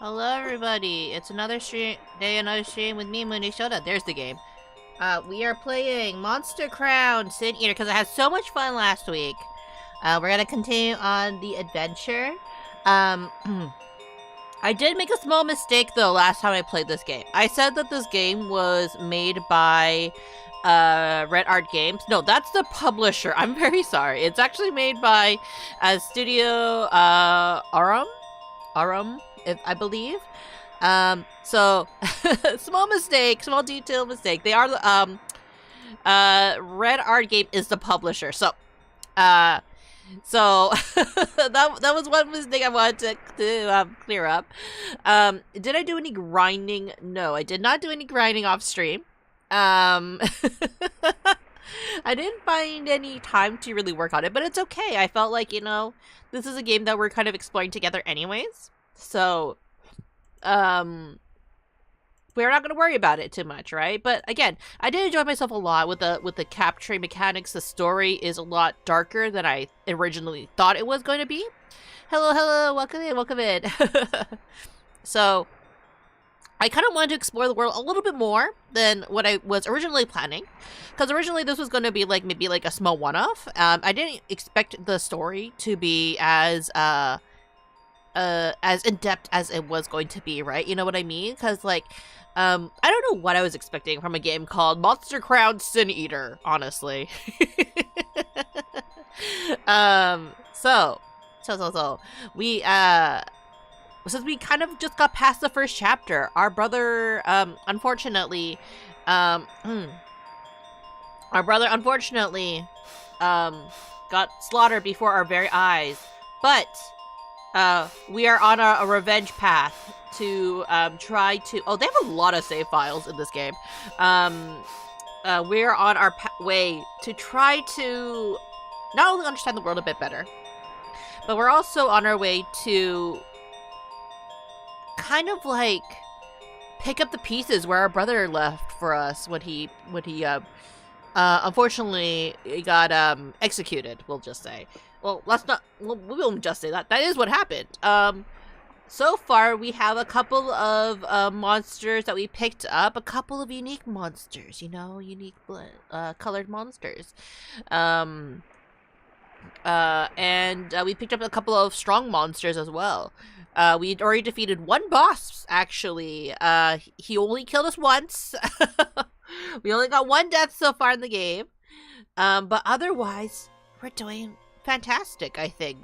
Hello everybody, it's another day, another stream with me, Munii Shoda. There's the game. We are playing Monster Crown Sin Eater because I had so much fun last week. We're gonna continue on the adventure. Um, I did make a small mistake though last time I played this game. I said that this game was made by Red Art Games. No, that's the publisher. I'm very sorry. It's actually made by Studio Arum, if I believe. So small mistake, small detail mistake. They are Red Art Game is the publisher. So that was one mistake I wanted to clear up. Did I do any grinding? No, I did not do any grinding off stream. I didn't find any time to really work on it, but it's okay. I felt like, this is a game that we're kind of exploring together anyways. So we're not going to worry about it too much, right? But again, I did enjoy myself a lot with the capturing mechanics. The story is a lot darker than I originally thought it was going to be. Hello, welcome in. So I kind of wanted to explore the world a little bit more than what I was originally planning, because originally this was going to be maybe a small one-off. I didn't expect the story to be as in-depth as it was going to be, right? You know what I mean? Because I don't know what I was expecting from a game called Monster Crown Sin Eater, honestly. So we since we kind of just got past the first chapter, our brother unfortunately got slaughtered before our very eyes. But we are on a revenge path to try to... Oh, they have a lot of save files in this game. We're on our way to try to not only understand the world a bit better, but we're also on our way to kind of pick up the pieces where our brother left for us when he unfortunately got executed, we'll just say. Well, we won't just say that. That is what happened. So far, we have a couple of monsters that we picked up. A couple of unique monsters, unique colored monsters. And we picked up a couple of strong monsters as well. We'd already defeated one boss, actually. He only killed us once. We only got one death so far in the game. But otherwise, we're doing fantastic, I think.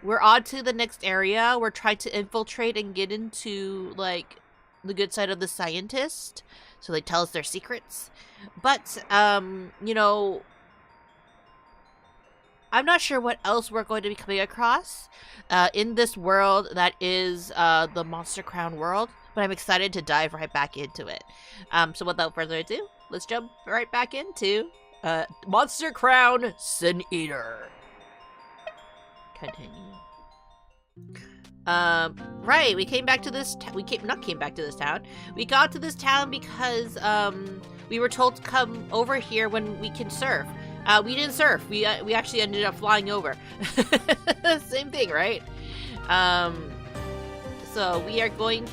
We're on to the next area. We're trying to infiltrate and get into the good side of the scientist, so they tell us their secrets. But I'm not sure what else we're going to be coming across in this world that is the Monster Crown world, but I'm excited to dive right back into it. So without further ado, let's jump right back into Monster Crown Sin Eater. Continue. Right, we came back to this we got to this town because we were told to come over here when we can surf. We didn't surf. We actually ended up flying over. Same thing, right? So we are going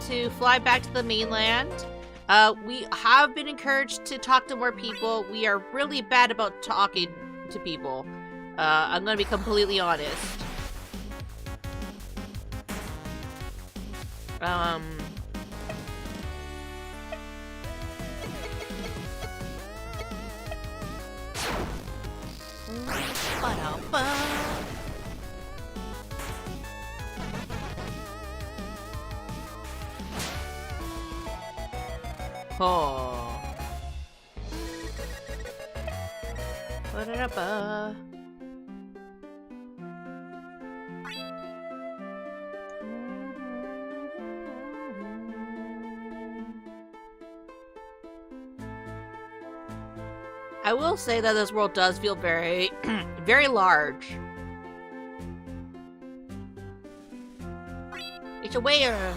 to fly back to the mainland. We have been encouraged to talk to more people. We are really bad about talking to people. I'm gonna be completely honest. Oh. Ba-da-da-ba. I will say that this world does feel very, very large. It's a where.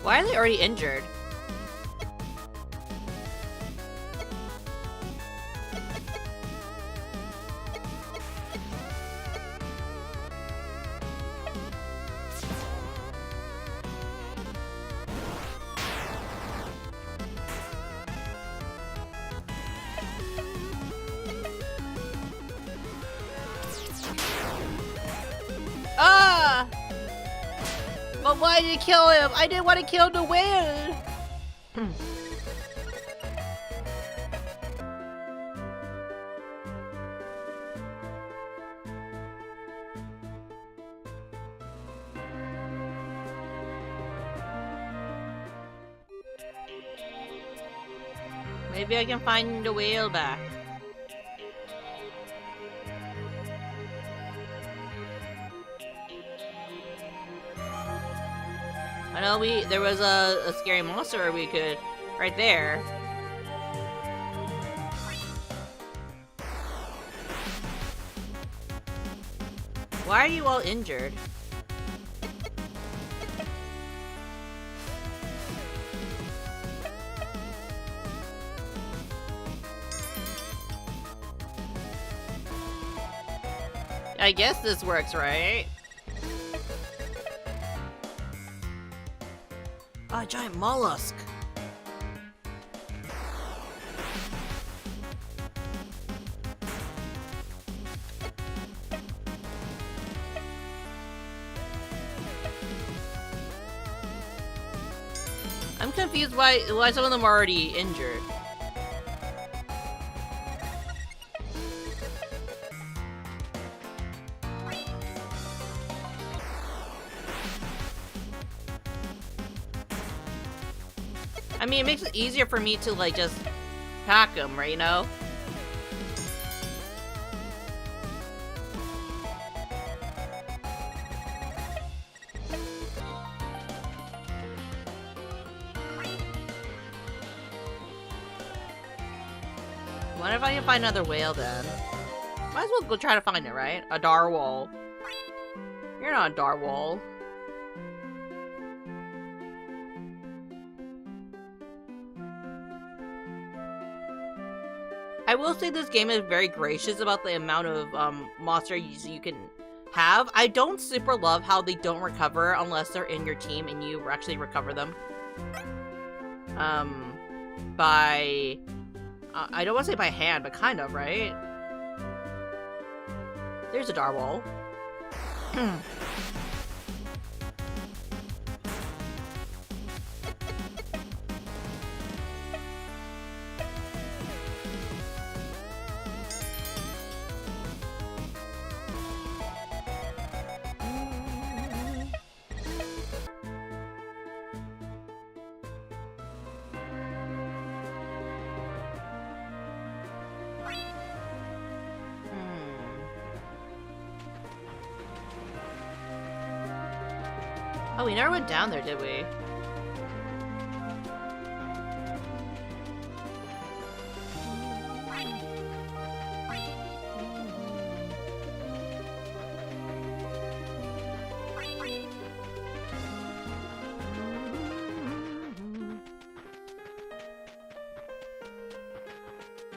Why are they already injured? Why did you kill him? I didn't want to kill the whale. Maybe I can find the whale back. I know there was a scary monster we could right there. Why are you all injured? I guess this works, right? Oh, a giant mollusk. I'm confused why some of them are already injured. I mean, it makes it easier for me to, like, just pack them, right, you know? What if I can find another whale, then? Might as well go try to find it, right? A narwhal. You're not a narwhal. I will say this game is very gracious about the amount of monsters you can have. I don't super love how they don't recover unless they're in your team and you actually recover them. By... I don't want to say by hand, but kind of, right? There's a narwhal. Oh, we never went down there, did we?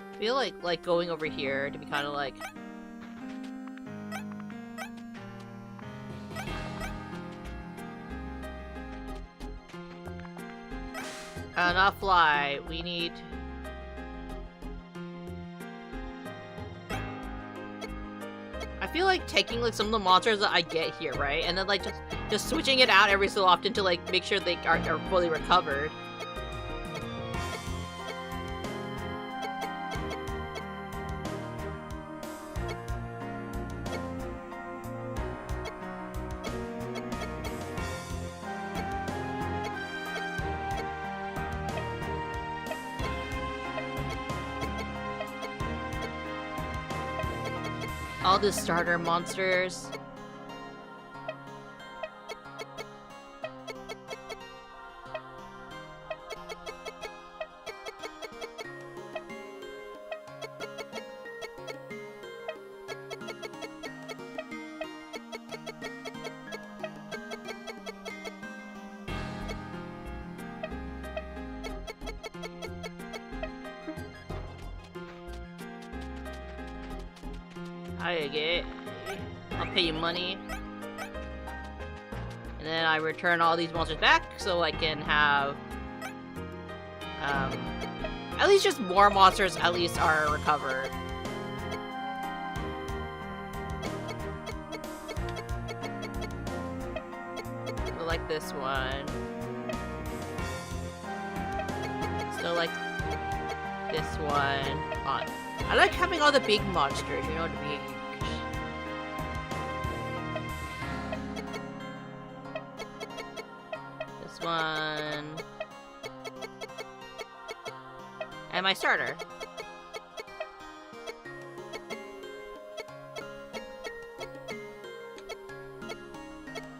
I feel like going over here to be kind of like... not fly. We need... I feel like taking like some of the monsters that I get here, right? And then like just switching it out every so often to like make sure they are fully recovered. All the starter monsters. I'll pay you money. And then I return all these monsters back so I can have at least just more monsters at least are recovered. like this one. Still like this one. I like having all the big monsters, you know what I mean? This one. And my starter.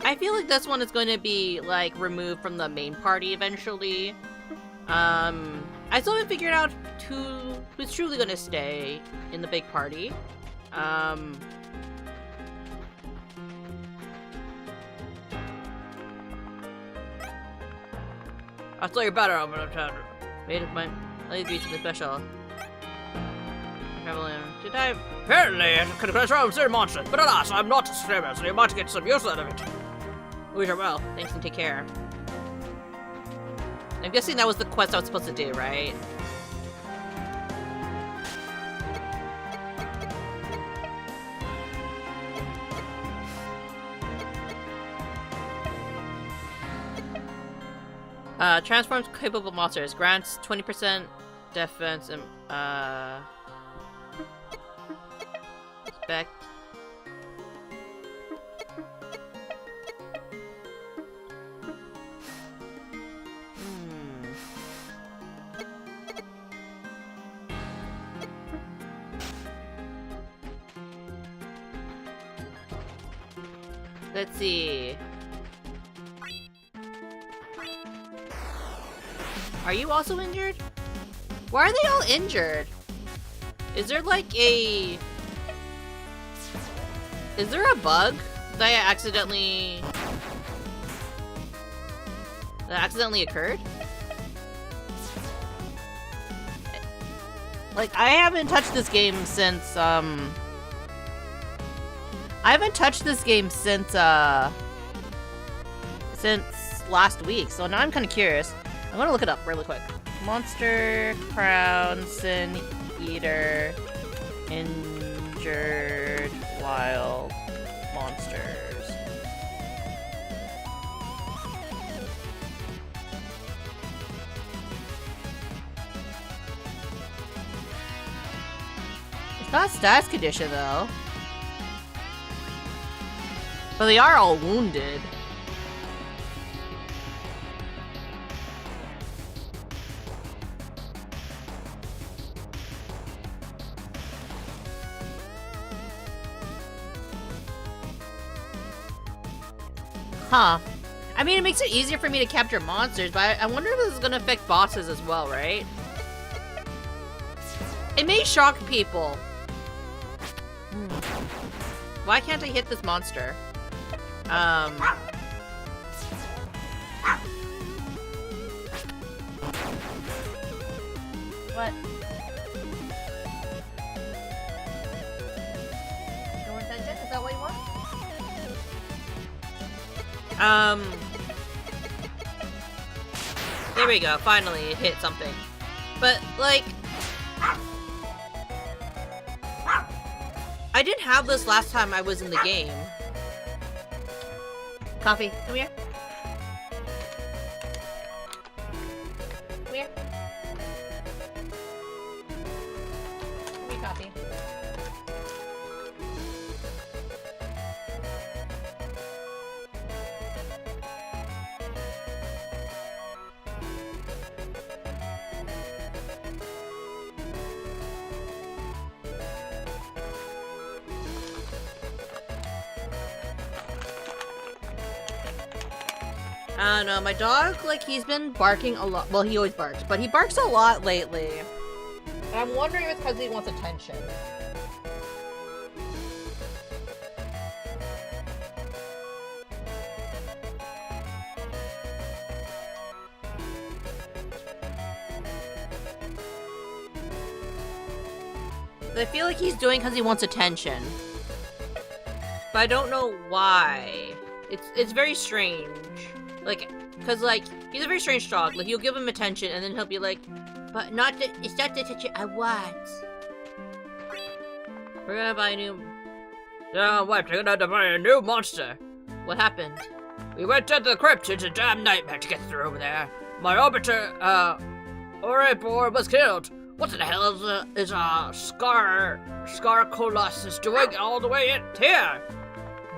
I feel like this one is going to be, like, removed from the main party eventually. I still haven't figured out who's truly going to stay in the big party. I'll tell you better, I'm gonna made it my let's do something special. Did I? Apparently, it can control certain monsters, but alas, I'm not a streamer, so you might get some use out of it. We are well. Thanks and take care. I'm guessing that was the quest I was supposed to do, right? Transforms capable monsters. Grants 20% defense and, respect. Let's see. Are you also injured? Why are they all injured? Is there like a... Is there a bug that accidentally occurred? Like, I haven't touched this game since, since last week, so now I'm kind of curious. I'm gonna look it up really quick. Monster, Crown, Sin Eater, Injured, Wild, Monsters. It's not status condition though. But they are all wounded. Huh. I mean, it makes it easier for me to capture monsters, but I wonder if this is gonna affect bosses as well, right? It may shock people. Why can't I hit this monster? What? No attention? Is that what you want? There we go. Finally, it hit something. But, like... I didn't have this last time I was in the game. Coffee, come here. Come here. Come here, Coffee. I don't know, my dog, like, he's been barking a lot. Well, he always barks, but he barks a lot lately. And I'm wondering if it's because he wants attention. I feel like he's doing because he wants attention. But I don't know why. It's very strange. Like, cause like, he's a very strange dog. Like, you'll give him attention and then he'll be like, but it's not the attention I want. We're gonna buy a new... What? You're gonna buy a new monster. What happened? We went into the crypt. It's a damn nightmare to get through there. My orbiter, Oribor was killed. What the hell is Colossus doing all the way in here?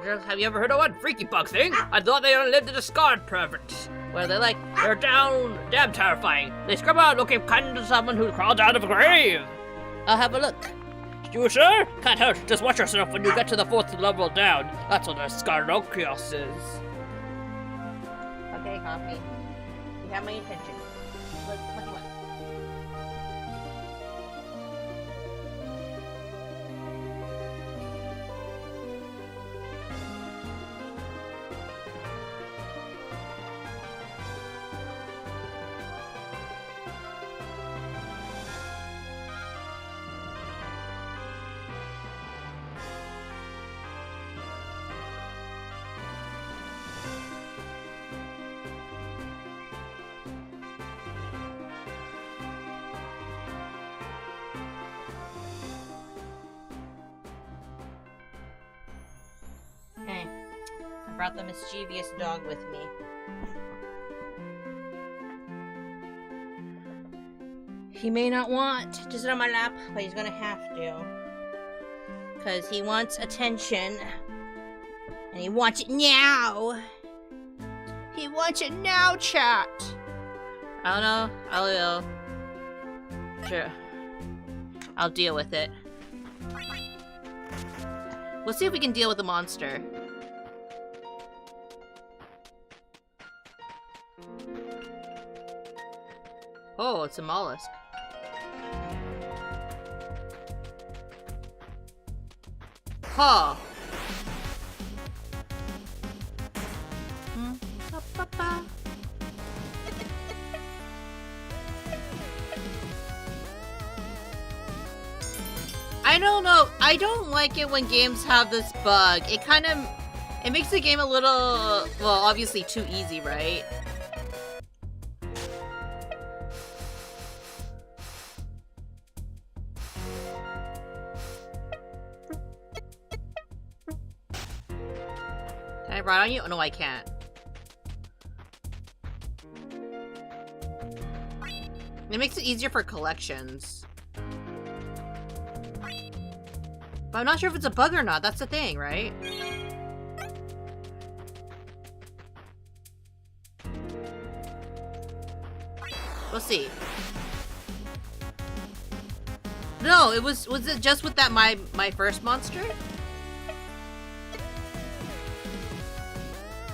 Have you ever heard of one? Freaky bug thing? I thought they only lived in the Scarred province. Well, they're damn terrifying. They scream out looking kind of someone who crawled out of a grave. I'll have a look. You sure? Can't hurt. Just watch yourself when you get to the 4th level down. That's what a Scarnochios is. Okay, copy. You have my attention. What do you want? Okay. I brought the mischievous dog with me. He may not want to sit on my lap, but he's gonna have to. Because he wants attention. And he wants it now! He wants it now, chat! I don't know. Sure. I'll deal with it. We'll see if we can deal with the monster. Oh, it's a mollusk. Huh. I don't know. I don't like it when games have this bug. It makes the game a little, well, obviously too easy, right? Can I ride on you? Oh, no, I can't. It makes it easier for collections. But I'm not sure if it's a bug or not. That's the thing, right? We'll see. No, was it just with that my first monster?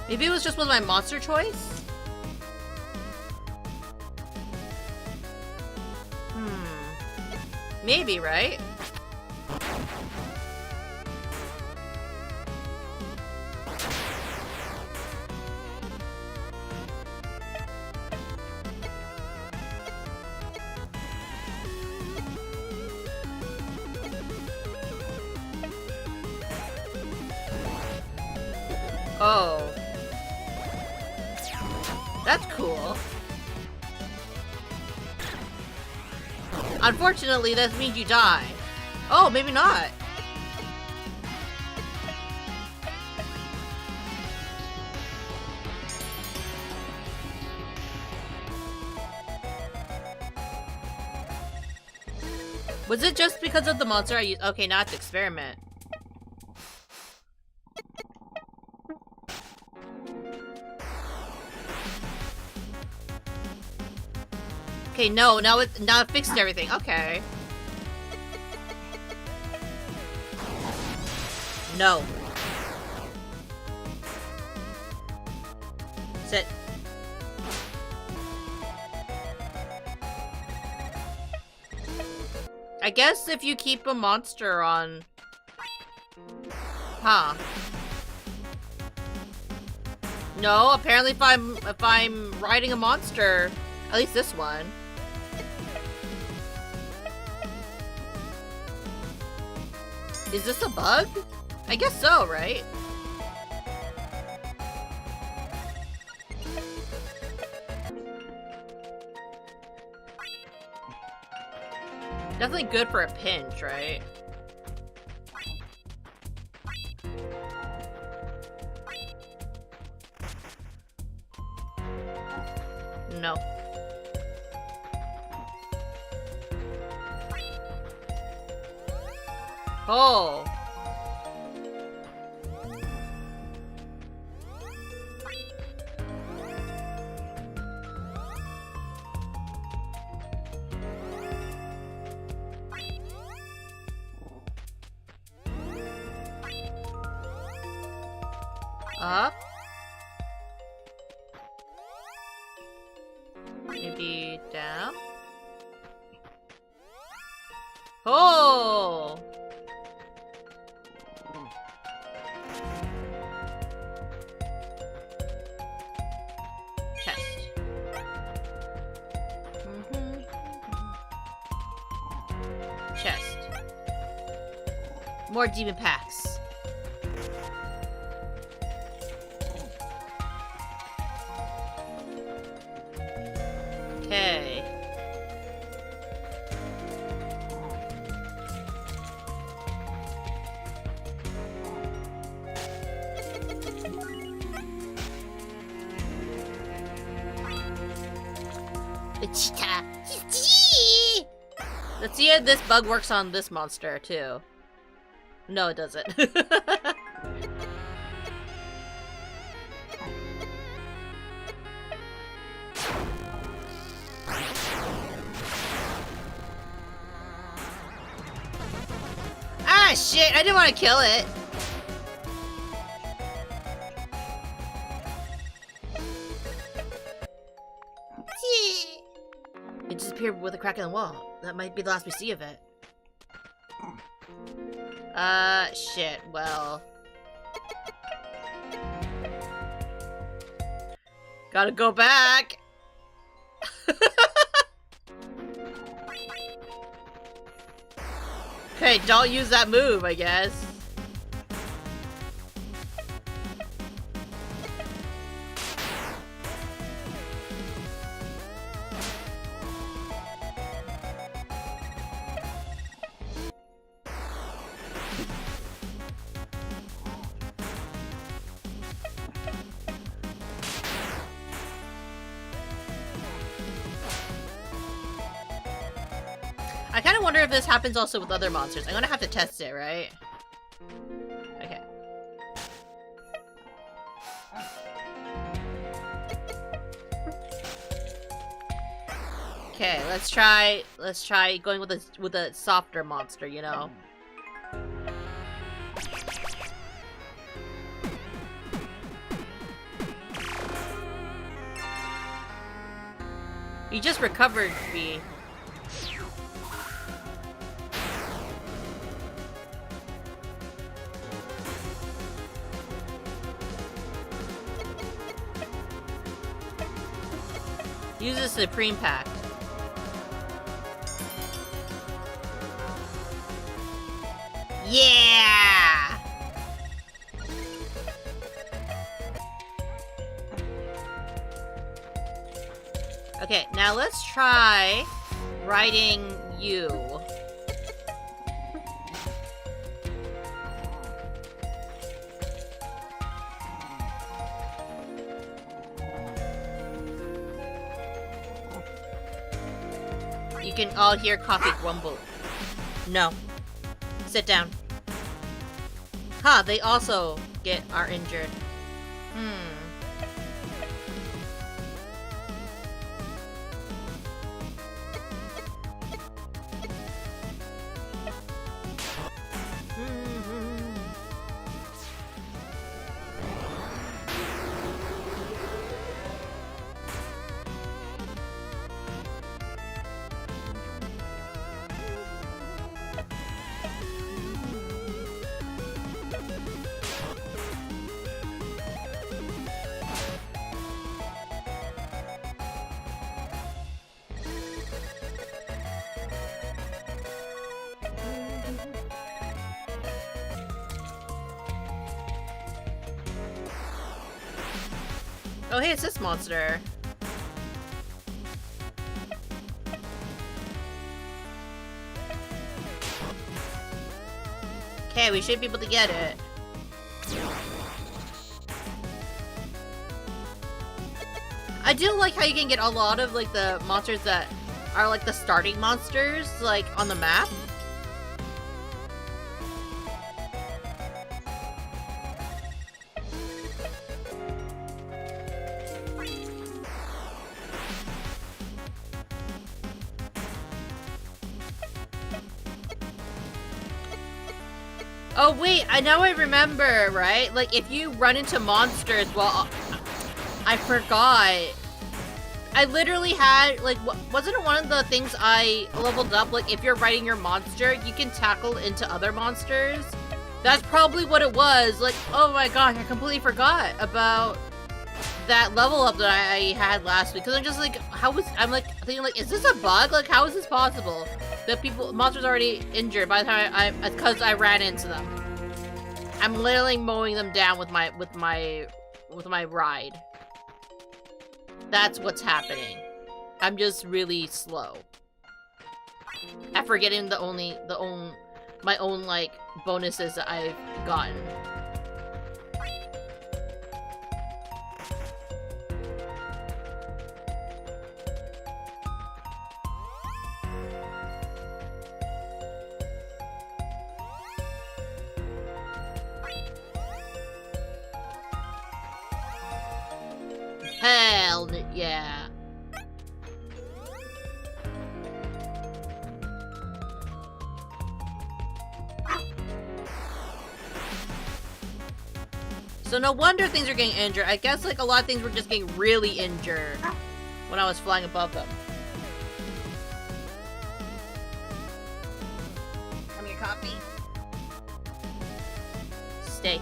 Maybe it was just with my monster choice? Maybe, right? Oh. That's cool. Unfortunately, that means you die. Oh, maybe not. Was it just because of the monster I used? Okay, now it's experiment. Okay, no, now it fixed everything. Okay. No. Sit. I guess if you keep a monster on... Huh. No, apparently if I'm riding a monster, at least this one. Is this a bug? I guess so, right? Definitely good for a pinch, right? No. Oh. Up. Maybe down. Oh! Chest. Chest. More demon packs. Okay. Let's see if this bug works on this monster too. No, it doesn't. Ah, shit! I didn't want to kill it. It disappeared with a crack in the wall. That might be the last we see of it. Shit. Well, gotta go back. Okay, don't use that move, I guess. I kind of wonder if this happens also with other monsters. I'm gonna have to test it, right? Okay. Okay, let's try going with a softer monster, you know. You just recovered me. Use the Supreme Pack. Yeah! Okay, now let's try riding you. You can all hear coffee grumble. No. Sit down. Huh, they also are injured. Oh, hey, it's this monster. Okay, we should be able to get it. I do like how you can get a lot of like the monsters that are like the starting monsters like on the map. Oh wait, I know I remember, right? Like if you run into monsters, well, I forgot. I literally had, like, wasn't it one of the things I leveled up? Like if you're riding your monster, you can tackle into other monsters. That's probably what it was. Like, oh my gosh, I completely forgot about that level up that I had last week. Cause I'm just like, I'm like thinking like, is this a bug? Like how is this possible? The monsters already injured by the time because I ran into them. I'm literally mowing them down with my ride. That's what's happening. I'm just really slow. At forgetting my own like bonuses that I've gotten. Hell yeah. So no wonder things are getting injured. I guess like a lot of things were just getting really injured when I was flying above them. Come here, coffee. Stay.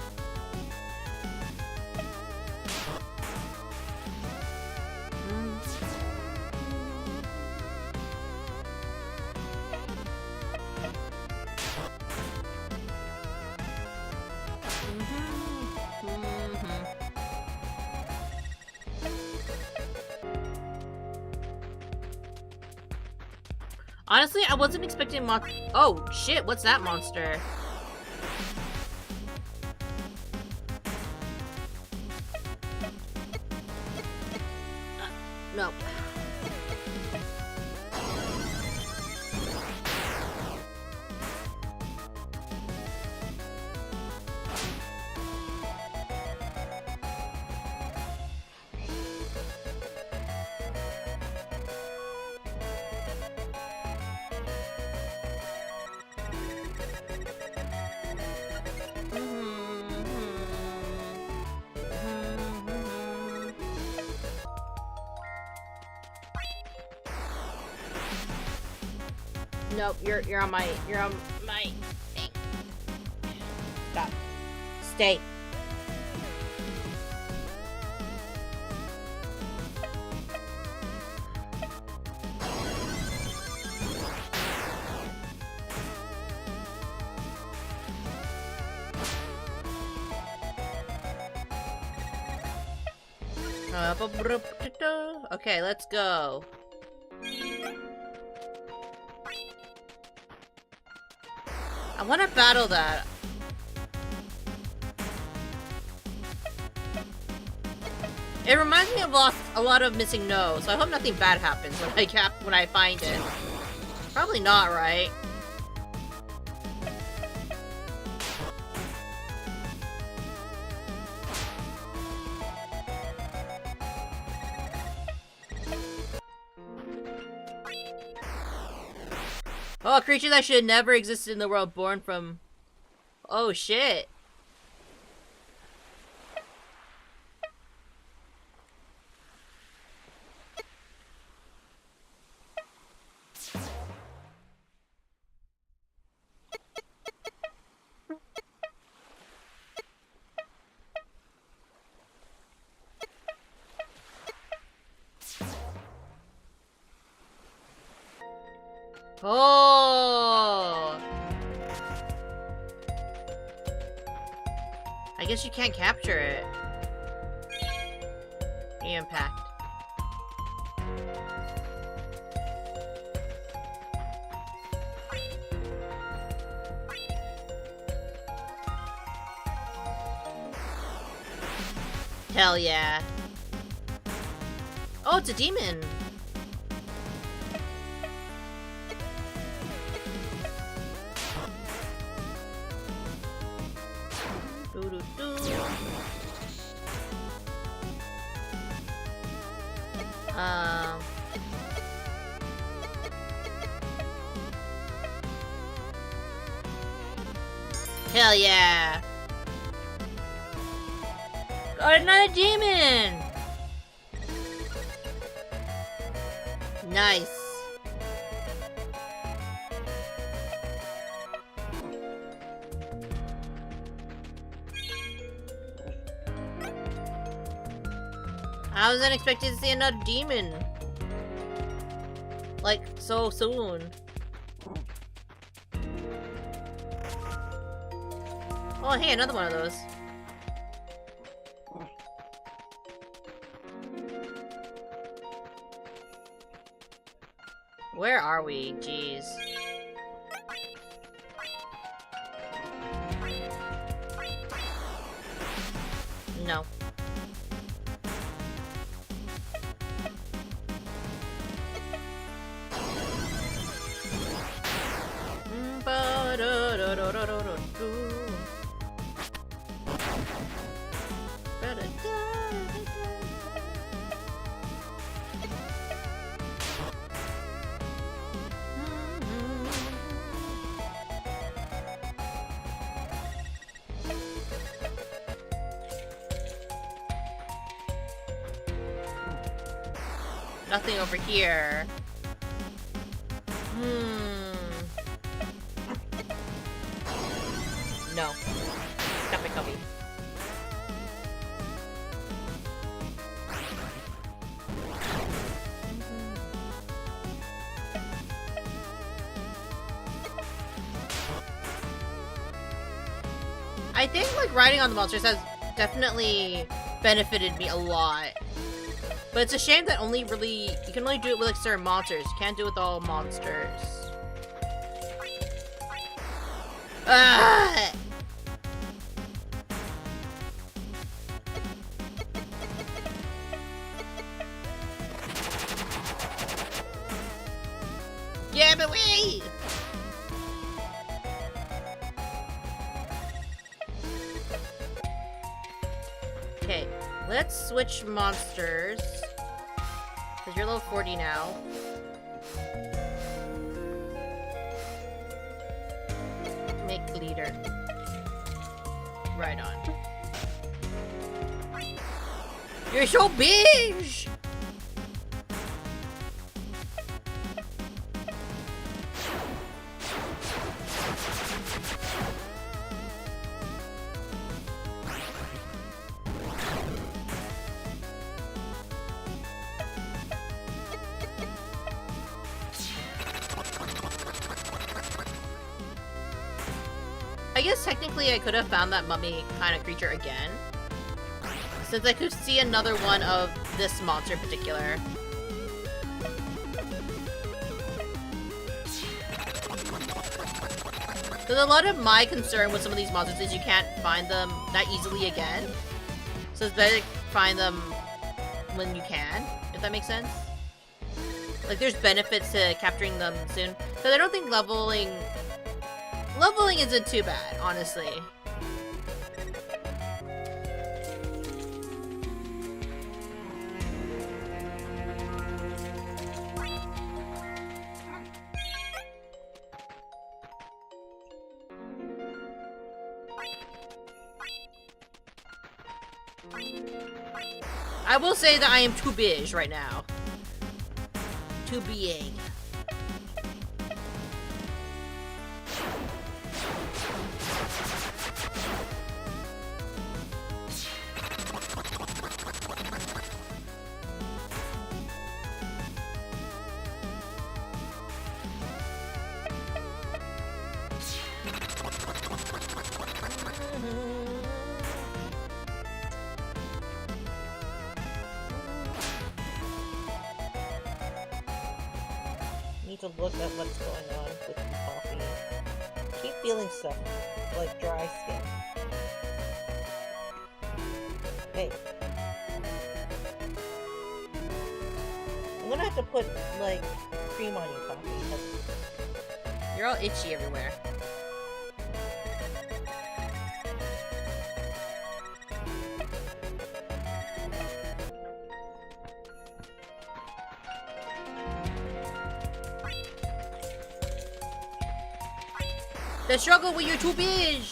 Honestly, I wasn't expecting oh, shit, what's that monster? No. Nope, you're on my thing. Stop. Stay. Okay, let's go. I want to battle that. It reminds me of a lot of Missing No, so I hope nothing bad happens when I find it. Probably not, right? Oh, a creature that should have never existed in the world, born from... Oh, shit. Oh! I guess you can't capture it. Impact. Hell yeah. Oh, it's a demon. Doo-doo-doo. Hell yeah! Got another demon! Nice. I wasn't expecting to see another demon. Like, so soon. Oh, hey, another one of those. Where are we? Jeez. No. Nothing over here. No. Stop it, Kobe. I think, like, riding on the monsters has definitely benefited me a lot. But it's a shame that you can only do it with, like, certain monsters. You can't do it with all monsters. Ah! Yeah, but wait! Okay, let's switch monsters. Because you're level 40 now. Make leader. Right on. You're so big! I guess technically I could have found that mummy kind of creature again. Since I could see another one of this monster in particular. Because a lot of my concern with some of these monsters is you can't find them that easily again. So it's better to find them when you can, if that makes sense. Like, there's benefits to capturing them soon. Because I don't think leveling isn't too bad, honestly. I will say that I am too big right now. Too big. Need to look at what's going on with the coffee. Keep feeling stuff, like dry skin. Hey. gonna have to put, like, cream on you, Coffee. You're all itchy everywhere. The struggle with your too big.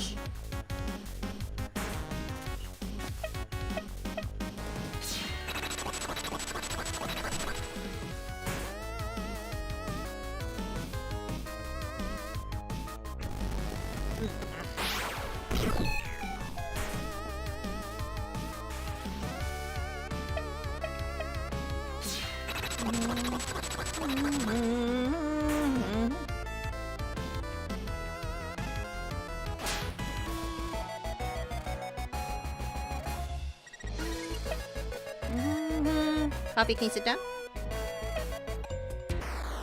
Coffee, can you sit down?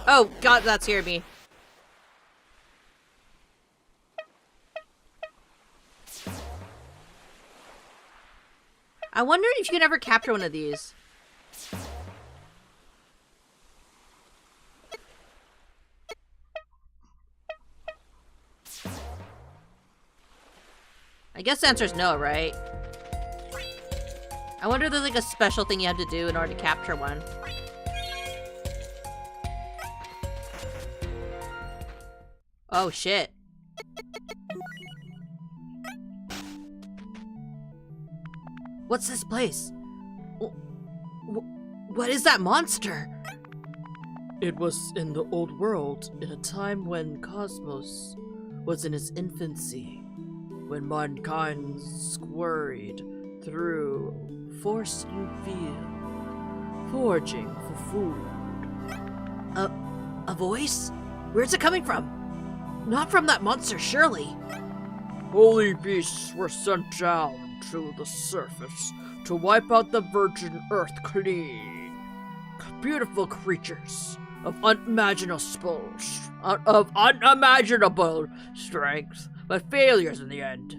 Oh, God, that's hearing me. I wondered if you could ever capture one of these. I guess the answer is no, right? I wonder if there's like a special thing you have to do in order to capture one. Oh shit. What's this place? What is that monster? It was in the old world, in a time when Cosmos was in its infancy, when mankind scurried through forest and field, foraging for food. A voice? Where's it coming from? Not from that monster, surely. Holy beasts were sent down to the surface to wipe out the virgin earth clean. Beautiful creatures of unimaginable strength, but failures in the end.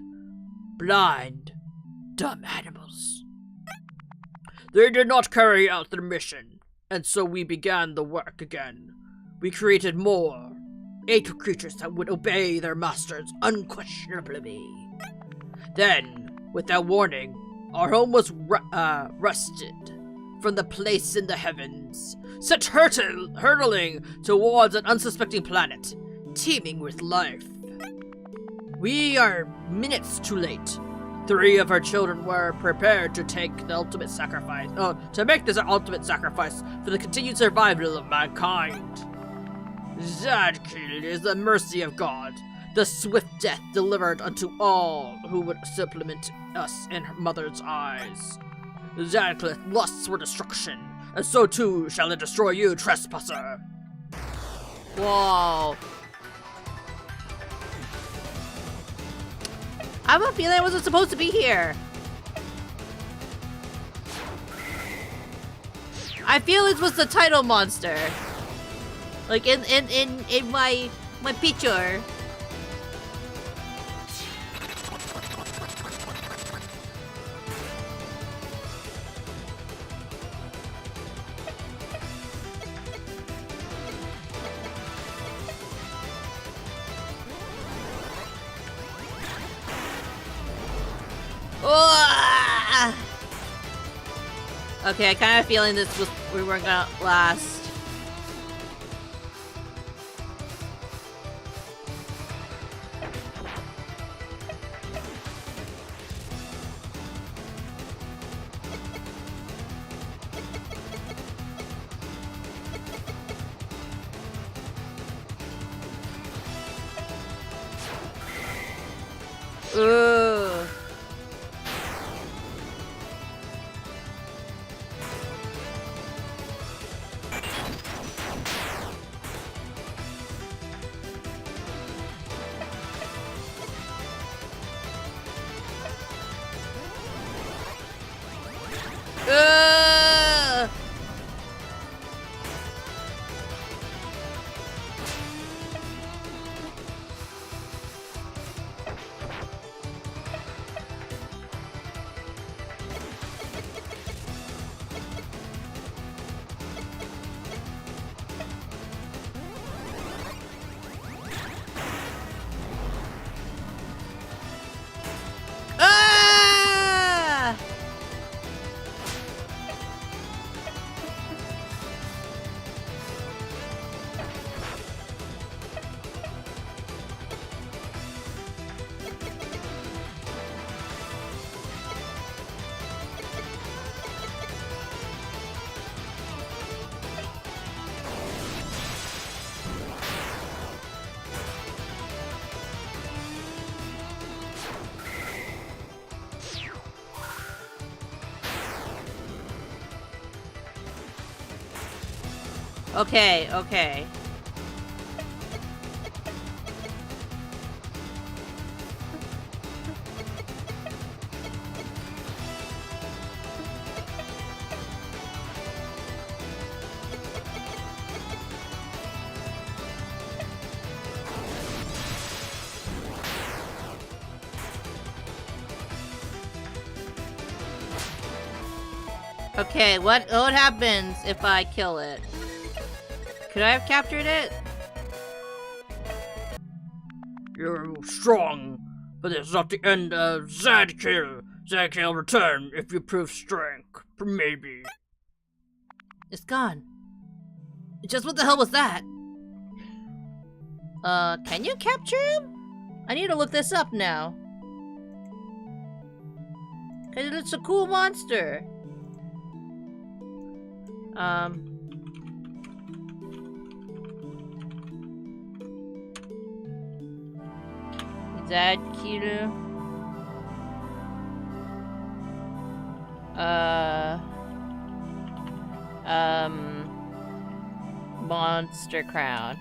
Blind, dumb animals. They did not carry out their mission, and so we began the work again. We created more, 8 creatures that would obey their masters unquestionably. Then, without warning, our home was wrested from the place in the heavens, sent hurtling towards an unsuspecting planet, teeming with life. We are minutes too late. 3 of our children were prepared to take the ultimate sacrifice, to make this ultimate sacrifice for the continued survival of mankind. That kill is the mercy of God, the swift death delivered unto all who would supplement us in her mother's eyes. Zadcliffe lusts for destruction, and so too shall it destroy you, trespasser. Whoa. I have a feeling I wasn't supposed to be here. I feel it was the title monster. Like in my picture. Okay, I kind of have a feeling we weren't gonna last. Ugh. Okay, okay. Okay, what happens if I kill it? Could I have captured it? You're strong, but it's not the end of Zadkill. Zadkill return if you prove strength. Maybe. It's gone. Just what the hell was that? Can you capture him? I need to look this up now. Cause it's a cool monster. Zadkill. Monster crown.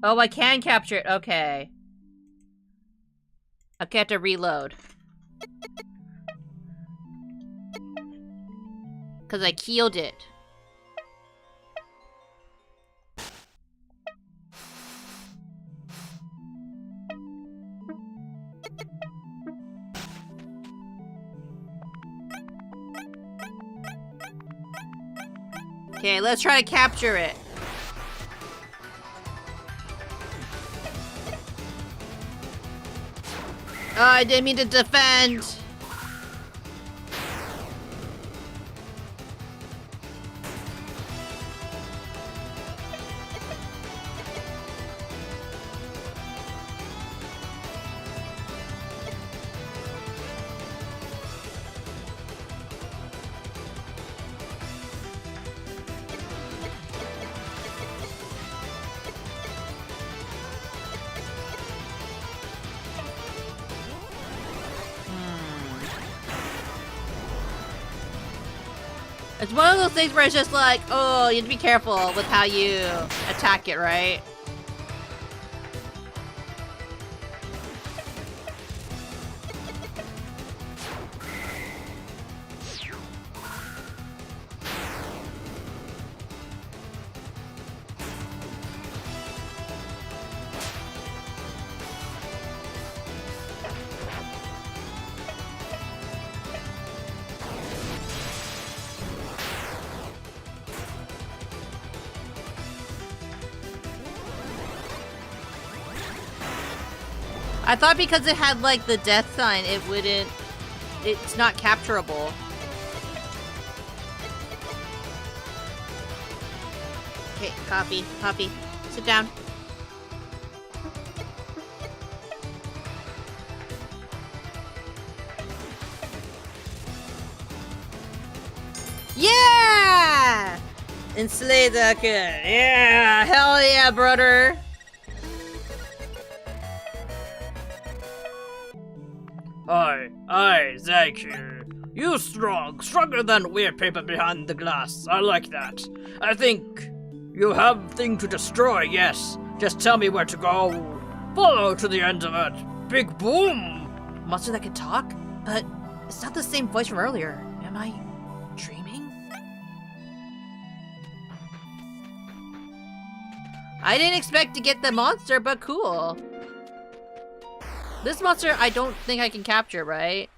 Oh, I can capture it. Okay. Okay, I have to reload. Because I killed it. Okay, let's try to capture it. Oh, I didn't mean to defend. It's one of those things where it's just like, oh, you have to be careful with how you attack it, right? I thought because it had like the death sign, it wouldn't. It's not capturable. Okay, copy. Sit down. Yeah! And slay the kid. Yeah! Hell yeah, brother! Aye, Zadkill. You stronger than weird paper behind the glass. I like that. I think you have thing to destroy, yes. Just tell me where to go. Follow to the end of it. Big boom! Monster that can talk? But it's not the same voice from earlier. Am I dreaming? I didn't expect to get the monster, but cool. This monster, I don't think I can capture, right?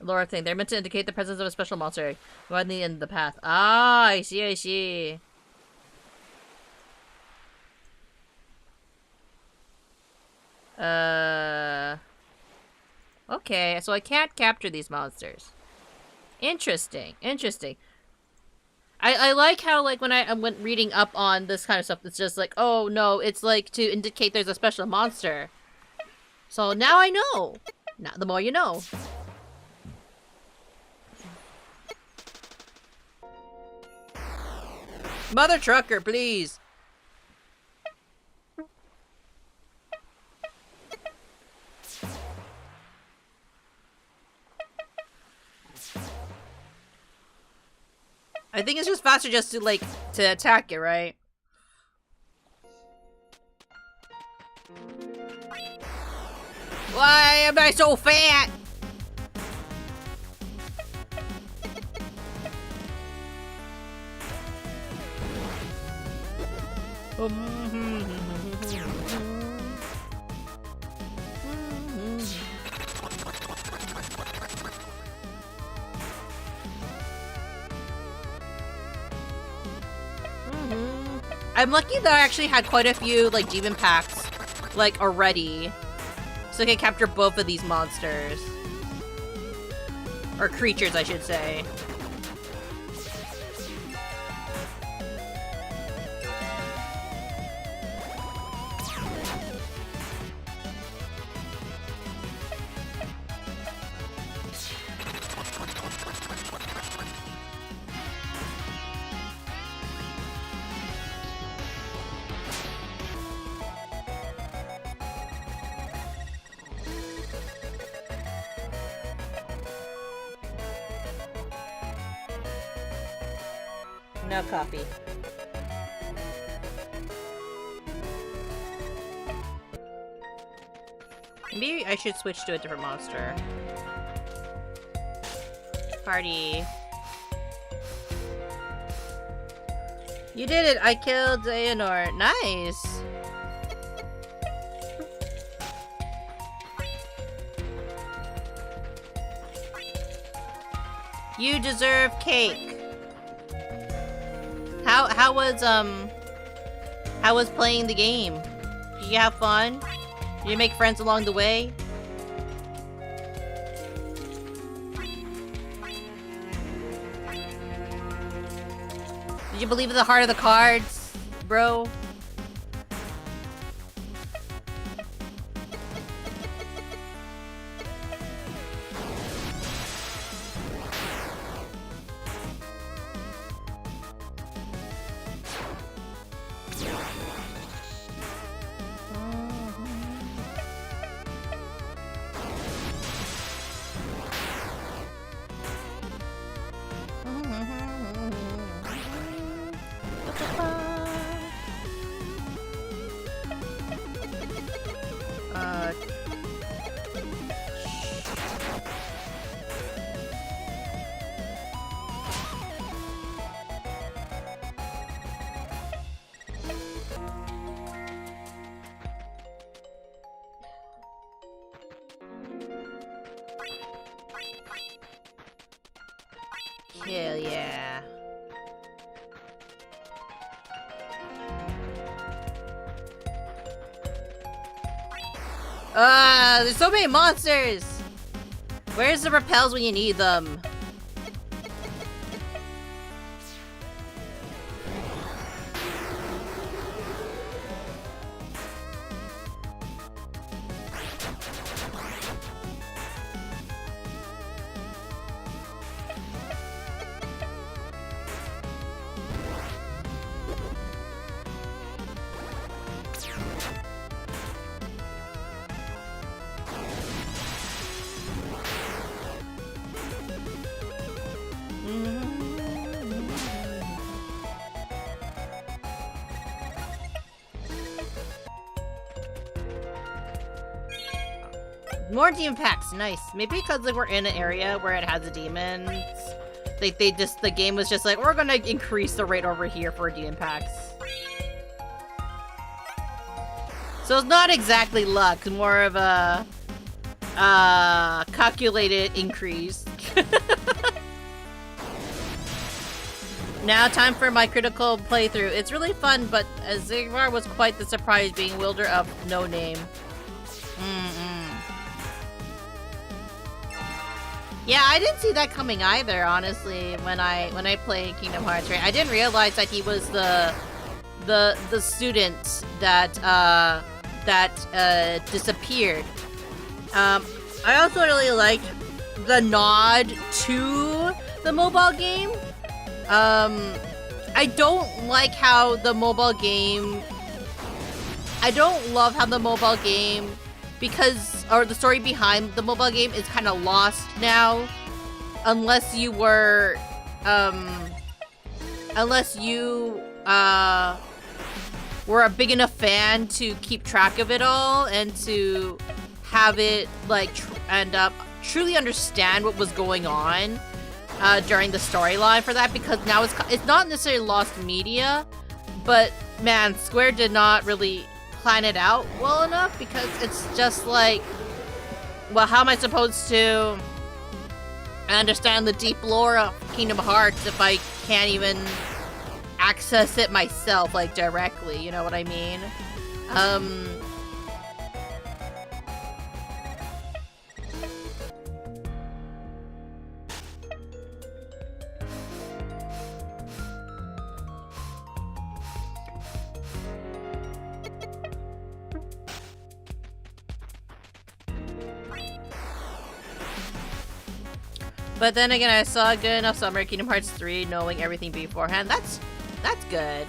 Lore thing. They're meant to indicate the presence of a special monster. Right in the end of the path. Ah, I see. Okay, so I can't capture these monsters. Interesting. Interesting. I like how, like, when I went reading up on this kind of stuff, it's just like, oh, no, it's, like, to indicate there's a special monster. So now I know. Now, the more you know. Mother trucker, please. I think it's just faster just to, like, to attack it, right? Why am I so fat? I'm lucky that I actually had quite a few, like, demon packs, like, already. So I can capture both of these monsters. Or creatures, I should say. No coffee. Maybe I should switch to a different monster. Party. You did it! I killed Aeonor. Nice! You deserve cake. How was playing the game? Did you have fun? Did you make friends along the way? Did you believe in the heart of the cards, bro? Hell yeah. There's so many monsters! Where's the repels when you need them? More demon packs, nice. Maybe because like, we're in an area where it has the demons. The game was just like, we're gonna increase the rate over here for demon packs. So it's not exactly luck, more of a calculated increase. Now time for my critical playthrough. It's really fun, but Zigvar was quite the surprise being wielder of no name. Yeah, I didn't see that coming either, honestly, when I played Kingdom Hearts, right? I didn't realize that he was the student that disappeared. I also really liked the nod to the mobile game. I don't like how the mobile game... I don't love how the mobile game... or the story behind the mobile game is kind of lost now. Unless you were... unless you... were a big enough fan to keep track of it all and to have it, like, truly understand what was going on during the storyline for that, because now it's not necessarily lost media, but man, Square did not really plan it out well enough, because it's just like, well, how am I supposed to understand the deep lore of Kingdom Hearts if I can't even access it myself, like, directly, you know what I mean? But then again, I saw good enough Summer Kingdom Hearts 3 knowing everything beforehand. That's good.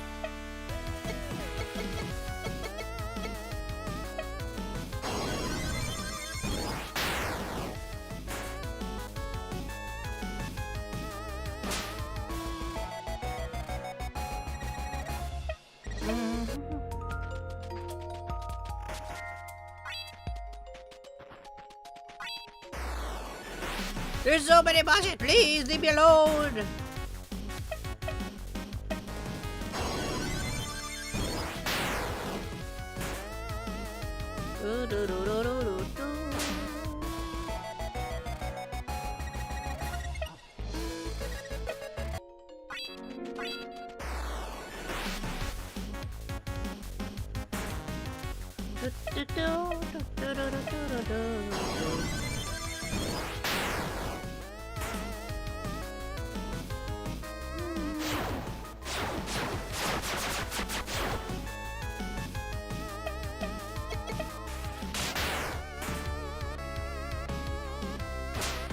There's so many bosses, please leave me alone!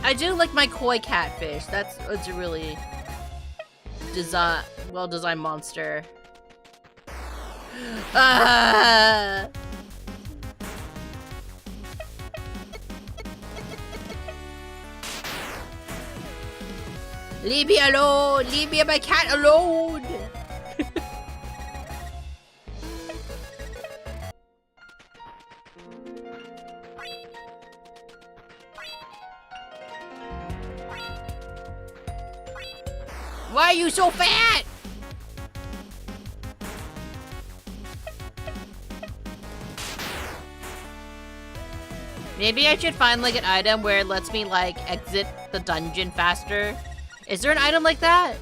I do like my koi catfish. That's a really well-designed monster. Leave me alone! Leave me and my cat alone! Why are you so fat? Maybe I should find like an item where it lets me like exit the dungeon faster. Is there an item like that?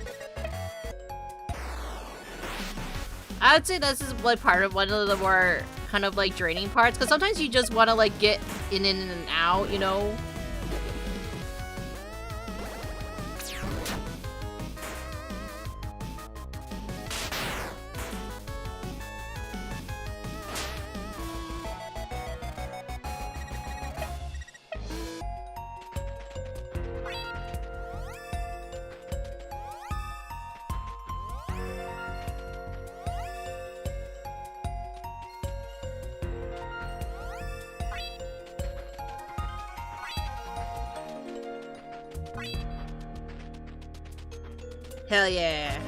I would say this is like part of one of the more kind of like draining parts, because sometimes you just want to like get in and out, you know? Hell yeah.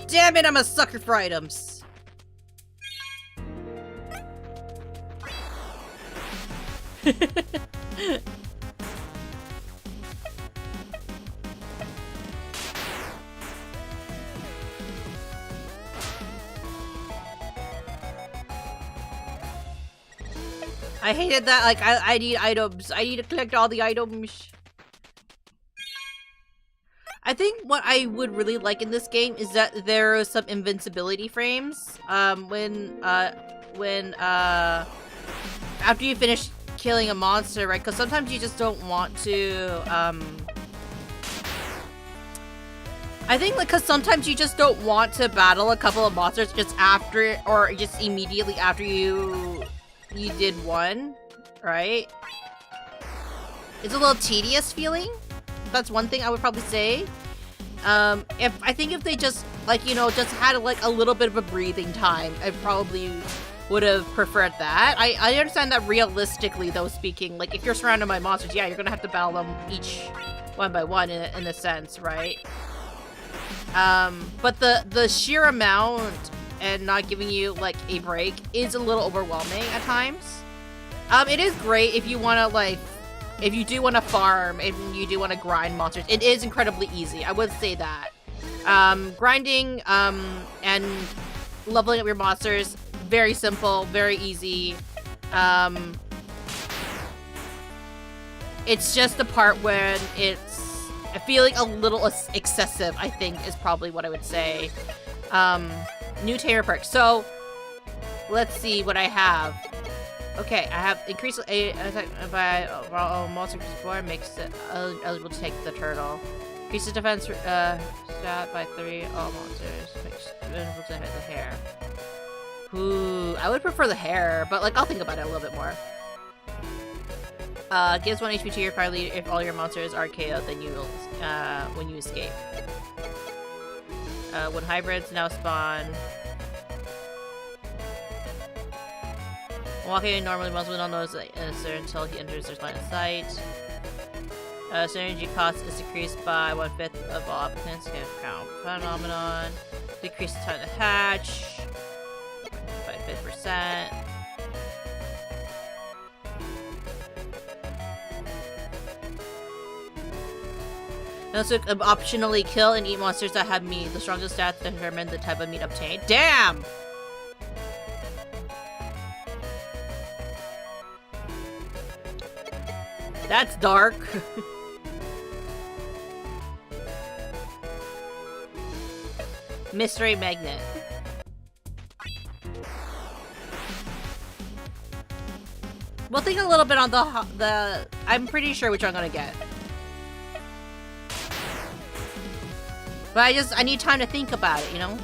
Damn it, I'm a sucker for items. I hated that, like, I need items. I need to collect all the items. I think what I would really like in this game is that there are some invincibility frames. When after you finish killing a monster, right? Because sometimes you just don't want to, I think, like, because sometimes you just don't want to battle a couple of monsters just after, or just immediately after you did one, right? It's a little tedious feeling. That's one thing I would probably say. If they just, like, you know, just had like a little bit of a breathing time, I probably would have preferred that. I understand that realistically, though, speaking, like, if you're surrounded by monsters, yeah, you're gonna have to battle them each one by one in a sense, right? But the sheer amount and not giving you, like, a break is a little overwhelming at times. It is great if you want to, like, if you do want to farm and you do want to grind monsters. It is incredibly easy, I would say that. Grinding, and leveling up your monsters, very simple, very easy. It's just the part when it's feeling a little excessive, I think, is probably what I would say. New tamer perk. So, let's see what I have. Okay, I have increased attack by monster before makes it eligible to take the turtle. Increases defense stat by 3. All monsters makes it eligible to hit the hair. Ooh, I would prefer the hair, but, like, I'll think about it a little bit more. Gives 1 HP to your party if all your monsters are KO'd, then you will, when you escape. When hybrids now spawn. Walking normally, most will not notice until he enters their line of sight. Synergy cost is decreased by 1/5 of all applicants. Count phenomenon. Decrease the time to hatch by 50%. Also, optionally kill and eat monsters that have meat. The strongest stats determine the type of meat obtained. Damn! That's dark. Mystery magnet. We'll think a little bit on the. I'm pretty sure which one I'm gonna get. But I need time to think about it, you know?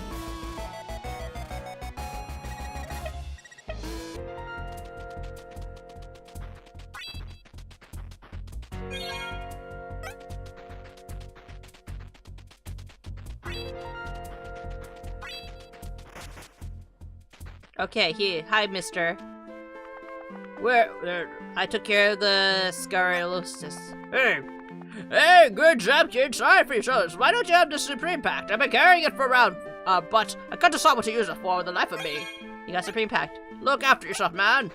Okay, here. Hi, mister. Where? I took care of the sclerosis. Hey, good job, kid. Sorry for your shoulders. Why don't you have the Supreme Pact? I've been carrying it for around, but I couldn't decide what to use it for with the life of me. You got Supreme Pact. Look after yourself, man.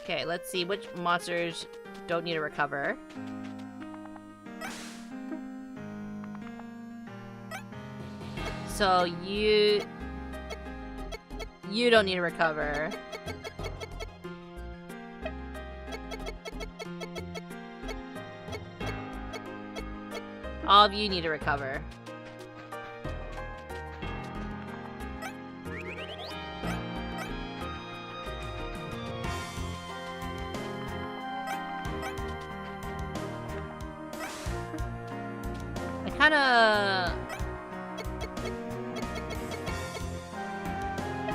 Okay, let's see which monsters don't need to recover. So you don't need to recover. All of you need to recover.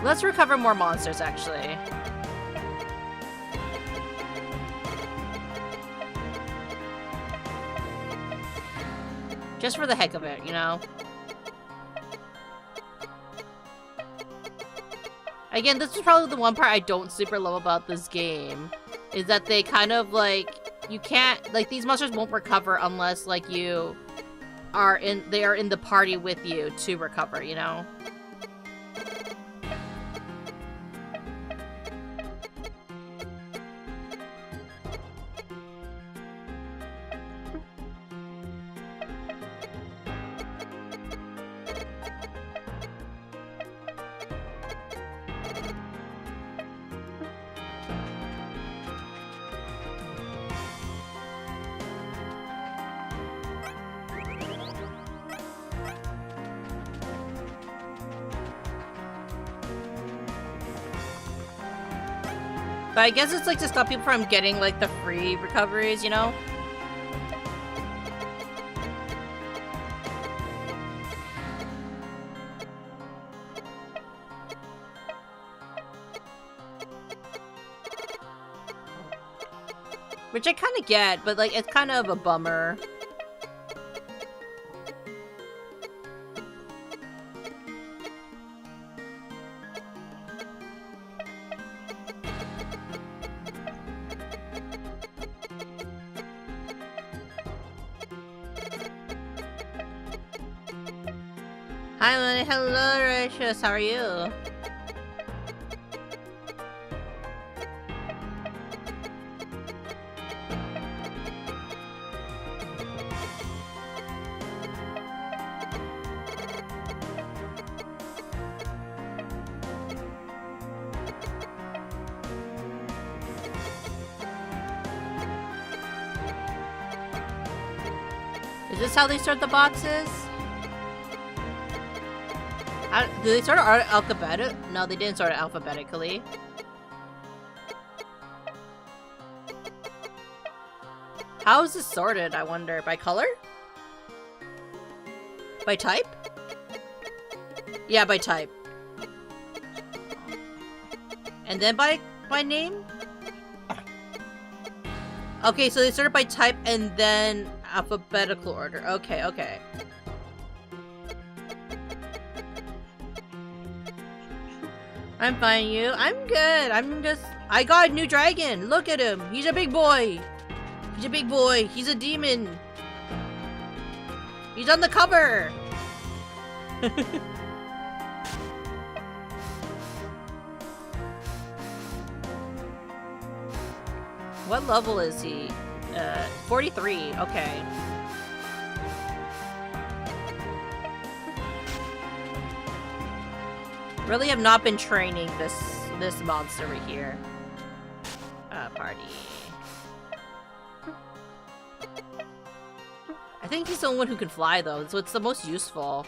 Let's recover more monsters, actually. Just for the heck of it, you know? Again, this is probably the one part I don't super love about this game. Is that they kind of, like, you can't, like, these monsters won't recover unless, like, they are in the party with you to recover, you know? But I guess it's like to stop people from getting like the free recoveries, you know? Which I kind of get, but like it's kind of a bummer. Hi, Munii. Hello, Righteous. How are you? Is this how they sort the boxes? Do they sort it alphabetically? No, they didn't sort it alphabetically. How is this sorted, I wonder? By color? By type? Yeah, by type. And then by name? Okay, so they sort it by type and then alphabetical order. Okay, okay. I'm fine, you? I'm good. I got a new dragon. Look at him. He's a big boy. He's a big boy. He's a demon. He's on the cover. What level is he? 43. Okay. Really have not been training this monster right here. Party. I think he's the only one who can fly though, so it's the most useful.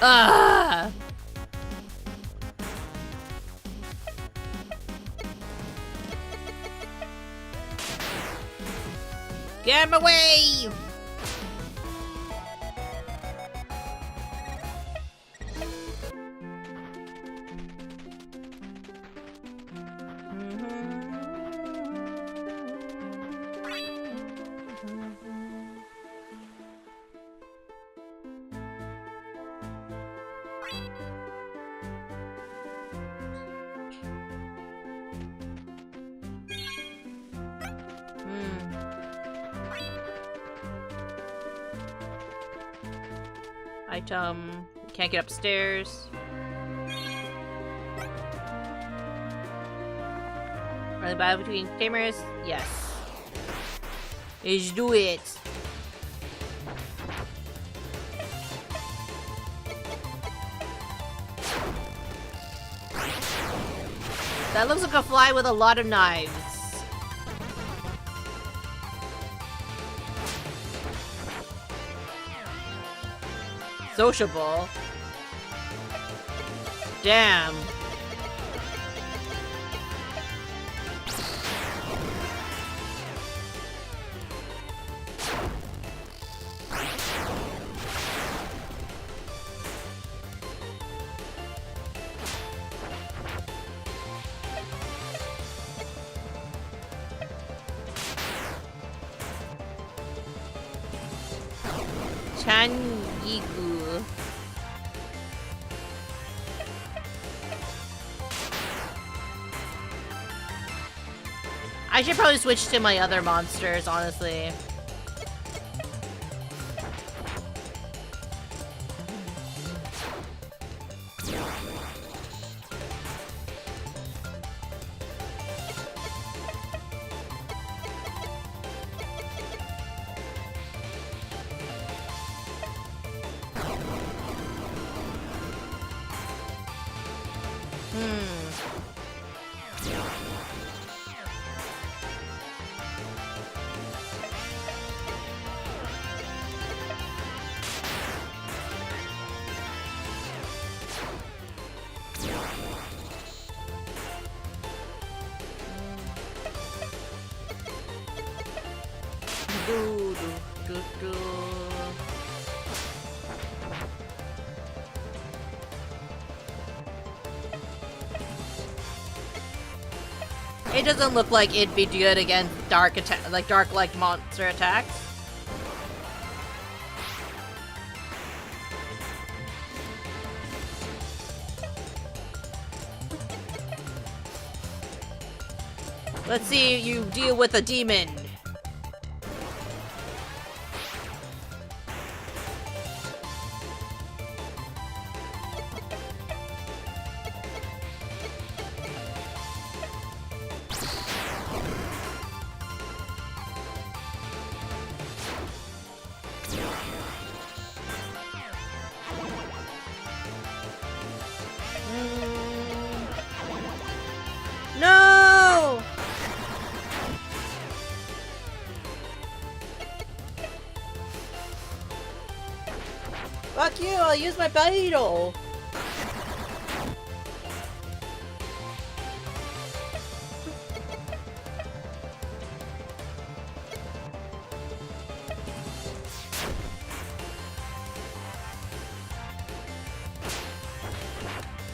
Ah! Get him away! Item. Can't get upstairs. Are the battle between gamers? Yes. Let's do it. That looks like a fly with a lot of knives. Sociable. Damn. Chanyigu. I should probably switch to my other monsters, honestly. do do do. It doesn't look like it'd be good against dark attack, like monster attacks. Let's see you deal with a demon. No! Fuck you, I'll use my beetle.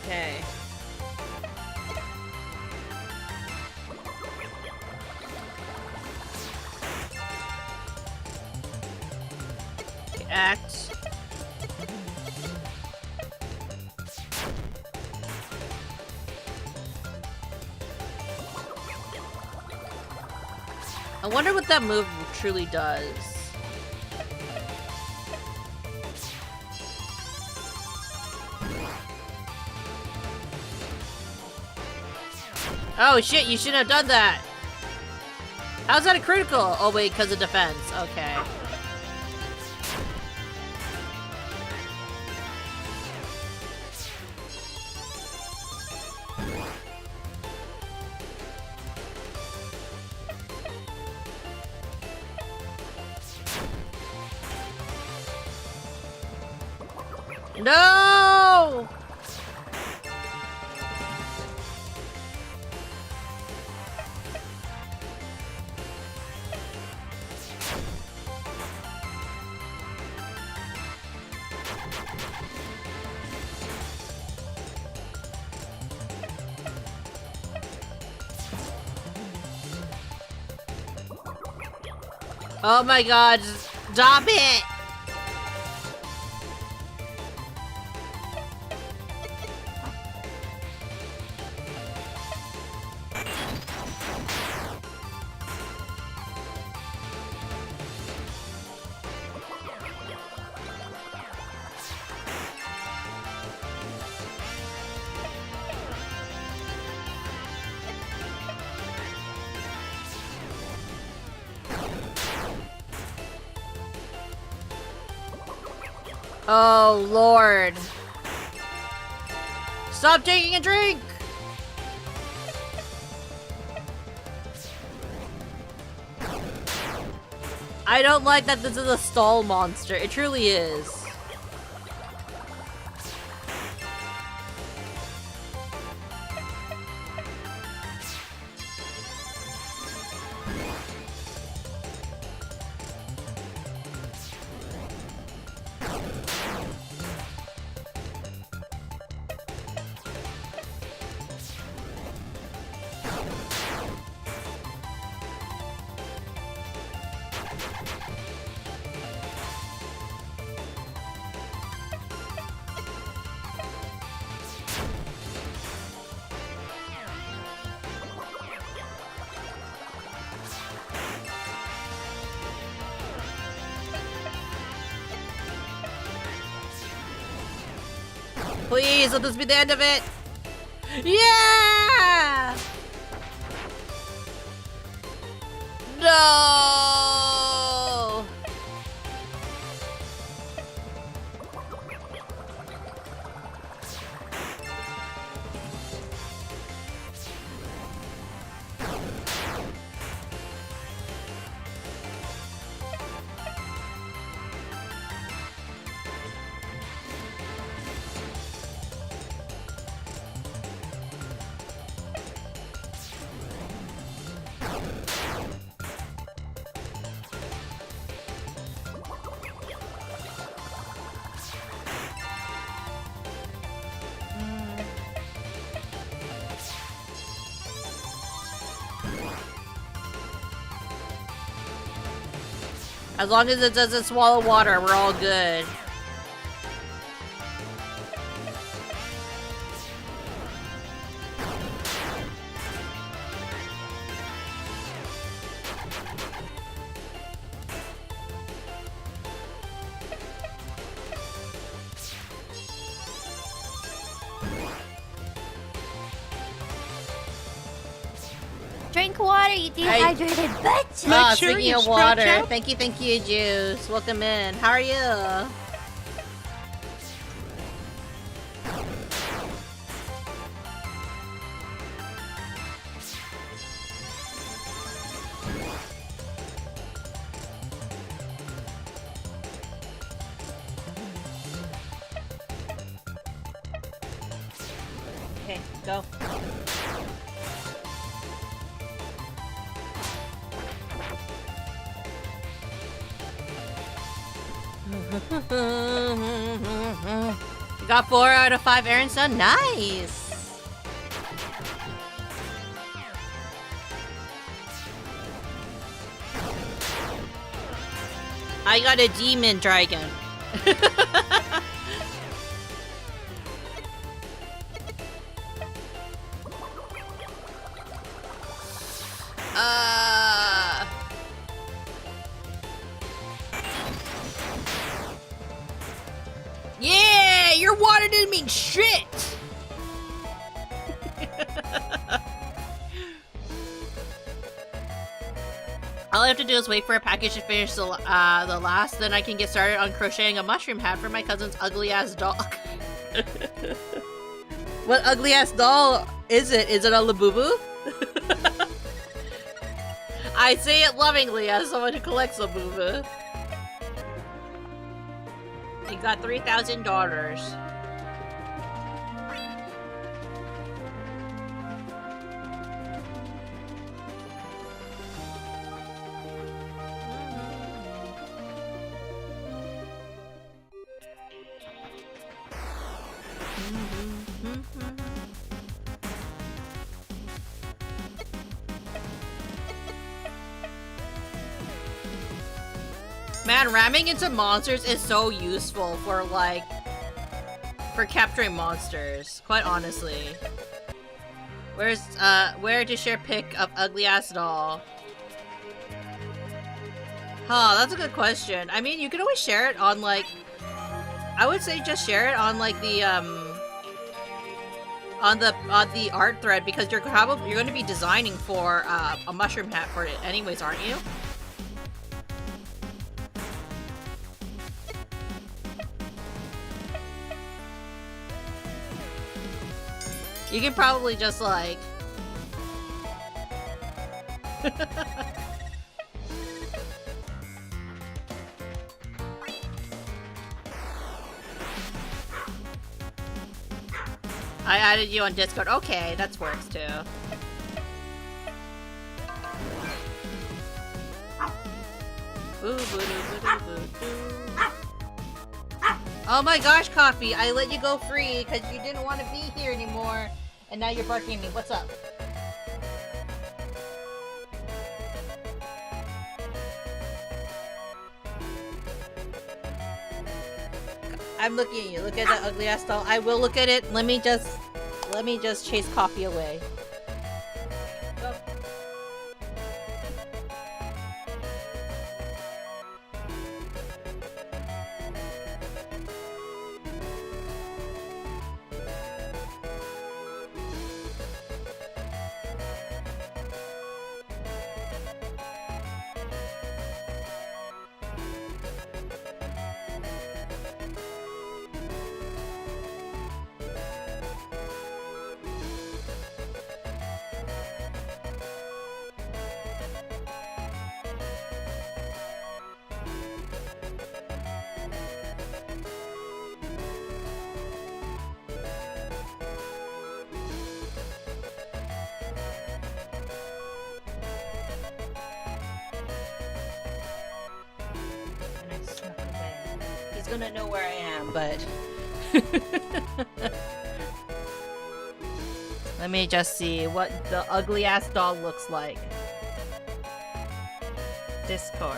Okay. Act. I wonder what that move truly does. Oh shit, you shouldn't have done that! How's that a critical? Oh wait, because of defense. Okay. No! Oh my god, stop it! Oh, Lord. Stop taking a drink! I don't like that this is a stall monster. It truly is. Please, let this be the end of it! Yeah! No! As long as it doesn't swallow water, we're all good. Drink water, you dehydrated bitch! Oh, sure speaking you of stretch water, out. thank you, Juice. Welcome in. How are you? Okay, go. You got 4 out of 5 errands done. Nice. I got a demon dragon. Yeah, your water didn't mean shit. All I have to do is wait for a package to finish the last, then I can get started on crocheting a mushroom hat for my cousin's ugly-ass doll. What ugly-ass doll is it? Is it a Labubu? I say it lovingly as someone who collects Labubu. You got $3,000. Man, ramming into monsters is so useful for, like, for capturing monsters, quite honestly. Where to share pic of ugly-ass doll? Huh, that's a good question. I mean, you could always share it on, like, I would say just share it on, like, the, on the art thread, because you're going to be designing for, a mushroom hat for it anyways, aren't you? You can probably just, like... I added you on Discord. Okay, that works too. Oh my gosh, Coffee! I let you go free because you didn't want to be here anymore. And now you're barking at me. What's up? I'm looking at you. Look at that ugly ass doll. I will look at it. Let me just chase Coffee away. Go. Gonna know where I am, but let me just see what the ugly ass doll looks like. Discord.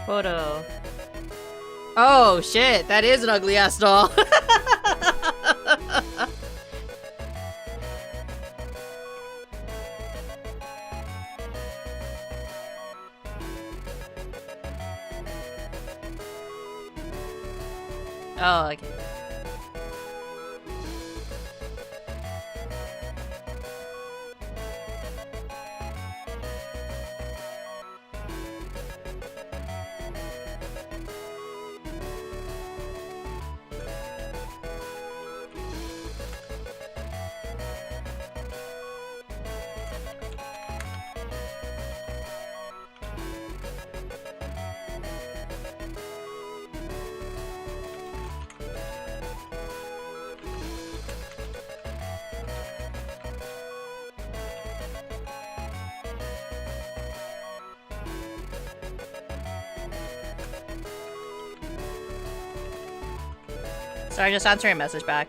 Photo. Oh shit, that is an ugly ass doll. Oh, okay. Sorry, just answering a message back.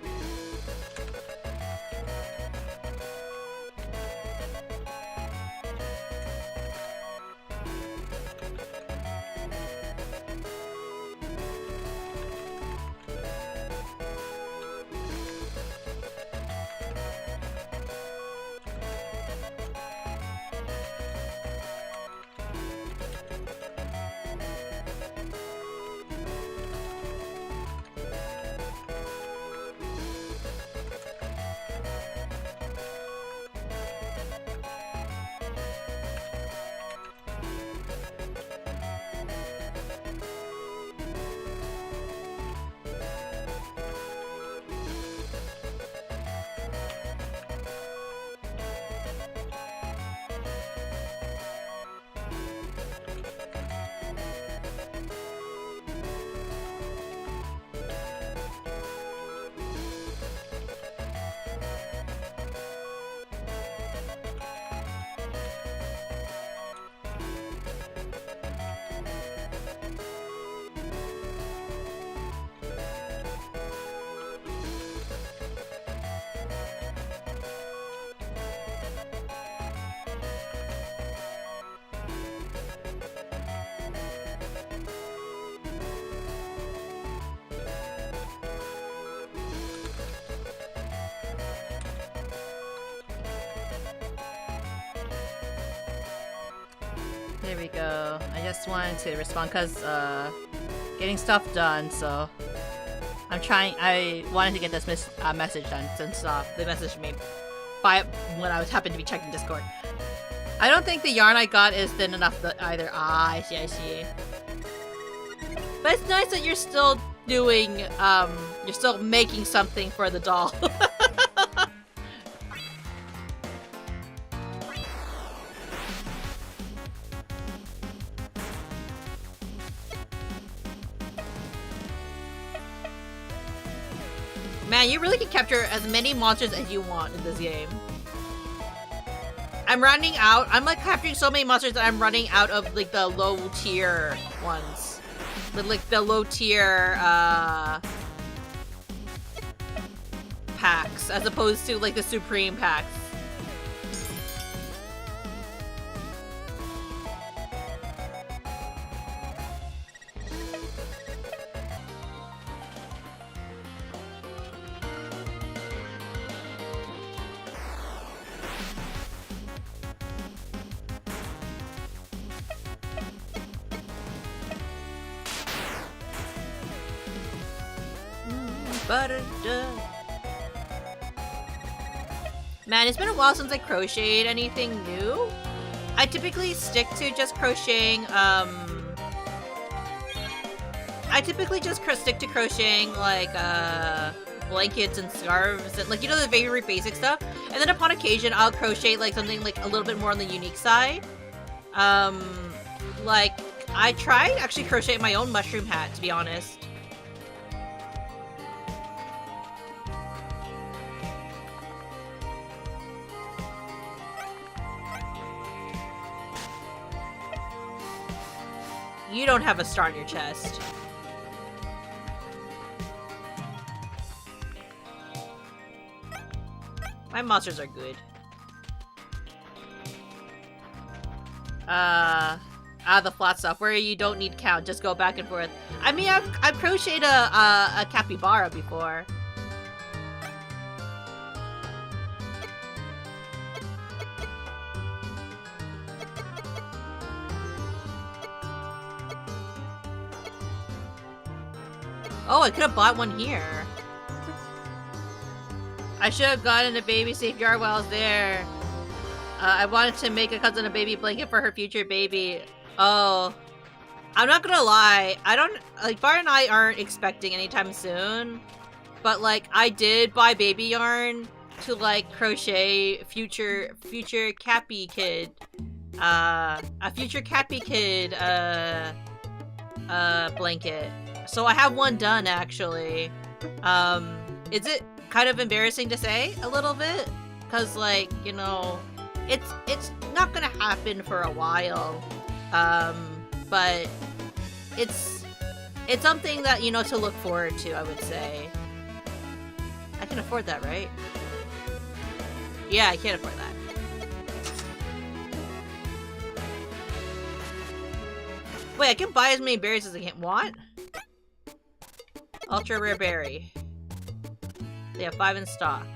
There we go. I just wanted to respond because, getting stuff done, so I wanted to get this message done since, they messaged me when I was happened to be checking Discord. I don't think the yarn I got is thin enough either. Ah, I see. But it's nice that you're still doing, you're still making something for the doll. Man, you really can capture as many monsters as you want in this game. I'm running out. I'm like capturing so many monsters that I'm running out of like the low tier ones. Like the low tier packs as opposed to like the supreme packs. Man, it's been a while since I crocheted anything new. I typically stick to just crocheting, stick to crocheting, like, blankets and scarves, and, like, you know, the very basic stuff. And then upon occasion, I'll crochet, like, something, like, a little bit more on the unique side. Like, I tried actually crocheting my own mushroom hat, to be honest. You don't have a star on your chest. My monsters are good. The flat stuff where you don't need count, just go back and forth. I mean, I've crocheted a capybara before. Oh, I could have bought one here. I should have gotten a baby safe yard while I was there. I wanted to make a cousin a baby blanket for her future baby. Oh. I'm not gonna lie. I don't... Like, Bar and I aren't expecting anytime soon. But, like, I did buy baby yarn to, like, crochet future Cappy Kid. A future Cappy Kid, blanket. So I have one done, actually. Is it kind of embarrassing to say a little bit? Because, like, you know, it's not gonna happen for a while. But it's something that, you know, to look forward to, I would say. I can afford that, right? Yeah, I can't afford that. Wait, I can buy as many berries as I can. What? Ultra rare berry. They have 5 in stock.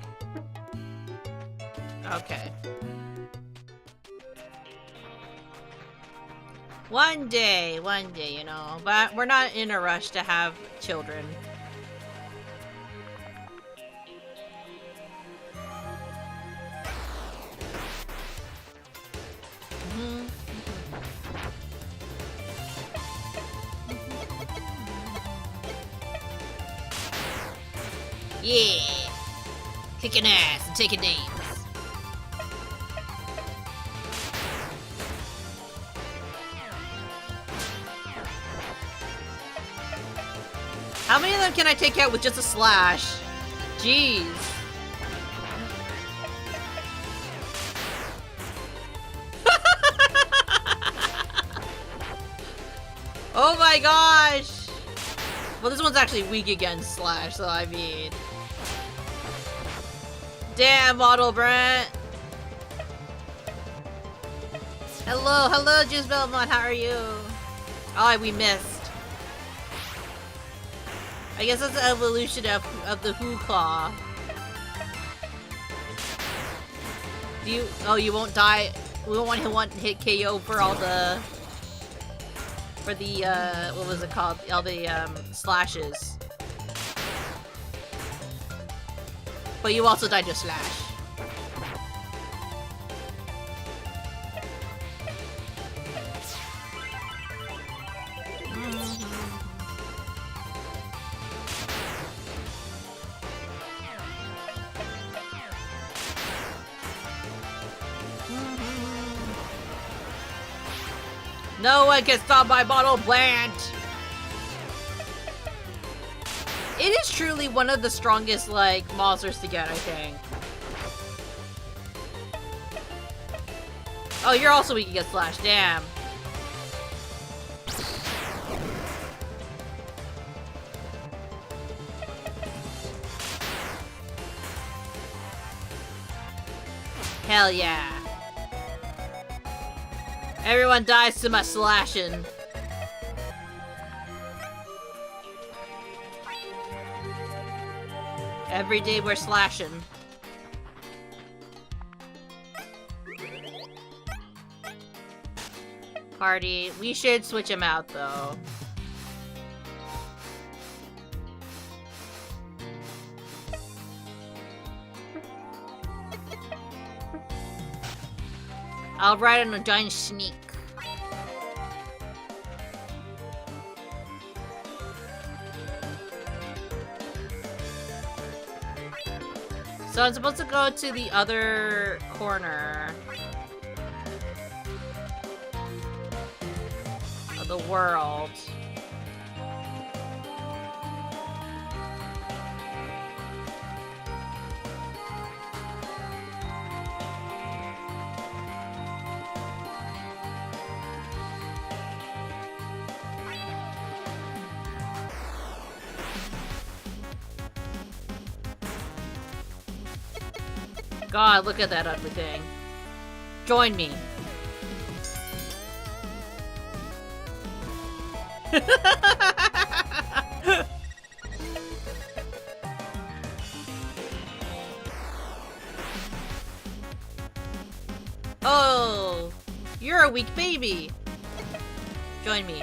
Okay. One day, you know. But we're not in a rush to have children. Yeah! Kicking ass and taking names. How many of them can I take out with just a slash? Jeez. Oh my gosh! Well, this one's actually weak against slash, so I mean... Damn, Model Brent! Hello, Juice Belmont, how are you? Oh, we missed. I guess that's the evolution of the Who Claw. Do you... Oh, you won't die... We don't want one hit KO for all the... For the, what was it called? All the, slashes. But you also died to slash. No one can stop my bottle plant! It is truly one of the strongest, like, monsters to get, I think. Oh, you're also weak against Slash, damn. Hell yeah. Everyone dies to my slashing. Every day we're slashing. Party. We should switch him out though. I'll ride on a giant sneak. So I'm supposed to go to the other corner of the world. God, look at that ugly thing. Join me. Oh, you're a weak baby. Join me.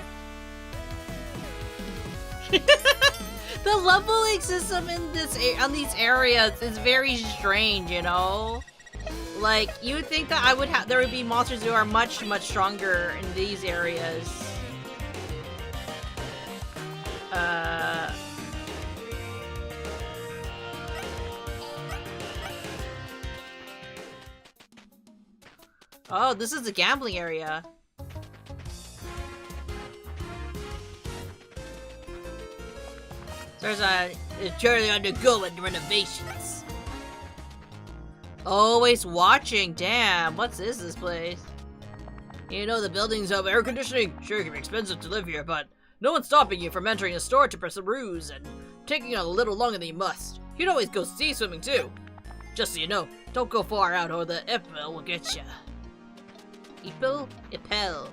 The leveling system in this on these areas is very strange, you know? Like, you would think that there would be monsters who are much stronger in these areas. Oh, this is the gambling area. There's it's currently undergoing renovations. Always watching, damn. What's this place? You know, the buildings have air conditioning. Sure, it can be expensive to live here, but no one's stopping you from entering a store to peruse and taking a little longer than you must. You can always go sea swimming too. Just so you know, don't go far out or the Ipel will get ya. Ipel? Ipel.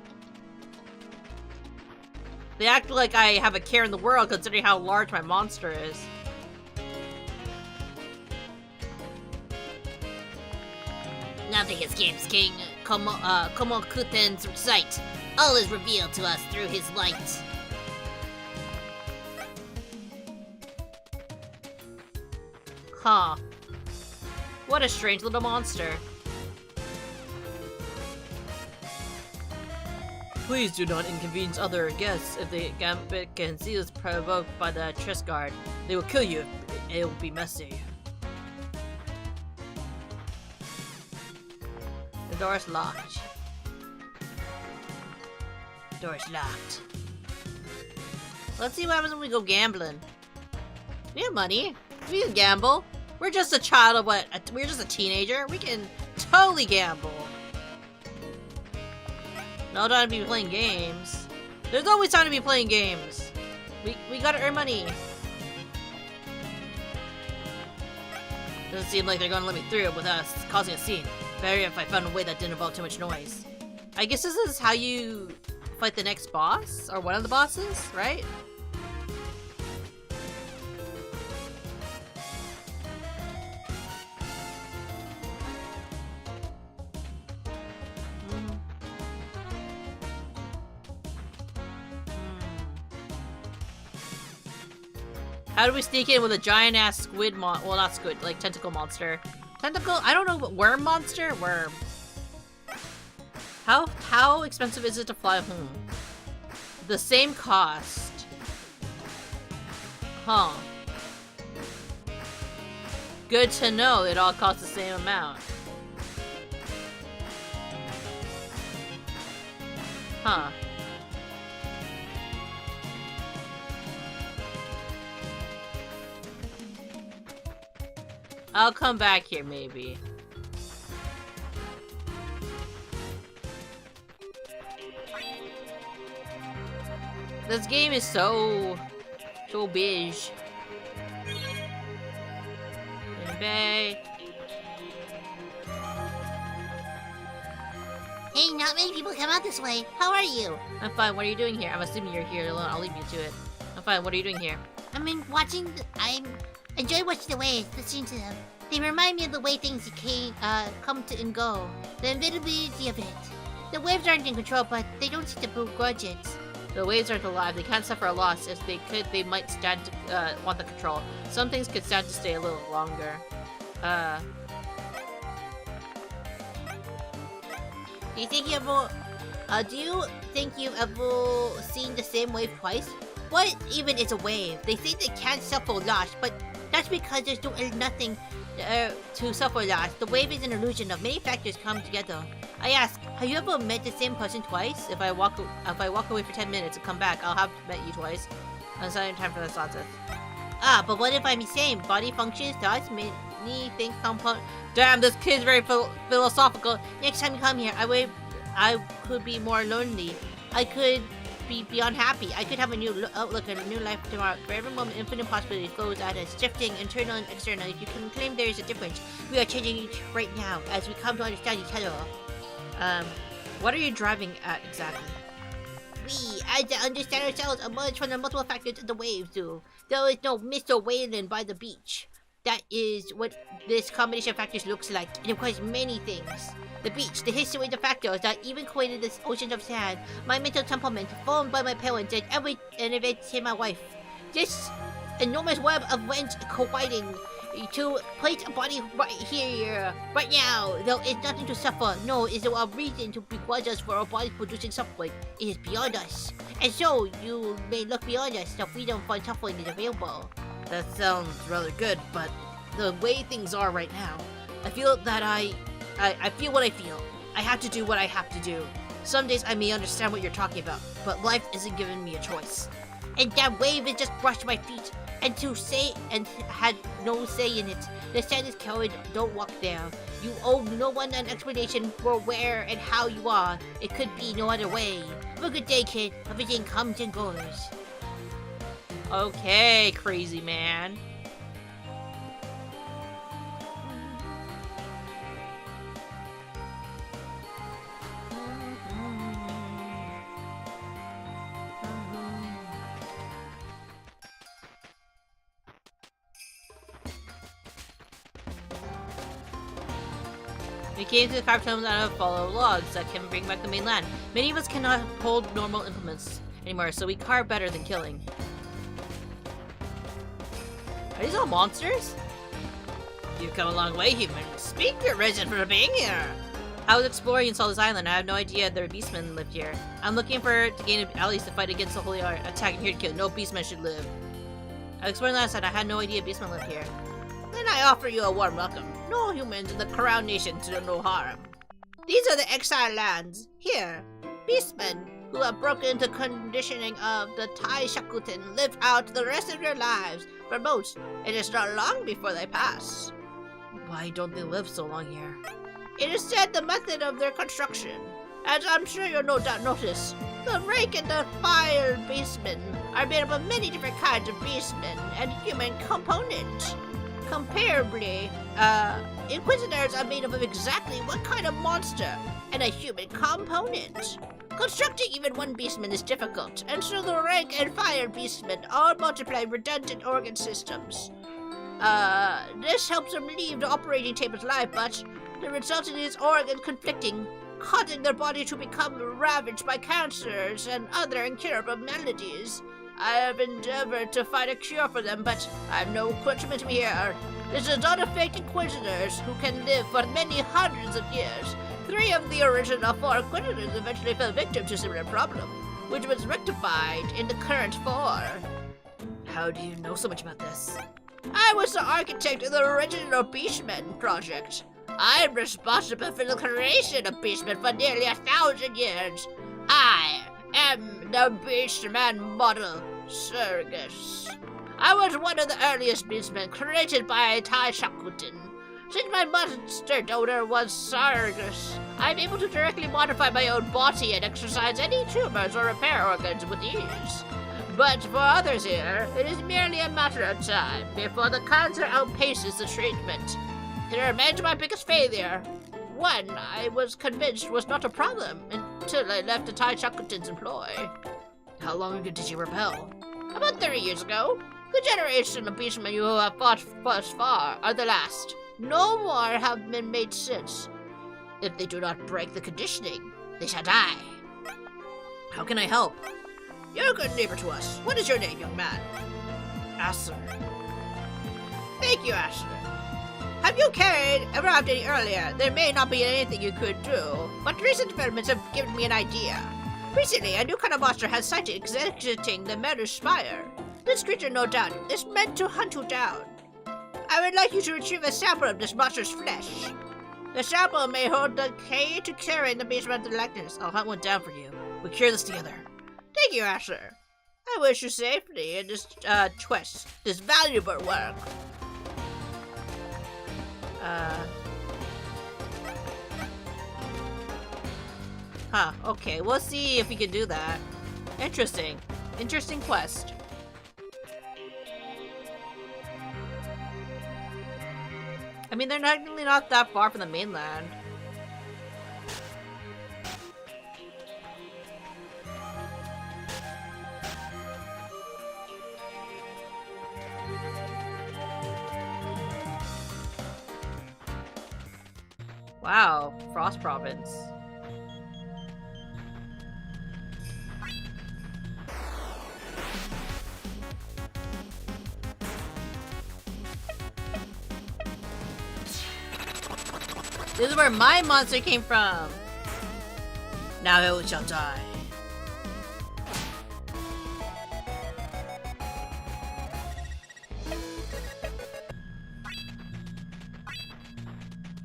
They act like I have a care in the world considering how large my monster is. Nothing escapes King Komokuten's sight. All is revealed to us through his light. Huh. What a strange little monster. Please do not inconvenience other guests. If the gambit can see us provoked by the chest guard, they will kill you. It will be messy. The door is locked. Door is locked. Let's see what happens when we go gambling. We have money. We can gamble. We're just a child of what? We're just a teenager. We can totally gamble. No time to be playing games. There's always time to be playing games. We gotta earn money. Doesn't seem like they're gonna let me through without us causing a scene. Better if I found a way that didn't involve too much noise. I guess this is how you fight the next boss? Or one of the bosses, right? How do we sneak in with a giant-ass squid well, not squid, like tentacle monster. Tentacle? I don't know, but worm monster? Worm. How expensive is it to fly home? The same cost. Huh. Good to know it all costs the same amount. Huh. I'll come back here, maybe. This game is so big. Hey, not many people come out this way. How are you? I'm fine. What are you doing here? I'm assuming you're here alone. I'll leave you to it. I'm fine. What are you doing here? I'm enjoy watching the waves, listening to them. They remind me of the way things come to and go. The inevitability of it. The waves aren't in control, but they don't seem to begrudge it. The waves aren't alive. They can't suffer a loss. If they could, they might stand to want the control. Some things could stand to stay a little longer. Do you think you've ever seen the same wave twice? What even is a wave? They say they can't suffer loss, but that's because there's nothing to suffer loss. The wave is an illusion of many factors come together. I ask, have you ever met the same person twice? If I walk away for 10 minutes and come back, I'll have met you twice. It's not even time for this nonsense. But what if I'm the same? Body functions, thoughts, many things component. Damn, this kid's very philosophical. Next time you come here, I could be more lonely. I could be unhappy. I could have a new outlook and a new life tomorrow. For every moment, infinite possibilities flows at us, shifting internal and external. If you can claim there is a difference, we are changing each right now as we come to understand each other. What are you driving at exactly? We, as I understand ourselves, emerge from the multiple factors of the waves do. There is no Mr. Wayland by the beach. That is what this combination of factors looks like. It requires many things. The beach, the history, the factors that even created this ocean of sand, my mental temperament, formed by my parents, and every event in my life. This enormous web of events colliding to place a body right here, right now. There is nothing to suffer. No, is there a reason to begrudge us for our bodies producing suffering? It is beyond us. And so, you may look beyond us. The freedom from suffering is available. That sounds rather good, but the way things are right now, I feel that I feel what I feel. I have to do what I have to do. Some days I may understand what you're talking about, but life isn't giving me a choice. And that wave has just brushed my feet. And to say and had no say in it. The sand is carried, don't walk there. You owe no one an explanation for where and how you are. It could be no other way. Have a good day, kid. Everything comes and goes. Okay, crazy man. We came to the carved homes out of follow logs that can bring back the mainland. Many of us cannot hold normal implements anymore, so we carve better than killing. Are these all monsters? You've come a long way, human. Speak your reason for being here. I was exploring and saw this island. I have no idea there are beastmen lived here. I'm looking to gain allies to fight against the Holy Art. Attacking here to kill. No beastmen should live. I was exploring last night. I had no idea beastmen lived here. Then I offer you a warm welcome. No humans in the Crown Nation do no harm. These are the exile lands. Here, beastmen who have broken the conditioning of the Tai Shakutin live out the rest of their lives. For most, it is not long before they pass. Why don't they live so long here? It is said the method of their construction. As I'm sure you'll no doubt notice, the rake and the fire beastmen are made up of many different kinds of beastmen and human components. Comparably, Inquisitors are made up of exactly one kind of monster and a human component. Constructing even one beastman is difficult, and so the rank and fire beastmen all multiply redundant organ systems. This helps them leave the operating table's life, but the result is organ conflicting, causing their body to become ravaged by cancers and other incurable maladies. I have endeavored to find a cure for them, but I have no encouragement here. This does not affect Inquisitors, who can live for many hundreds of years. 3 of the original 4 Inquisitors eventually fell victim to a similar problem, which was rectified in the current 4. How do you know so much about this? I was the architect of the original Beastman project. I am responsible for the creation of Beastmen for nearly 1,000 years. I am the Beastman model, Sergus. I was one of the earliest Beastmen created by Tai Shakutin. Since my monster donor was Sergus, I'm able to directly modify my own body and exercise any tumors or repair organs with ease. But for others here, it is merely a matter of time before the cancer outpaces the treatment. It remains my biggest failure. One I was convinced was not a problem until I left the Tai Shakutin's employ. How long ago did you rebel? About 30 years ago. The generation of beastmen you have fought thus far are the last. No more have been made since. If they do not break the conditioning, they shall die. How can I help? You're a good neighbor to us. What is your name, young man? Asser. Thank you, Asher. Have you arrived any earlier? There may not be anything you could do, but recent developments have given me an idea. Recently, a new kind of monster has sighted exiting the Manor's spire. This creature, no doubt, is meant to hunt you down. I would like you to retrieve a sample of this monster's flesh. The sample may hold the key to curing the beastman's likeness. I'll hunt one down for you. We'll cure this together. Thank you, Asher. I wish you safety in this quest, this valuable work. Okay, we'll see if we can do that. Interesting. Interesting quest. I mean, they're technically not that far from the mainland. Wow, Frost Province. This is where my monster came from. Now it shall die.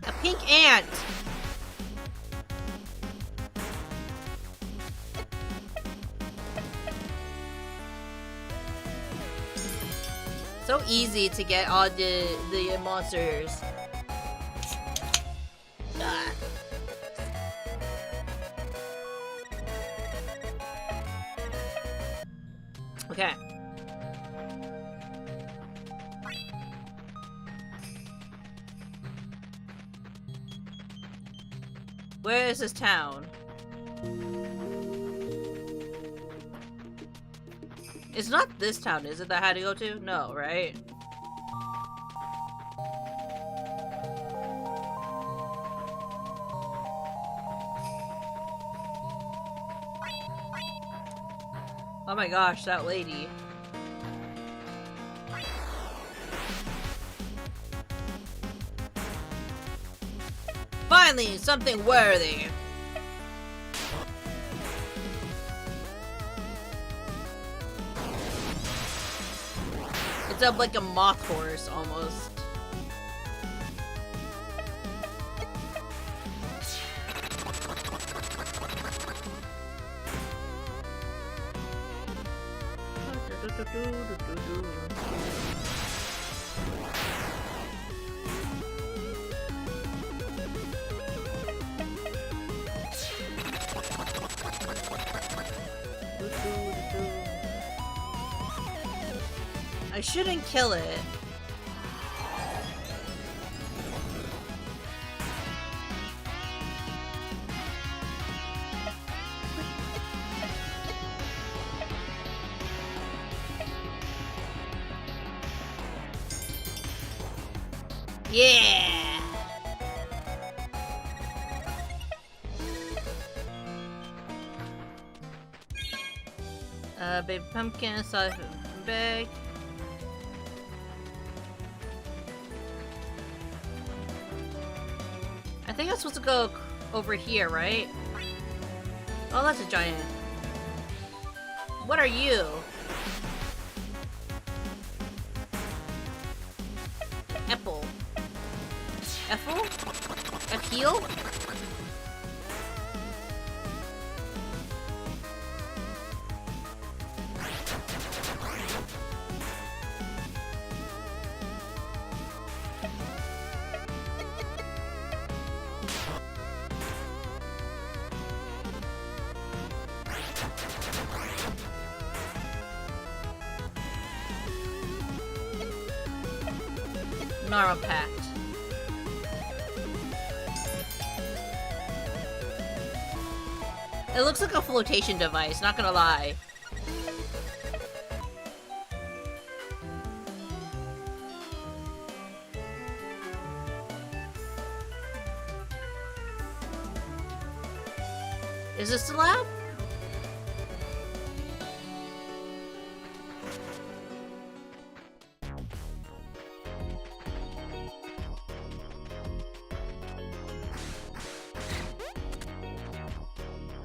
A pink ant. So easy to get all the monsters. Ah. Okay. Where is this town? It's not this town, is it, that I had to go to? No, right? Oh my gosh, that lady. Finally, something worthy. It's up like a moth horse, almost. I shouldn't kill it. Yeah! Baby pumpkin, sausage bag. I think I'm supposed to go over here, right? Oh, that's a giant. What are you? Apple. Ethel? Appeal? Gnarl Pact. It looks like a flotation device, not gonna lie. Is this the lab?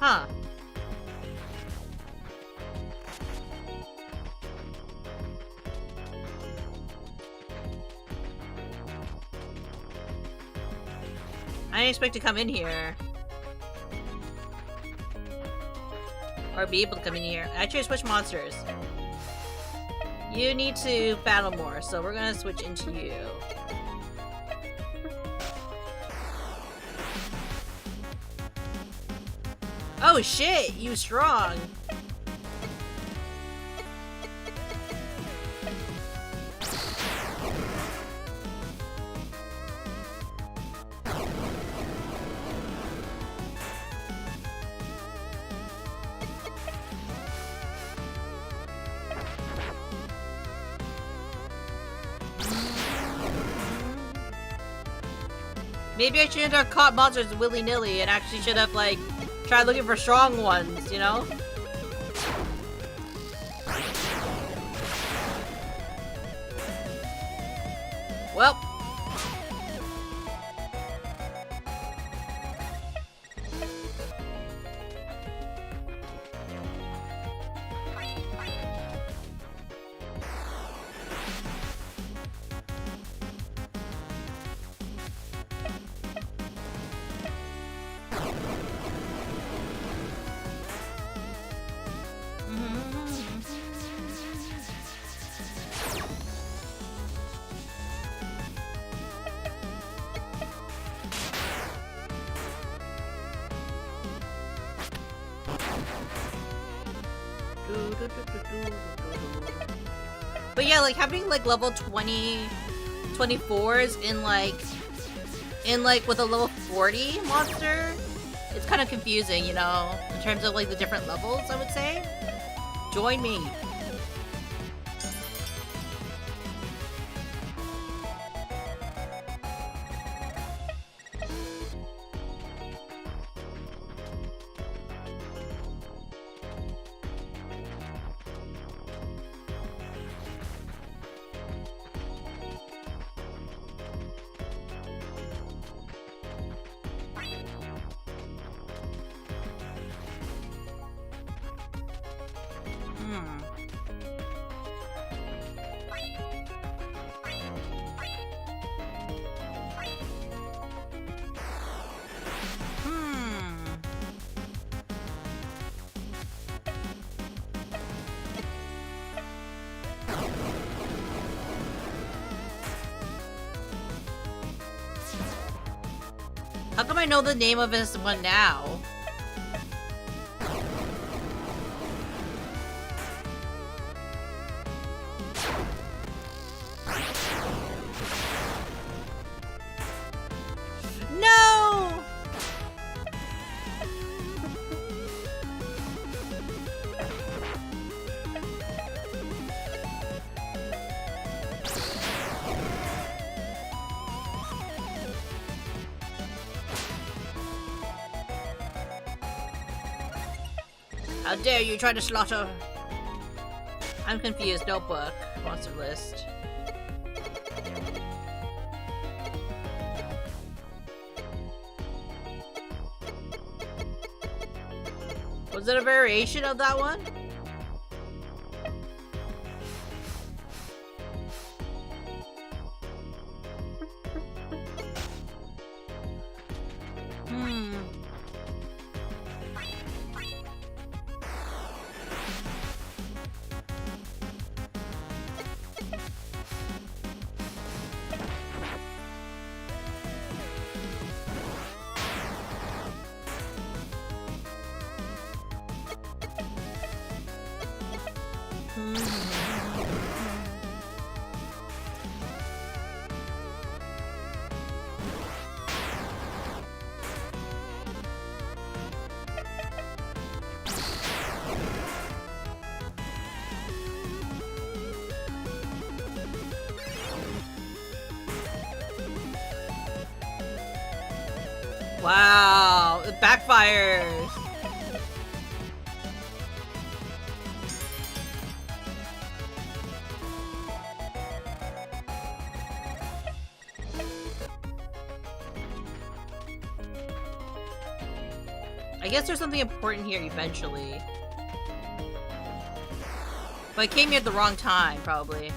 Huh. I didn't expect to come in here. Or be able to come in here. Actually, switch monsters. You need to battle more, so we're gonna switch into you. Oh shit, you strong. Maybe I shouldn't have caught monsters willy-nilly and actually should have, like, tried looking for strong ones, you know? Well. But yeah, like having like level 24s in like with a level 40 monster, it's kind of confusing, you know, in terms of like the different levels, I would say. Join me. How come I know the name of this one now? No! How dare you try to slaughter? I'm confused. Notebook. Monster list. Was it a variation of that one? Wow, it backfires. I guess there's something important here eventually. But I came here at the wrong time, probably.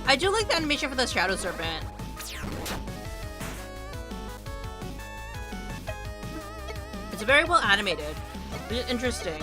I do like the animation for the Shadow Serpent. It's very well animated, which is interesting.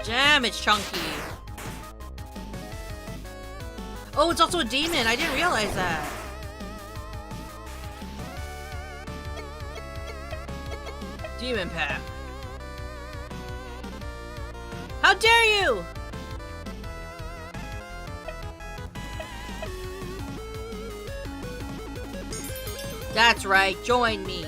Damn, it's chunky. Oh, it's also a demon. I didn't realize that. Demon pack. How dare you! That's right, join me.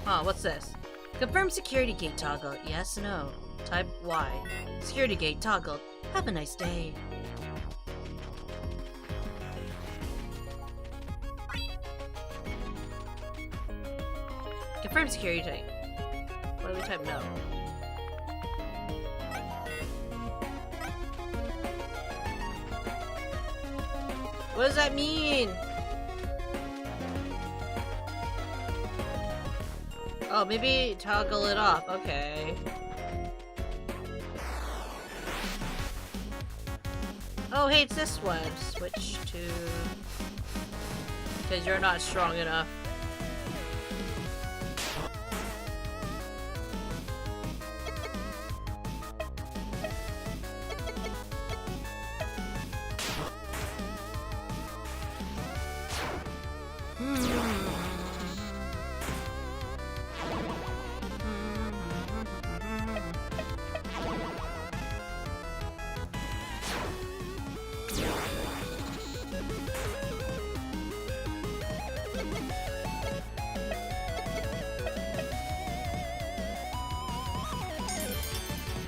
Huh, what's this? Confirm security gate toggle. Yes, no. Type Y. Security gate toggled. Have a nice day. Confirm security type. What do we type no? What does that mean? Oh, maybe toggle it off. Okay. Oh, hey, it's this one. Switch to... Because you're not strong enough.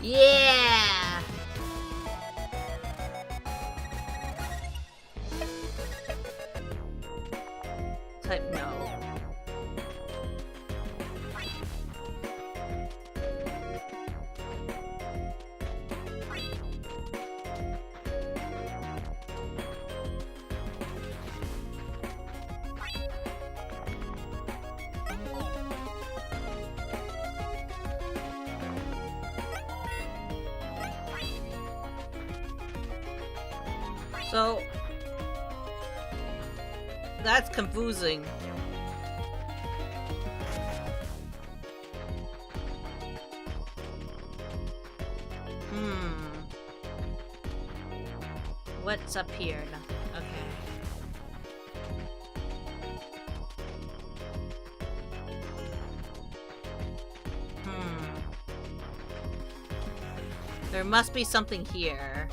Yeah! Type no. So that's confusing. What's up here? Nothing. Okay. There must be something here.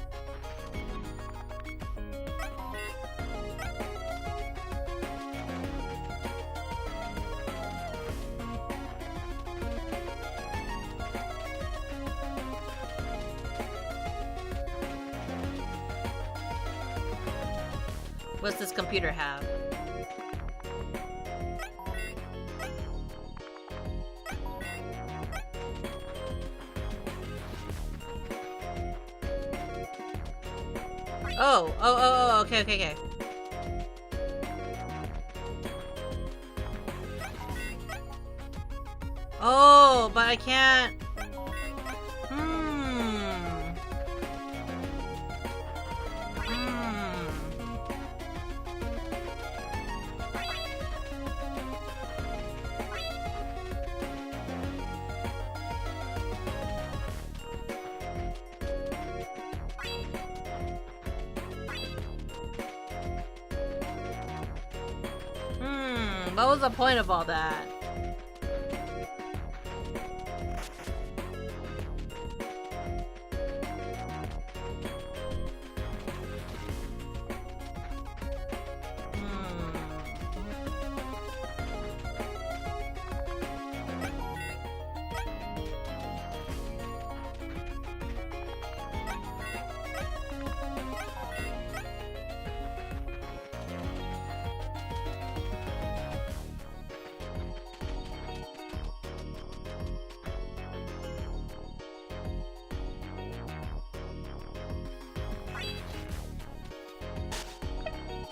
What's this computer have? Oh, okay. Oh, but I can't. What was the point of all that?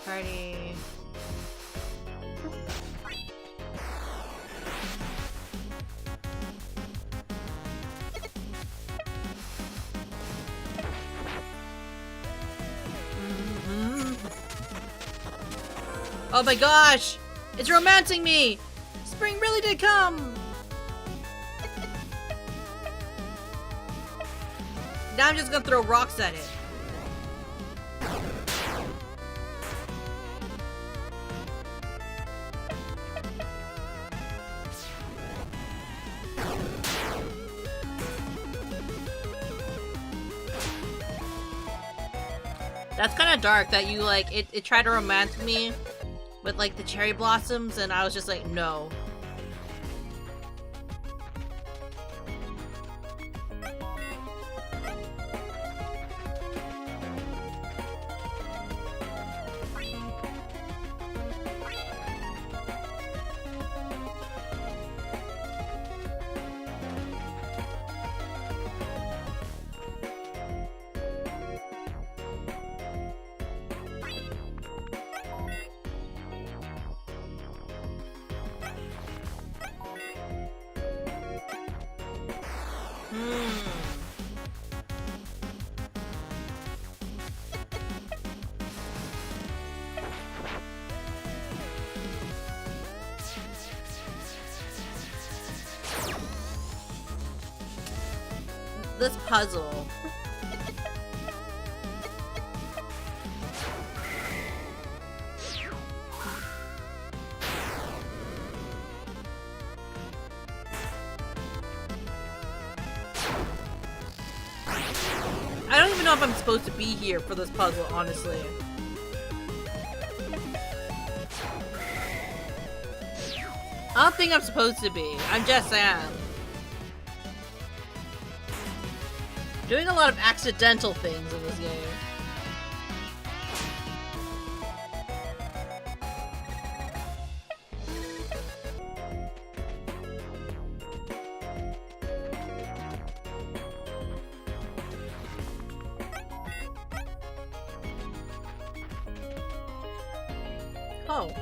Party. Oh my gosh! It's romancing me! Spring really did come! Now I'm just gonna throw rocks at it. That's kind of dark that you like it tried to romance me with like the cherry blossoms and I was just like, no. This puzzle. I don't even know if I'm supposed to be here for this puzzle, honestly. I don't think I'm supposed to be. I'm just saying. Doing a lot of accidental things in this game. Oh.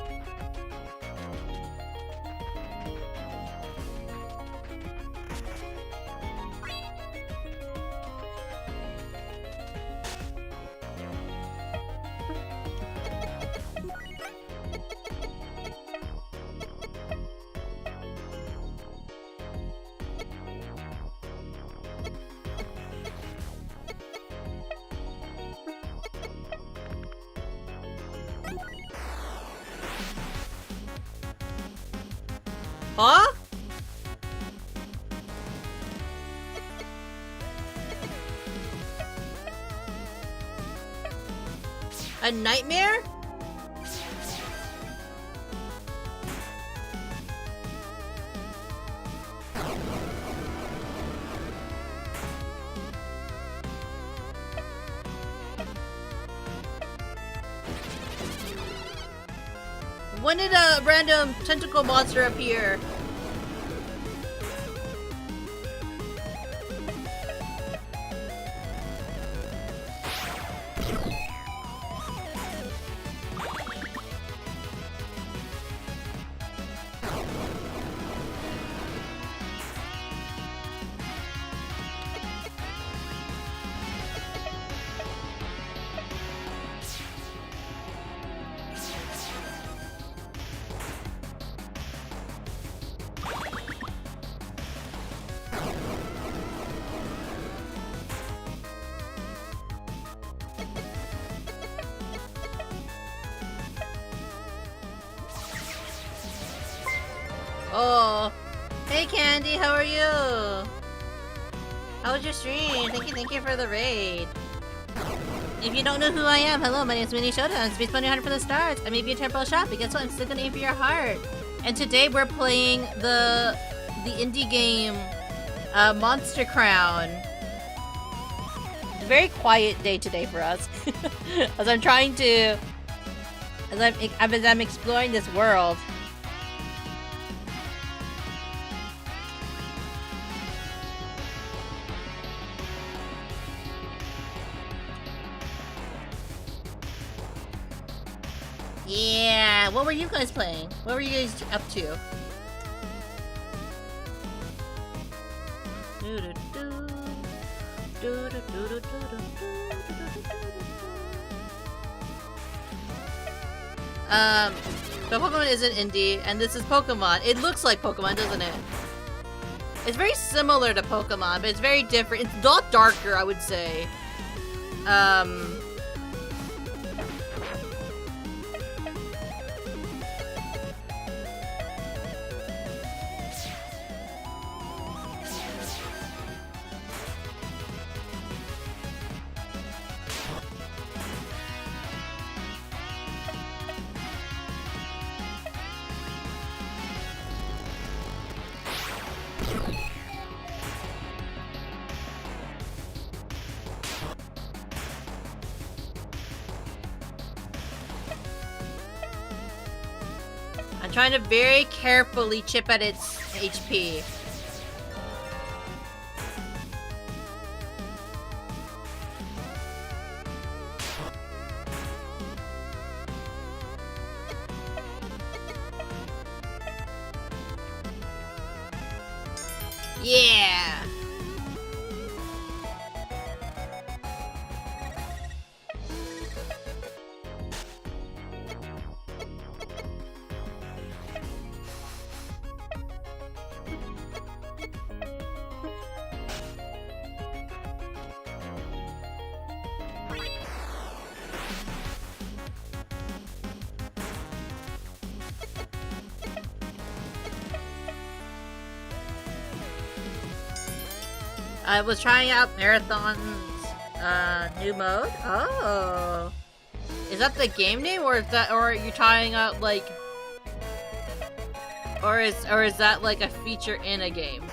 Huh? A nightmare? When did a random tentacle monster appear? Oh, hey Candy, how are you? How was your stream? Thank you for the raid. If you don't know who I am, hello, my name is Munii Shoda. I'm Space Bunny Hunter for the Stars. I may be a temple shop, but guess what? I'm still gonna aim for your heart. And today we're playing the indie game, Monster Crown. It's a very quiet day today for us, as I'm trying to, as I'm exploring this world. Yeah, what were you guys playing? What were you guys up to? The Pokemon is an indie, and this is Pokemon. It looks like Pokemon, doesn't it? It's very similar to Pokemon, but it's very different. It's a lot darker, I would say. I'm trying to very carefully chip at its HP. Yeah! I was trying out Marathon's new mode. Oh, is that the game name, or is that, or are you trying out like, or is that like a feature in a game?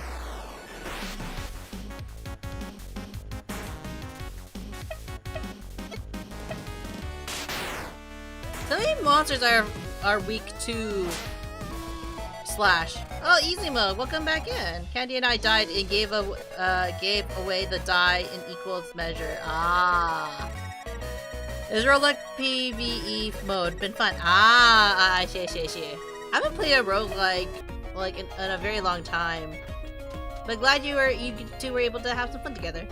So many monsters are weak to Slash. Oh, easy mode. Welcome back in. Candy and I died and gave away the die in equals measure. Ah. Is roguelike PvE mode been fun? I see. I haven't played a roguelike like in a very long time. But glad you two were able to have some fun together.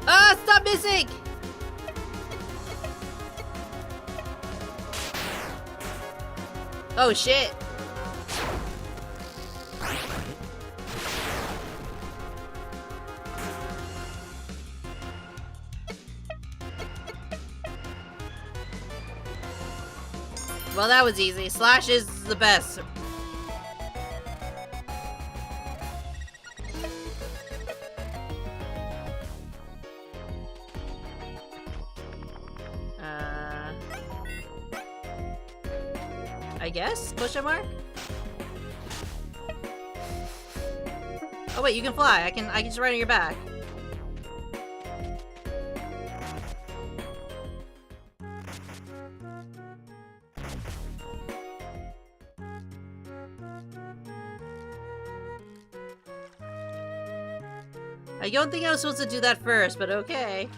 Ah, stop missing! Oh shit. Well, that was easy. Slash is the best. I guess? Question mark? Oh wait, you can fly. I can just ride on your back. I don't think I was supposed to do that first, but okay.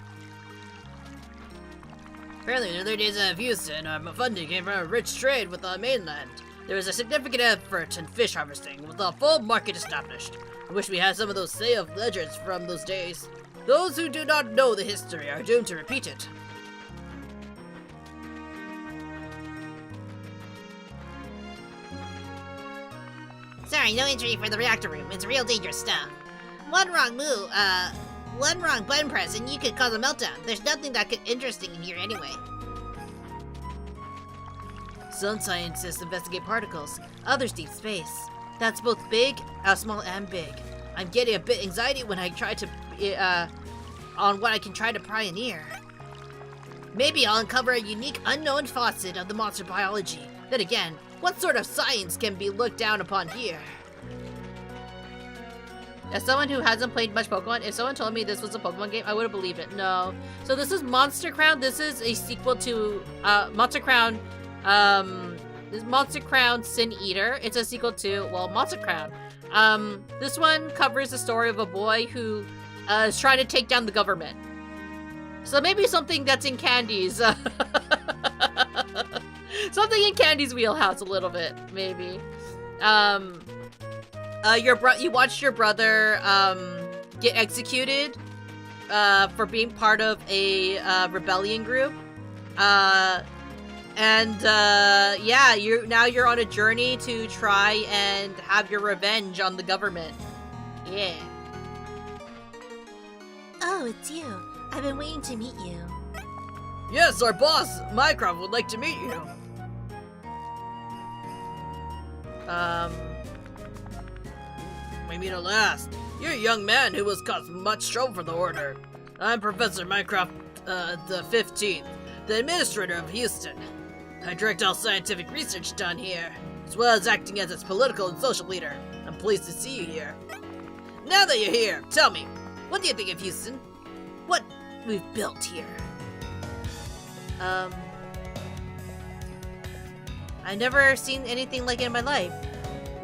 Apparently, in the early days of Houston, funding came from a rich trade with the mainland. There was a significant effort in fish harvesting, with a full market established. I wish we had some of those sale ledgers from those days. Those who do not know the history are doomed to repeat it. Sorry, no entry for the reactor room. It's real dangerous stuff. One wrong move, one wrong button press and you could cause a meltdown. There's nothing that could interesting in here anyway. Some scientists investigate particles, others deep space. That's both small and big. I'm getting a bit anxiety when I try to, on what I can try to pioneer. Maybe I'll uncover a unique unknown facet of the monster biology. Then again, what sort of science can be looked down upon here? As someone who hasn't played much Pokemon, if someone told me this was a Pokemon game, I wouldn't believe it. No. So this is Monster Crown. This is a sequel to Monster Crown. This is Monster Crown Sin Eater. It's a sequel to, well, Monster Crown. This one covers the story of a boy who is trying to take down the government. So maybe something that's in Candy's. Something in Candy's wheelhouse a little bit, maybe. You watched your brother get executed for being part of a rebellion group, yeah, you're on a journey to try and have your revenge on the government. Yeah. Oh, it's you. I've been waiting to meet you. Yes, our boss, Minecraft, would like to meet you. We meet at last. You're a young man who has caused much trouble for the Order. I'm Professor Minecraft, the 15th, the administrator of Houston. I direct all scientific research done here, as well as acting as its political and social leader. I'm pleased to see you here. Now that you're here, tell me, what do you think of Houston? What we've built here? I never seen anything like it in my life.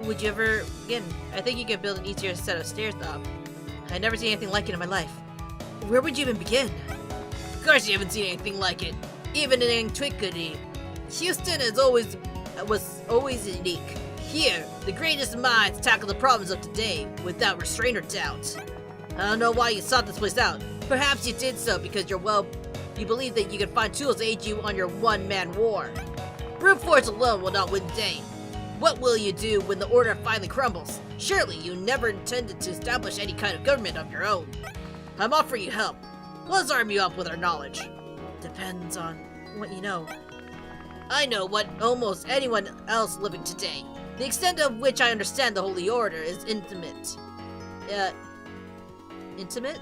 Would you ever, again, I think you could build an easier set of stairs though. I never seen anything like it in my life. Where would you even begin? Of course you haven't seen anything like it, even in antiquity. Houston was always unique. Here, the greatest minds tackle the problems of today without restraint or doubt. I don't know why you sought this place out. Perhaps you did so because you believe that you can find tools to aid you on your one-man war. Brute force alone will not win the day. What will you do when the Order finally crumbles? Surely you never intended to establish any kind of government of your own. I'm offering you help. Let's arm you up with our knowledge. Depends on what you know. I know what almost anyone else living today. The extent of which I understand the Holy Order is intimate. Intimate?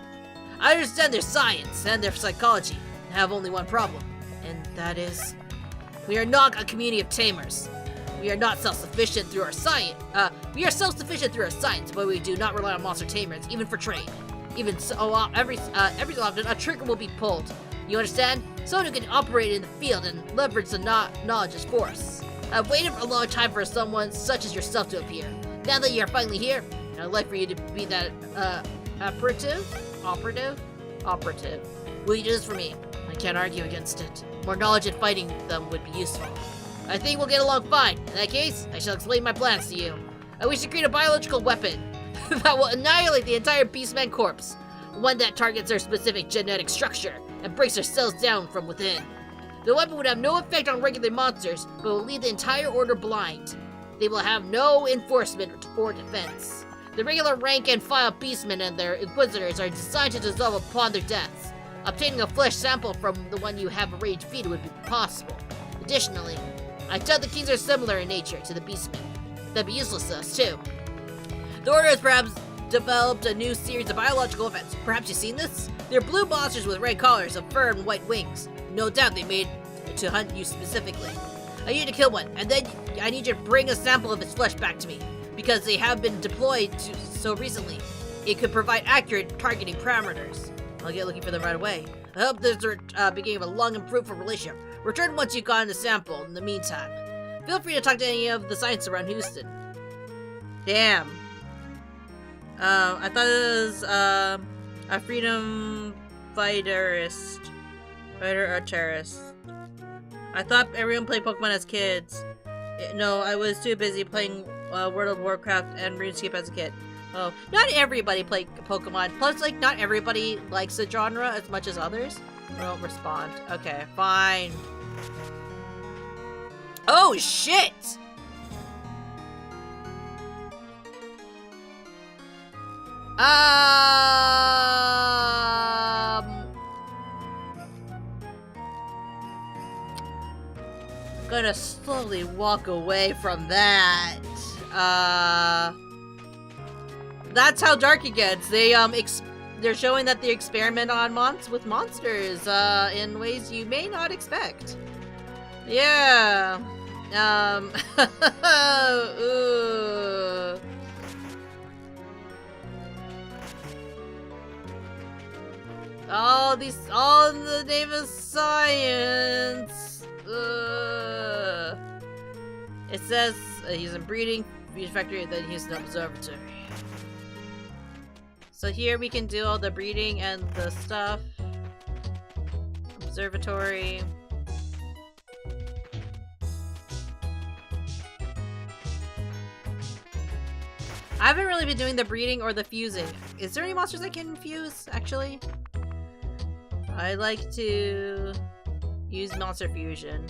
I understand their science and their psychology. I have only one problem. And that is? We are not a community of tamers. We are not self-sufficient through our science. We are self-sufficient through our science, but we do not rely on monster tamers, even for trade. Even so, every so often, a trigger will be pulled. You understand? Someone who can operate in the field and leverage the knowledge as force. I've waited for a long time for someone such as yourself to appear. Now that you're finally here, I'd like for you to be that, operative? Will you do this for me? I can't argue against it. More knowledge in fighting them would be useful. I think we'll get along fine. In that case, I shall explain my plans to you. I wish to create a biological weapon that will annihilate the entire Beastman corpse. One that targets their specific genetic structure and breaks their cells down from within. The weapon would have no effect on regular monsters, but will leave the entire Order blind. They will have no enforcement or defense. The regular rank and file Beastmen and their Inquisitors are designed to dissolve upon their deaths. Obtaining a flesh sample from the one you have already defeated would be possible. Additionally, I doubt the kings are similar in nature to the Beastmen. That'd be useless to us, too. The Order has perhaps developed a new series of biological events. Perhaps you've seen this? They're blue monsters with red collars of fur and white wings. No doubt they made to hunt you specifically. I need you to kill one, and then I need you to bring a sample of its flesh back to me, because they have been deployed so recently. It could provide accurate targeting parameters. I'll get looking for them right away. I hope this is the beginning of a long and fruitful relationship. Return once you've gotten the sample. In the meantime, feel free to talk to any of the scientists around Houston. Damn. I thought it was, a freedom fighterist. Fighter or terrorist. I thought everyone played Pokemon as kids. No, I was too busy playing World of Warcraft and RuneScape as a kid. Oh, not everybody played Pokemon. Plus, like, not everybody likes the genre as much as others. I don't respond. Okay, fine. Oh, shit! I'm gonna slowly walk away from that. That's how dark it gets. They're showing that they experiment on with monsters in ways you may not expect. Yeah. Ooh. All in the name of science. It says he's in breeding factory, then he's an observatory. So here we can do all the breeding and the stuff. Observatory. I haven't really been doing the breeding or the fusing. Is there any monsters I can fuse, actually? I like to use monster fusion.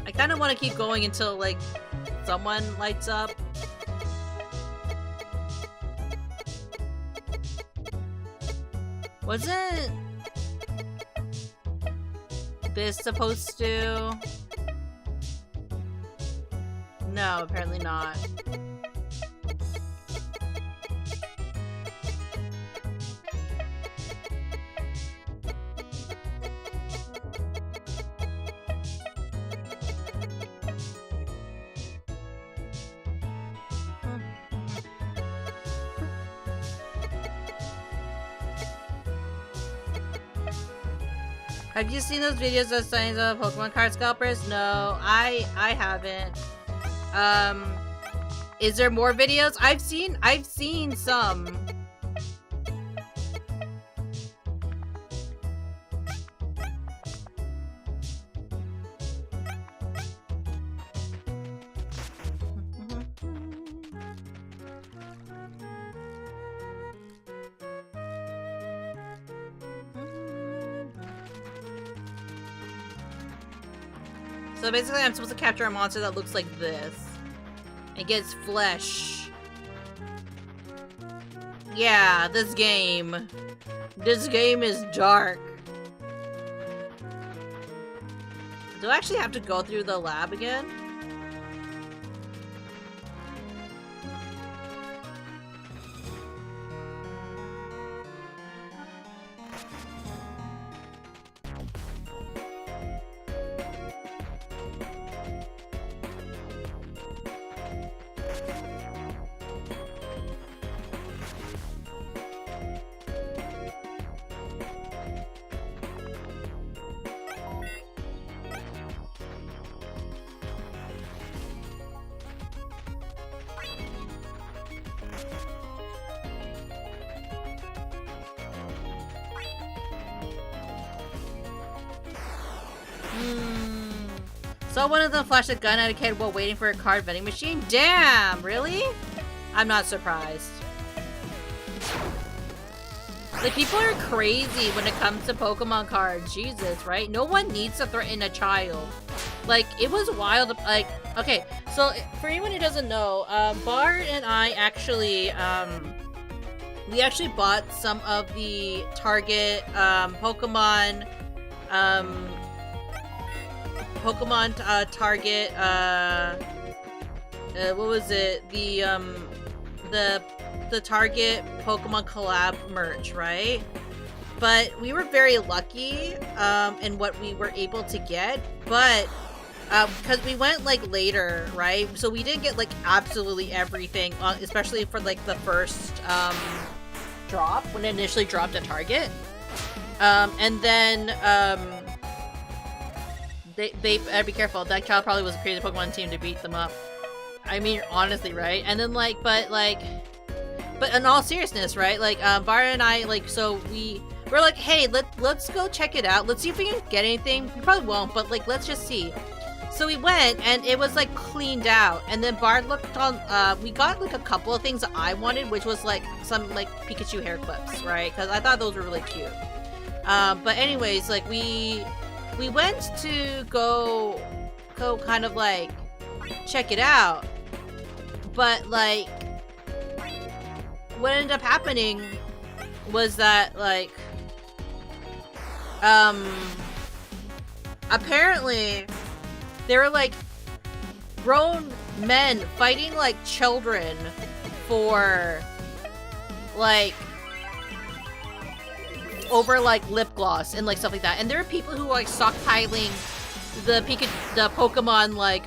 I kind of want to keep going until, like, someone lights up. Wasn't this supposed to? No, apparently not. Have you seen those videos of signs of Pokemon card scalpers? No, I haven't. Is there more videos? I've seen some. So basically I'm supposed to capture a monster that looks like this. It gets flesh. Yeah, this game. This game is dark. Do I actually have to go through the lab again? So one of them flashed a gun at a kid while waiting for a card vending machine? Damn, really? I'm not surprised. Like, people are crazy when it comes to Pokemon cards. Jesus, right? No one needs to threaten a child. Like, it was wild. Like, okay, so for anyone who doesn't know, Bard and I actually, we actually bought some of the Target, Pokemon Target, what was it? The Target Pokemon collab merch, right? But we were very lucky, in what we were able to get, but, because we went, like, later, right? So we didn't get, like, absolutely everything, especially for, like, the first, drop, when it initially dropped at Target. And then, they better be careful. That child probably was a crazy Pokemon team to beat them up. I mean, honestly, right? And then, like, but in all seriousness, right? Like, Bara and I, like, so we're like, hey, let's go check it out. Let's see if we can get anything. We probably won't, but, like, let's just see. So we went, and it was, like, cleaned out. And then Bard looked on, we got, like, a couple of things that I wanted, which was, like, some, like, Pikachu hair clips, right? Because I thought those were really cute. But anyways, like, we went to go kind of, like, check it out. But, like, what ended up happening was that, like, apparently there were, like, grown men fighting, like, children for, like, over, like, lip gloss and, like, stuff like that. And there are people who, like, stockpiling the Pokemon, like,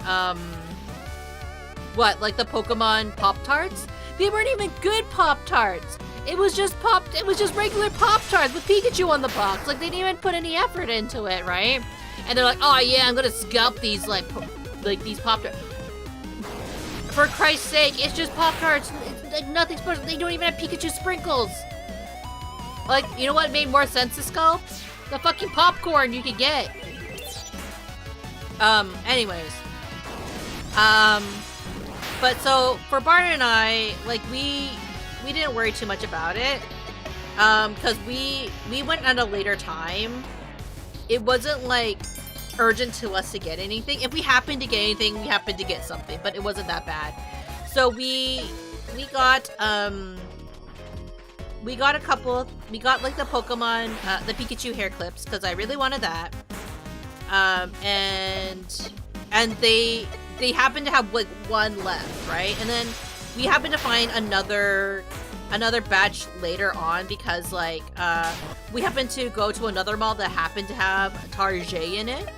like, the Pokemon Pop-Tarts? They weren't even good Pop-Tarts! It was just regular Pop-Tarts with Pikachu on the box. Like, they didn't even put any effort into it, right? And they're like, oh yeah, I'm gonna scalp these, like these Pop-Tarts. For Christ's sake, it's just Pop-Tarts. It's like nothing special. They don't even have Pikachu sprinkles. Like, you know what made more sense to scalp? The fucking popcorn you could get. Anyways. But so, for Bart and I, like, we didn't worry too much about it. Because we went at a later time. It wasn't, like, urgent to us to get anything. If we happened to get anything, we happened to get something, but it wasn't that bad. So we got a couple. We got, like, the Pokemon, the Pikachu hair clips, because I really wanted that. And they happened to have, like, one left, right? And then we happened to find another batch later on because, like, we happened to go to another mall that happened to have Tarjay in it.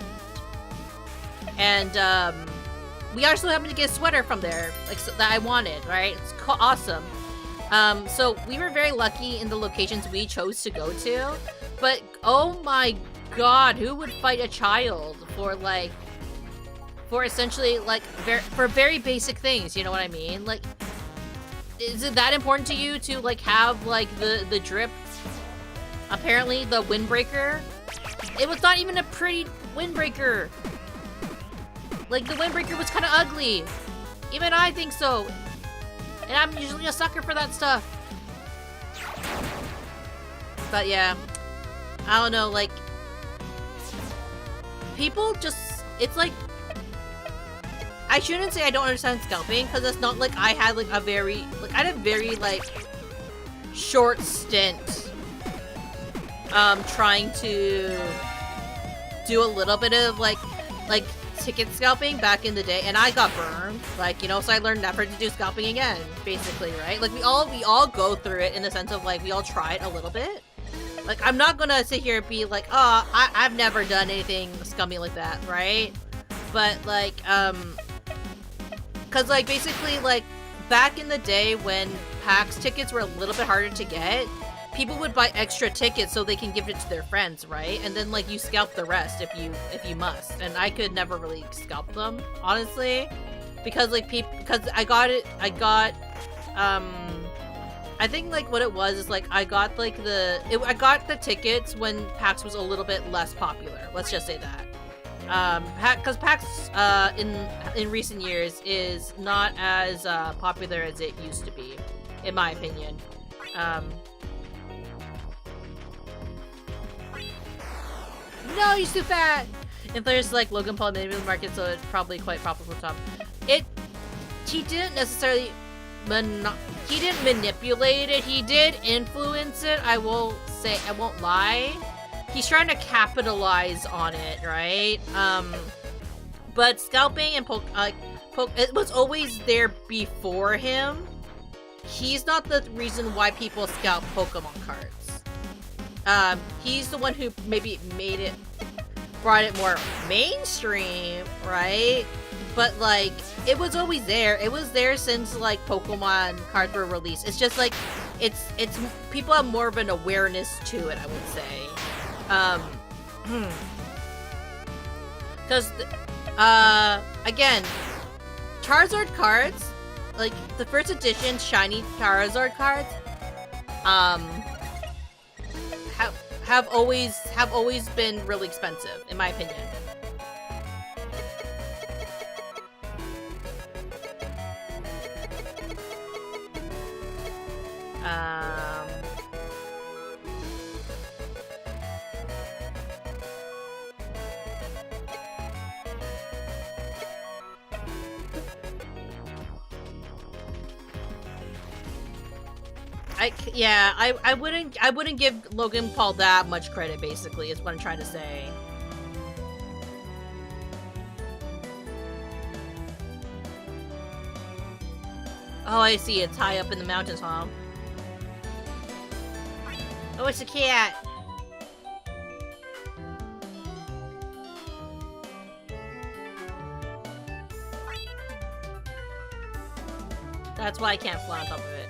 And, we actually happened to get a sweater from there, like, so, that I wanted, right? It's awesome. So we were very lucky in the locations we chose to go to. But, oh my god, who would fight a child for, like, for essentially, like, for very basic things, you know what I mean? Like, is it that important to you to, like, have, like, the drip? Apparently, the windbreaker. It was not even a pretty windbreaker. Like, the windbreaker was kind of ugly. Even I think so. And I'm usually a sucker for that stuff. But yeah. I don't know, like, people just, it's like, I shouldn't say I don't understand scalping, because it's not like I had, like, I had a very, like, short stint, trying to do a little bit of, like, ticket scalping back in the day, and I got burned, like, you know, so I learned never to do scalping again, basically, right? Like, we all go through it in the sense of, like, we all try it a little bit. Like, I'm not gonna sit here and be like, oh, I've never done anything scummy like that, right? But, like, cause, like, basically, like, back in the day when PAX tickets were a little bit harder to get, people would buy extra tickets so they can give it to their friends, right? And then, like, you scalp the rest if you must. And I could never really scalp them, honestly, because, like, because I got I think, like, what it was is, like, I got, like, I got the tickets when PAX was a little bit less popular. Let's just say that. Because PAX, in recent years is not as, popular as it used to be, in my opinion. No, you're too fat! If there's, like, Logan Paul in the market, so it's probably quite popular for Tom. He didn't necessarily he didn't manipulate it, he did influence it, I will say, I won't lie. He's trying to capitalize on it, right? But scalping and it was always there before him. He's not the reason why people scalp Pokemon cards. He's the one who maybe brought it more mainstream, right? But, like, it was always there. It was there since, like, Pokemon cards were released. It's just, like, it's people have more of an awareness to it, I would say. Because, again, Charizard cards, like, the first edition shiny Charizard cards, have always been really expensive, in my opinion. I wouldn't give Logan Paul that much credit, basically, is what I'm trying to say. Oh, I see. It's high up in the mountains, huh? Oh, it's a cat. That's why I can't fly on top of it.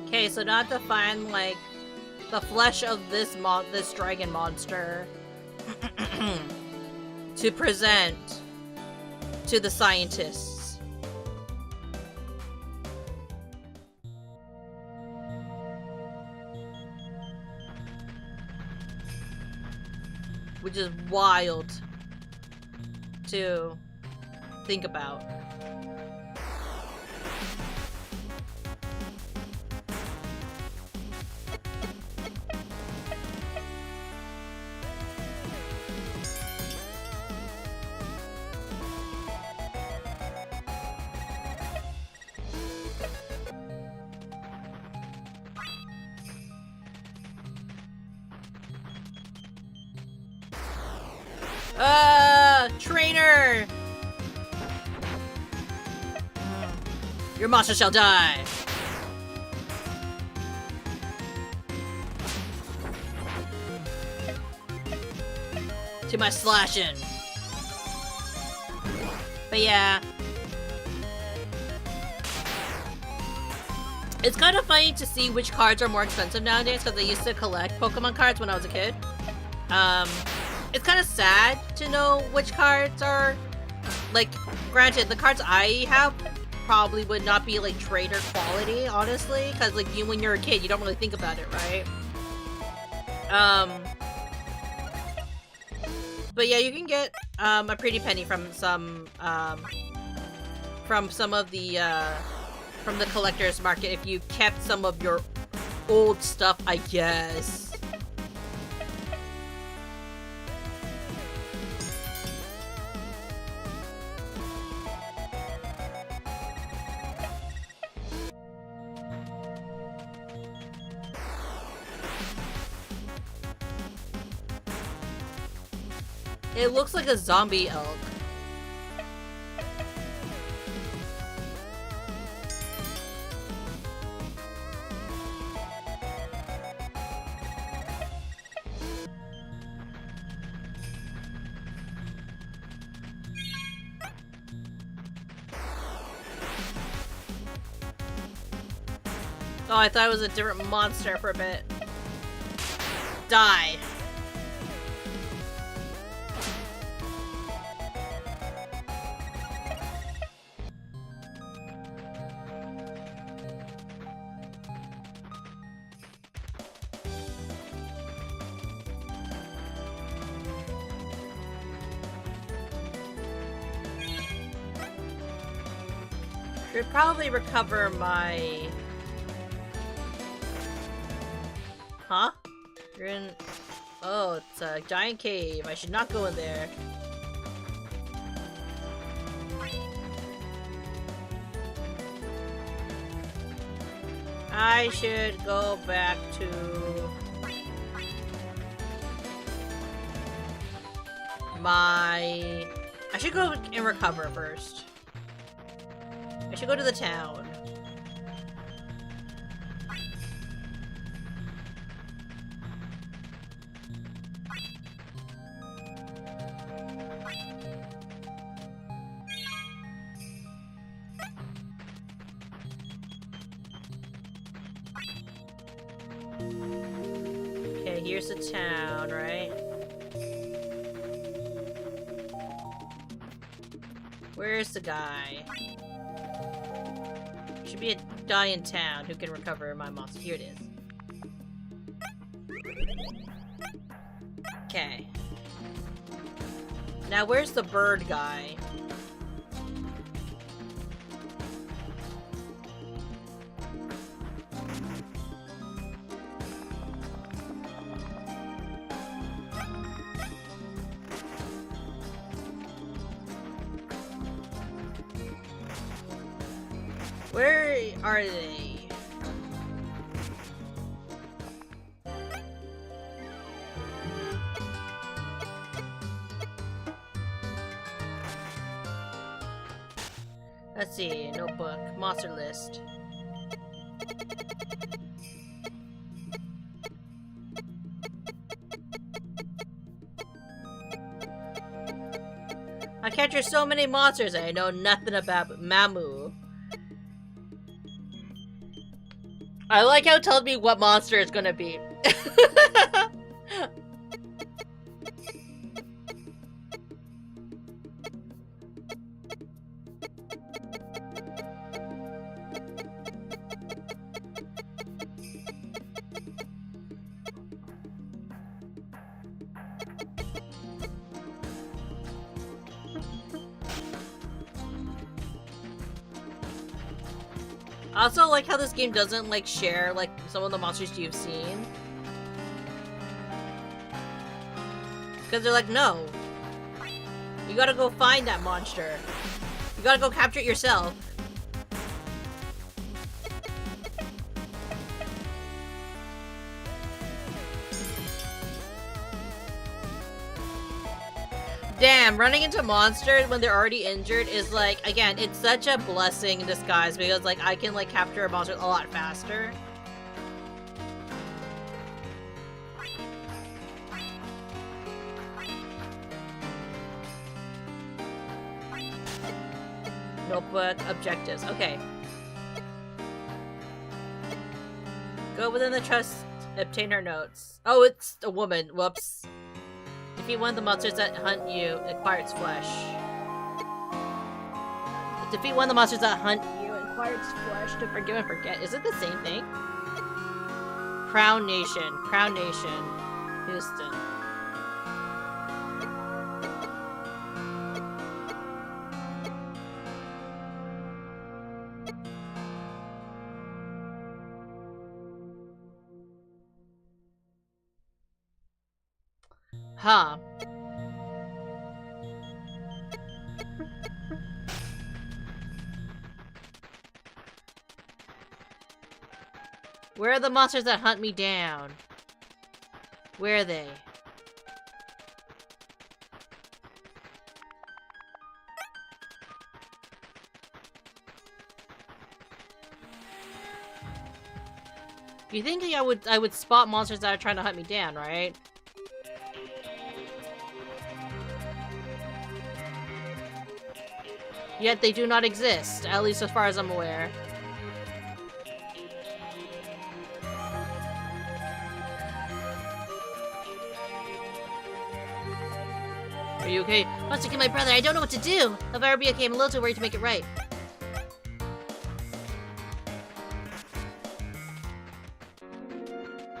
Okay, so now I have to find, like, the flesh of this dragon monster to present to the scientists. Which is wild to think about. Trainer! Your monster shall die! To my slashing. But yeah. It's kind of funny to see which cards are more expensive nowadays, because I used to collect Pokemon cards when I was a kid. It's kind of sad to know which cards are, like, granted, the cards I have probably would not be, like, trader quality, honestly, because, like, when you're a kid, you don't really think about it, right? But yeah, you can get, a pretty penny from some of the, from the collector's market if you kept some of your old stuff, I guess. It looks like a zombie elk. Oh, I thought it was a different monster for a bit. Die. Should probably recover my... Huh? You're in... Oh, it's a giant cave. I should not go in there. I should go back to... my... I should go and recover first. I should go to the town. Okay, here's the town, right? Where's the guy? Should be a guy in town who can recover my monster. Here it is. Okay. Now where's the bird guy? Where are they? Let's see, notebook, monster list. I captured so many monsters and I know nothing about Mamu. I like how it tells me what monster it's gonna be. I also like how this game doesn't like share like some of the monsters you've seen. Because they're like, no. You gotta go find that monster. You gotta go capture it yourself. Damn, running into monsters when they're already injured is like, again, it's such a blessing in disguise because like I can like capture a monster a lot faster. Notebook, objectives, okay. Go within the trust, obtain her notes. Oh, it's a woman, whoops. Defeat one of the monsters that hunt you, acquire its flesh. Defeat one of the monsters that hunt you, acquire its flesh to forgive and forget. Is it the same thing? Crown Nation, Houston. Huh. Where are the monsters that hunt me down? Where are they? You think I would spot monsters that are trying to hunt me down, right? Yet they do not exist, at least as far as I'm aware. Are you okay? Wants to kill my brother. I don't know what to do. If I ever be okay, I'm a little too worried to make it right.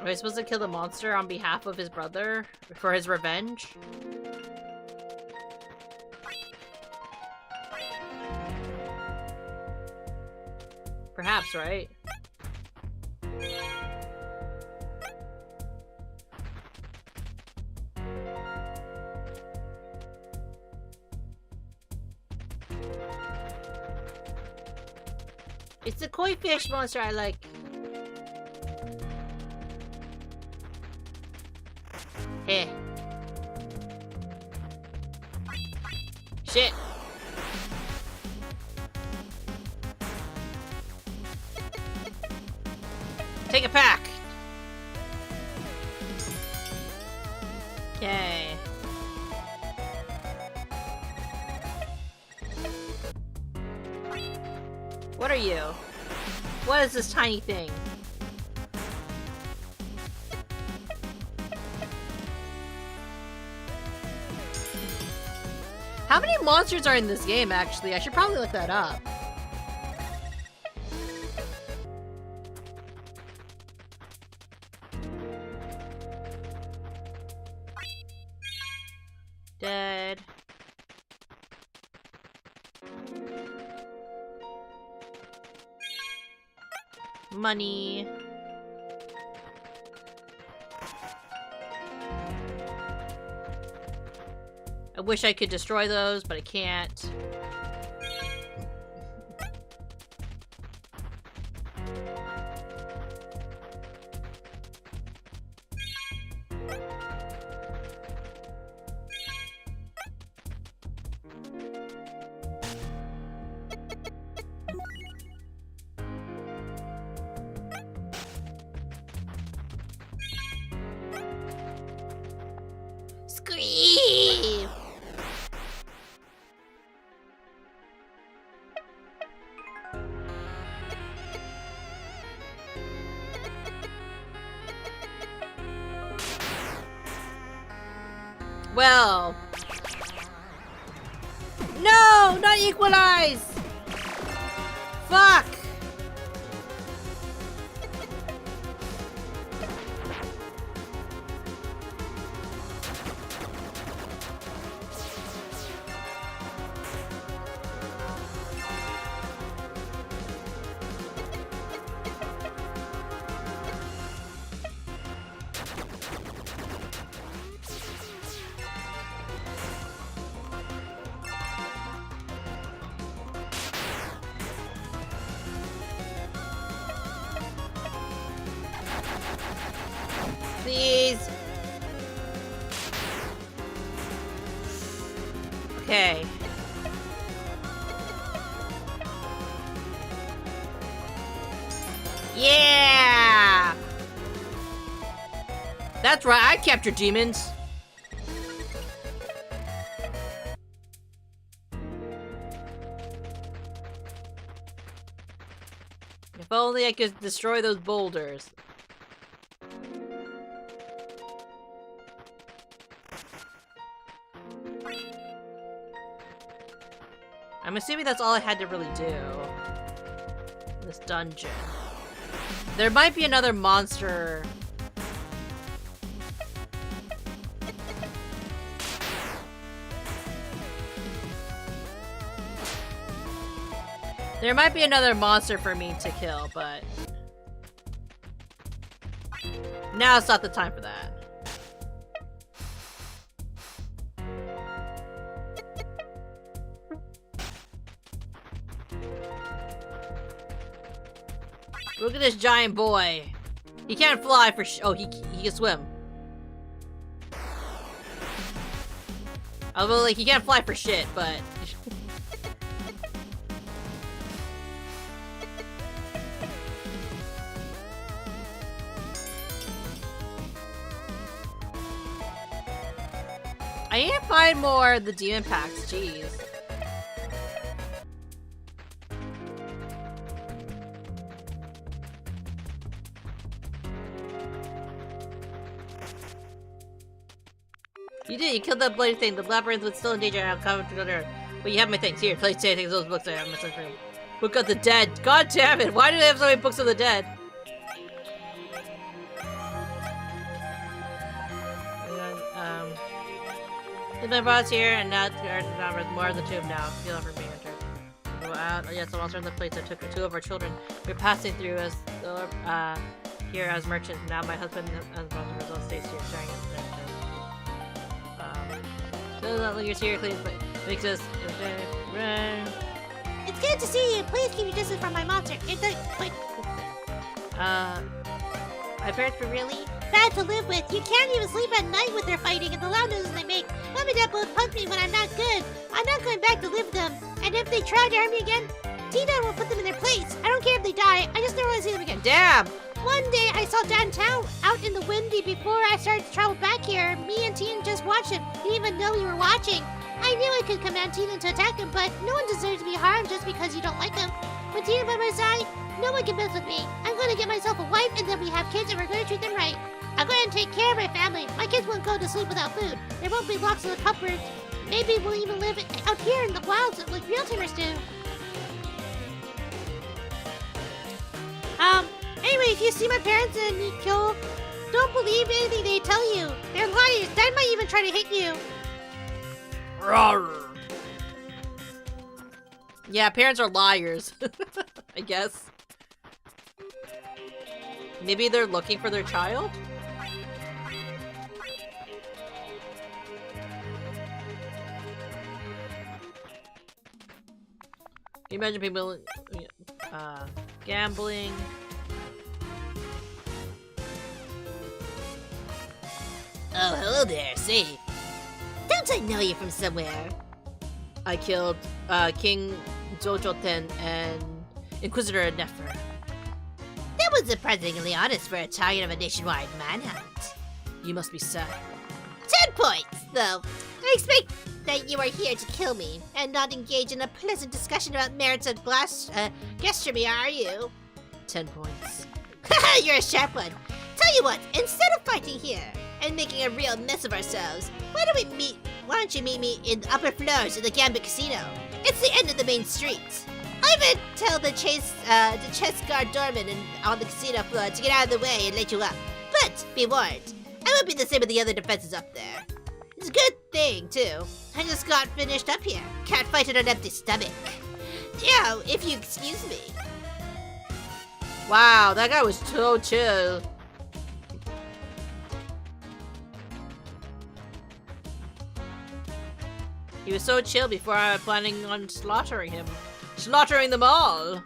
Am I supposed to kill the monster on behalf of his brother? For his revenge? Perhaps, right? It's the koi fish monster I like. Hey. Shit. Take a pack! Okay. What are you? What is this tiny thing? How many monsters are in this game, actually? I should probably look that up. Dead. Money. I wish I could destroy those, but I can't. Scream! Well. No! Not equalize! Fuck! Please. Okay. Yeah! That's right, I capture demons. If only I could destroy those boulders. I'm assuming that's all I had to really do in this dungeon. There might be another monster. There might be another monster for me to kill, but now it's not the time for that. Look at this giant boy. He can't fly for oh, he can swim. Although, like, he can't fly for shit, but... I need to find more of the demon packs, jeez. You did, you killed that bloody thing. The labyrinth was still in danger and I'm coming to go there. But you have my things. Here, please say things, those books I have in my son's room. Book of the Dead. God damn it, why do they have so many books of the dead? My boss here, and now it's more of the tomb now. Feel it for me, enter. Go out. Oh, yes, the monster in the place that took two of our children. We're passing through as here as merchants. Now my husband as result stays here, sharing it. So that lingers here, please, but makes us. It's good to see you. Please keep your distance from my monster. It's like, my parents were really bad to live with. You can't even sleep at night with their fighting and the loud noises they make. Mom and Dad both punch me when I'm not good. I'm not going back to live with them. And if they try to harm me again, Tina will put them in their place. I don't care if they die. I just never want to see them again. damn. One day I saw downtown out in the windy before I started to travel back here. Me and Tina just watched him. Didn't even know we were watching. I knew I could command Tina to attack him, but no one deserves to be harmed just because you don't like him. With Tina by my side, no one can mess with me. I'm going to get myself a wife and then we have kids and we're going to treat them right. I'm going to take care of my family. My kids won't go to sleep without food. There won't be locks in the cupboards. Maybe we'll even live out here in the wilds like real timers do. Anyway, if you see my parents in Nikyo, don't believe anything they tell you. They're liars. Dad might even try to hit you. Rawr. Yeah, parents are liars. I guess. Maybe they're looking for their child? Can you imagine people gambling? Oh, hello there. Say, don't I know you from somewhere? I killed King Jojoten and Inquisitor Nefer. That was surprisingly honest for a target of a nationwide manhunt. You must be sad. 10 points, though. I expect that you are here to kill me and not engage in a pleasant discussion about merits of gastronomy, are you? 10 points. Haha, you're a sharp one. Tell you what, instead of fighting here and making a real mess of ourselves, why don't you meet me in the upper floors of the Gambit Casino? It's the end of the main street. I even tell the chest guard doorman on the casino floor to get out of the way and let you up. But be warned, I won't be the same with the other defenses up there. It's a good thing, too. I just got finished up here. Can't fight on an empty stomach. Yeah, if you excuse me. Wow, that guy was so chill. He was so chill before I was planning on slaughtering him. Slaughtering them all!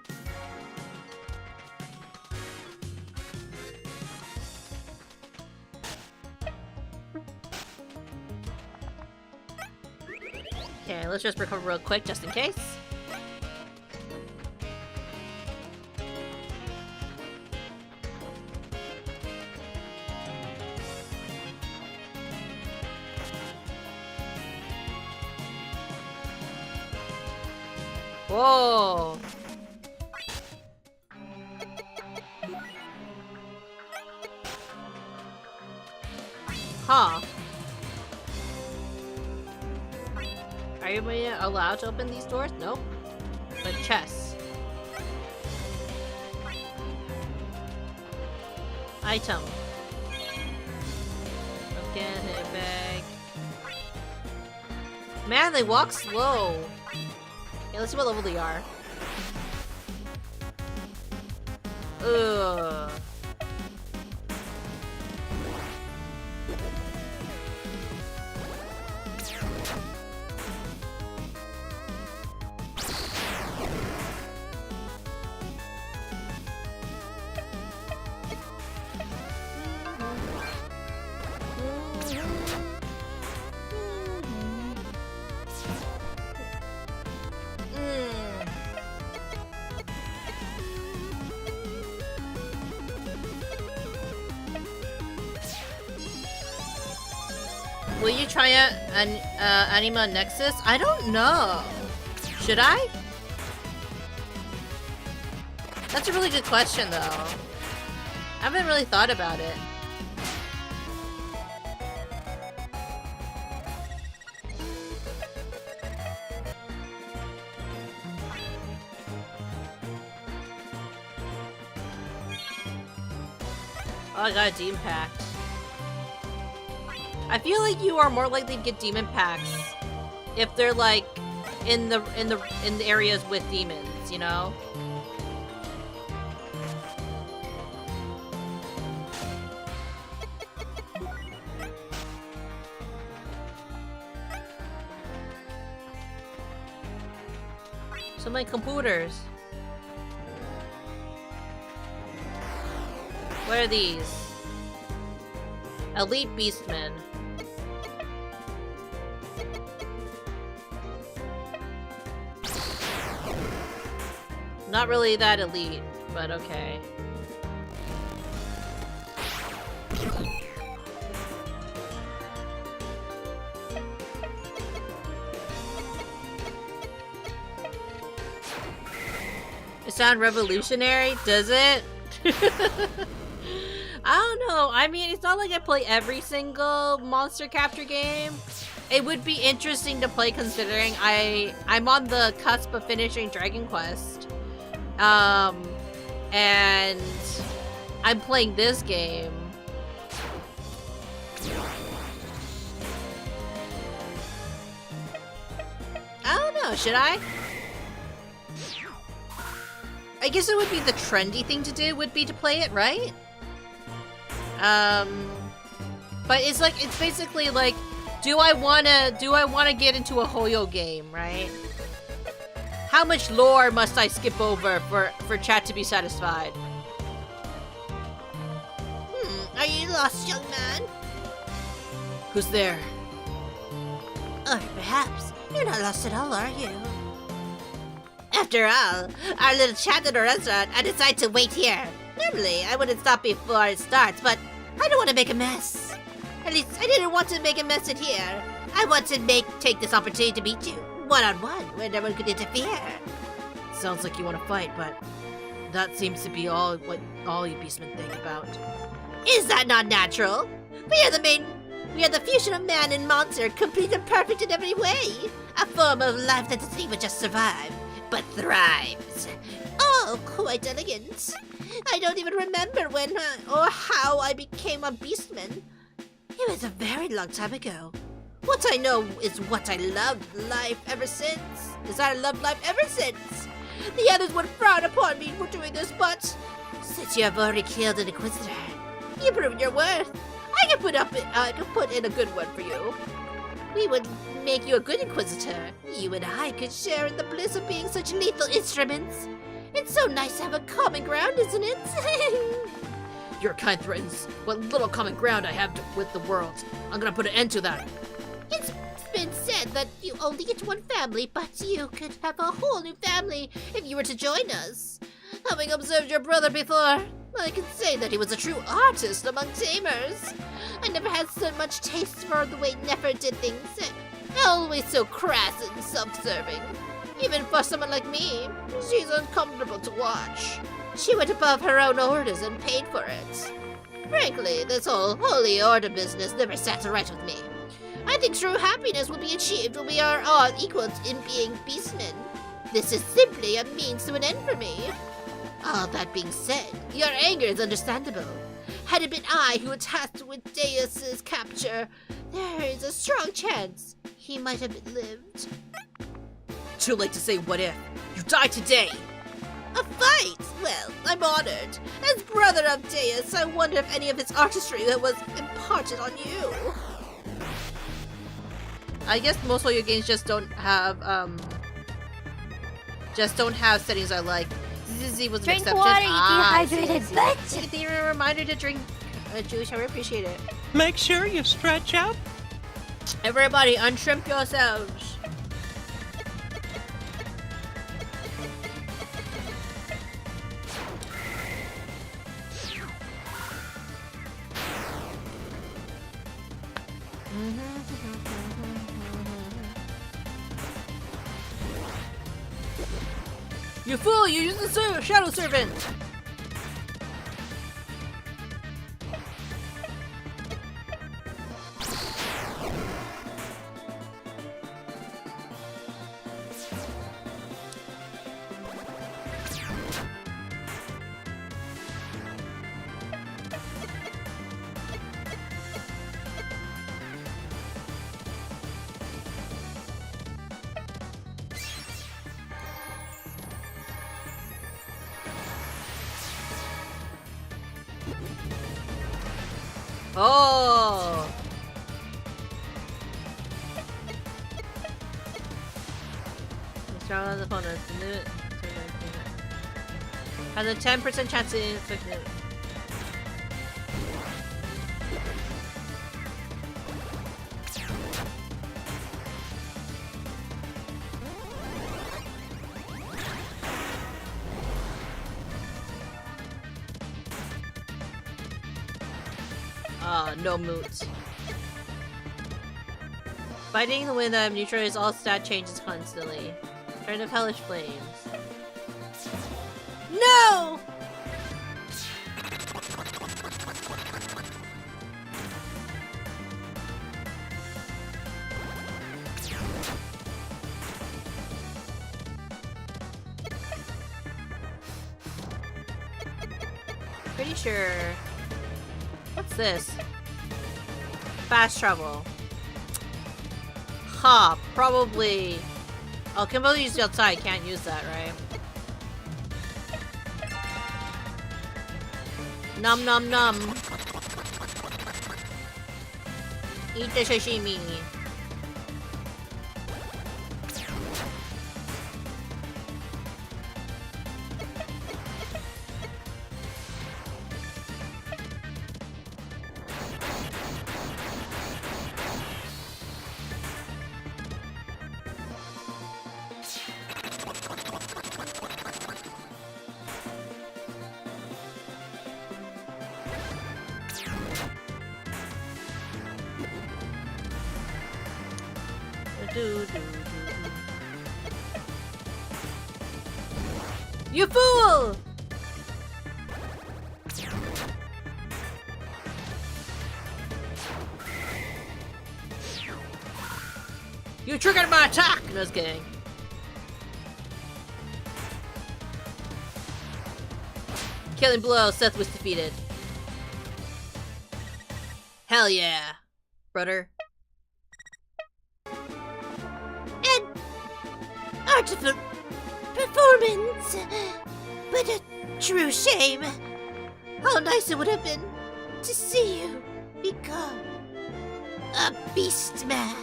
Okay, let's just recover real quick just in case. Whoa! Huh. Are you allowed to open these doors? Nope. But chests. Item. Again, hit bag. Man, they walk slow. Okay, let's see what level they are. Ugh. Will you try out Anima Nexus? I don't know. Should I? That's a really good question, though. I haven't really thought about it. Oh, I got a Demon Pact. I feel like you are more likely to get demon packs if they're like in the areas with demons, you know? So many computers. What are these? Elite Beastmen. Not really that elite, but okay. It sounds revolutionary, does it? I don't know. I mean, it's not like I play every single monster capture game. It would be interesting to play considering I'm on the cusp of finishing Dragon Quest. And I'm playing this game. know, should I? I guess it would be the trendy thing to do, would be to play it, right? But it's like, it's basically like, do I wanna get into a Hoyo game, right? How much lore must I skip over for chat to be satisfied? Are you lost, young man? Who's there? Or perhaps you're not lost at all, are you? After all, our little chat at the restaurant, I decided to wait here. Normally, I wouldn't stop before it starts, but I don't want to make a mess. At least, I didn't want to make a mess in here. I want to take this opportunity to meet you, one-on-one, where no one could interfere. Sounds like you want to fight, but that seems to be all you beastmen think about. Is that not natural? We are the fusion of man and monster, complete and perfect in every way. A form of life that doesn't even just survive, but thrives. Oh, quite elegant. I don't even remember when or how I became a beastman. It was a very long time ago. What I know is what I loved life ever since. The others would frown upon me for doing this, but since you have already killed an Inquisitor, you proved your worth. I can put in a good one for you. We would make you a good Inquisitor. You and I could share in the bliss of being such lethal instruments. It's so nice to have a common ground, isn't it? Your kind threatens what little common ground I have with the world. I'm gonna put an end to that. It's been said that you only get one family, but you could have a whole new family if you were to join us. Having observed your brother before, I can say that he was a true artist among tamers. I never had so much taste for the way Nefer did things. Always so crass and self-serving. Even for someone like me, she's uncomfortable to watch. She went above her own orders and paid for it. Frankly, this whole holy order business never sat right with me. I think true happiness will be achieved when we are all equal in being beastmen. This is simply a means to an end for me. All that being said, your anger is understandable. Had it been I who was tasked with Deus's capture, there is a strong chance he might have lived. Too late to say what if. You die today! A fight? Well, I'm honored. As brother of Deus, I wonder if any of his artistry was imparted on you. I guess most of your games just don't have settings I like. ZZ was an Drink exception. water, you dehydrated bitch! Give me a reminder to drink juice. I appreciate it. Make sure you stretch out. Everybody, unshrimp yourselves. You fool! You used the Shadow Servant! Oh! Strong on the opponent. Has a 10% chance to inflict it. No moots. Fighting the wind neutralizes all stat changes constantly. Turn of hellish flames. No! Pretty sure. What's this? Fast travel. Huh, probably Oh, can only use it outside. Can't use that, right? Nom nom nom. Eat the sashimi. You fool! You triggered my attack! No, just kidding. Killing blow, Seth was defeated. Hell yeah, brother. And artful performance, but a true shame. How nice it would have been to see you become a beast man.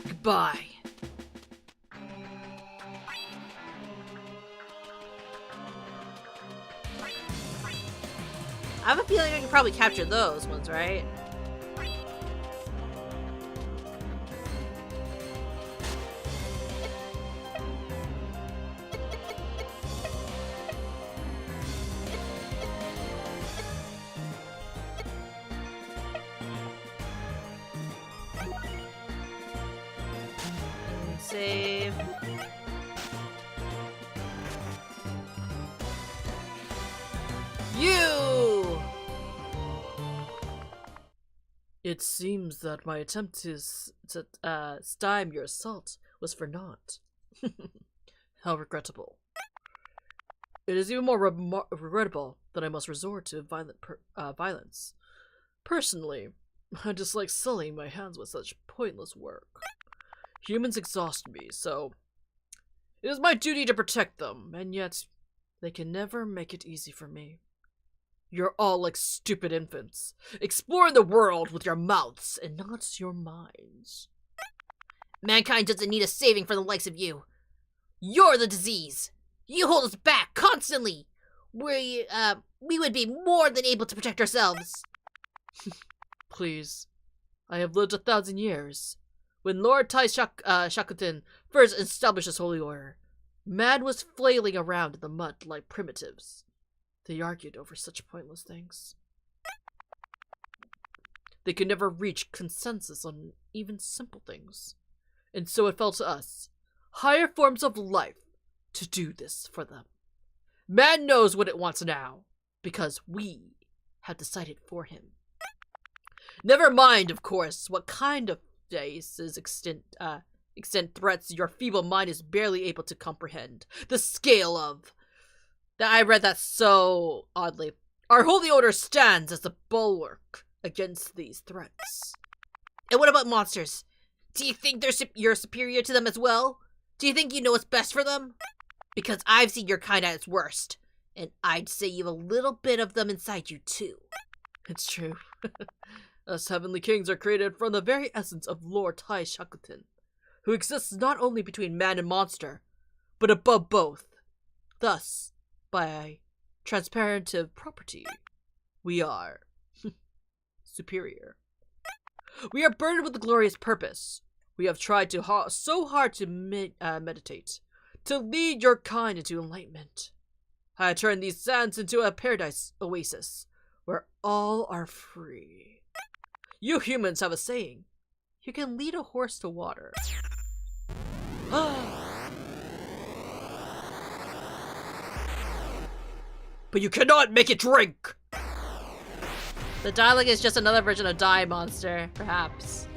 Goodbye. I have a feeling I can probably capture those ones, right? Save. You! It seems that my attempt to stymie your assault was for naught. How regrettable. It is even more regrettable that I must resort to violence. Personally, I dislike sullying my hands with such pointless work. Humans exhaust me, so it is my duty to protect them, and yet they can never make it easy for me. You're all like stupid infants, exploring the world with your mouths and not your minds. Mankind doesn't need a saving for the likes of you. You're the disease. You hold us back constantly. We would be more than able to protect ourselves. Please, I have lived 1,000 years. When Lord Tai Shakutin first established this holy order, man was flailing around in the mud like primitives. They argued over such pointless things. They could never reach consensus on even simple things. And so it fell to us, higher forms of life, to do this for them. Man knows what it wants now, because we have decided for him. Never mind, of course, what kind of extent threats your feeble mind is barely able to comprehend. The scale of... I read that so oddly. Our holy order stands as a bulwark against these threats. And what about monsters? Do you think you're superior to them as well? Do you think you know what's best for them? Because I've seen your kind at its worst, and I'd say you have a little bit of them inside you too. It's true. Us heavenly kings are created from the very essence of Lord Tai Shakutin, who exists not only between man and monster, but above both. Thus, by transparative property, we are superior. We are burdened with a glorious purpose. We have tried so hard to meditate, to lead your kind into enlightenment. I have turned these sands into a paradise oasis, where all are free. You humans have a saying. You can lead a horse to water. But you cannot make it drink! The dialogue is just another version of Die Monster, perhaps.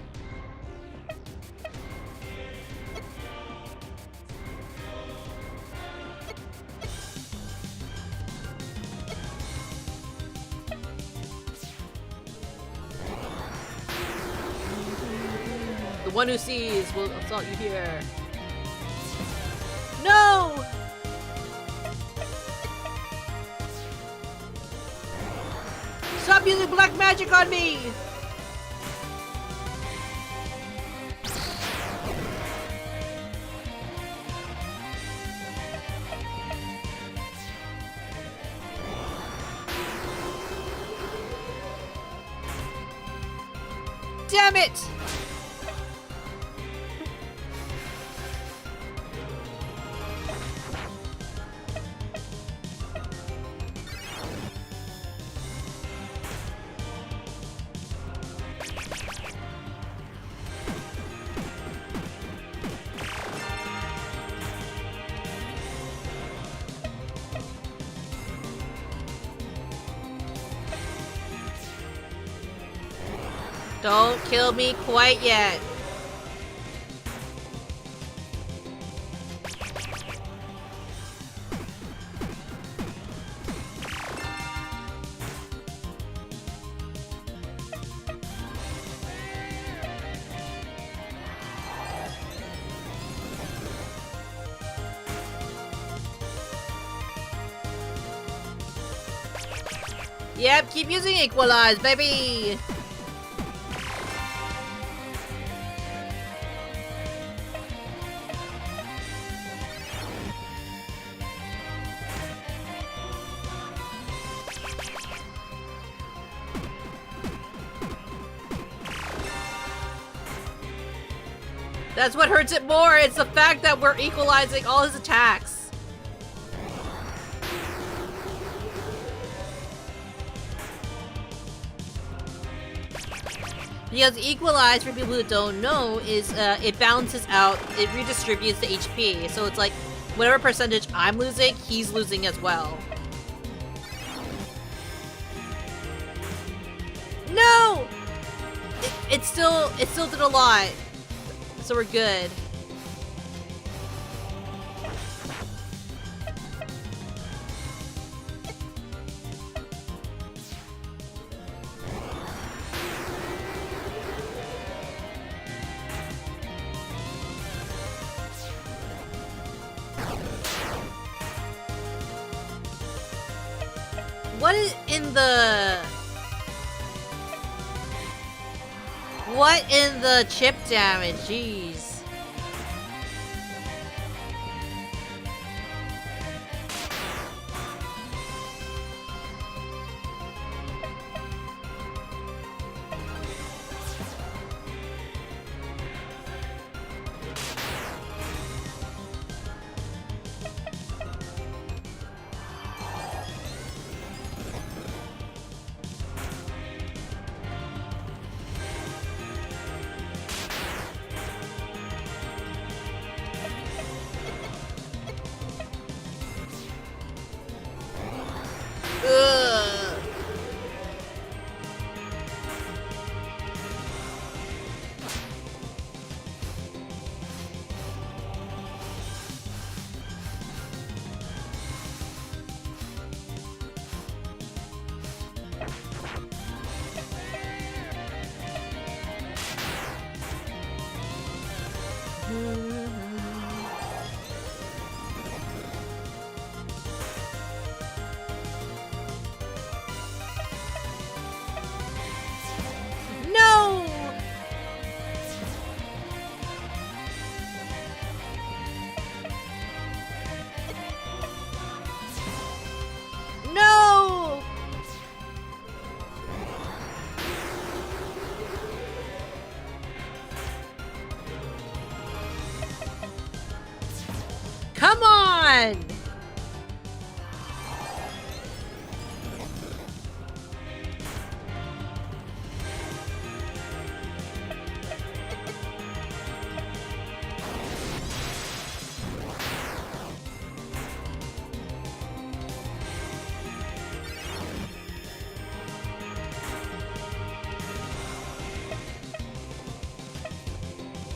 one who sees will assault you here. No! Stop using black magic on me! Damn it! Don't kill me quite yet. Yep, keep using Equalize, baby! That's what hurts it more, it's the fact that we're equalizing all his attacks. Because Equalize, for people who don't know, is it balances out, it redistributes the HP. So it's like, whatever percentage I'm losing, he's losing as well. No! It still did a lot. So we're good. What is in the... What in the chip damage? Jeez. Ugh. No! No! Come on!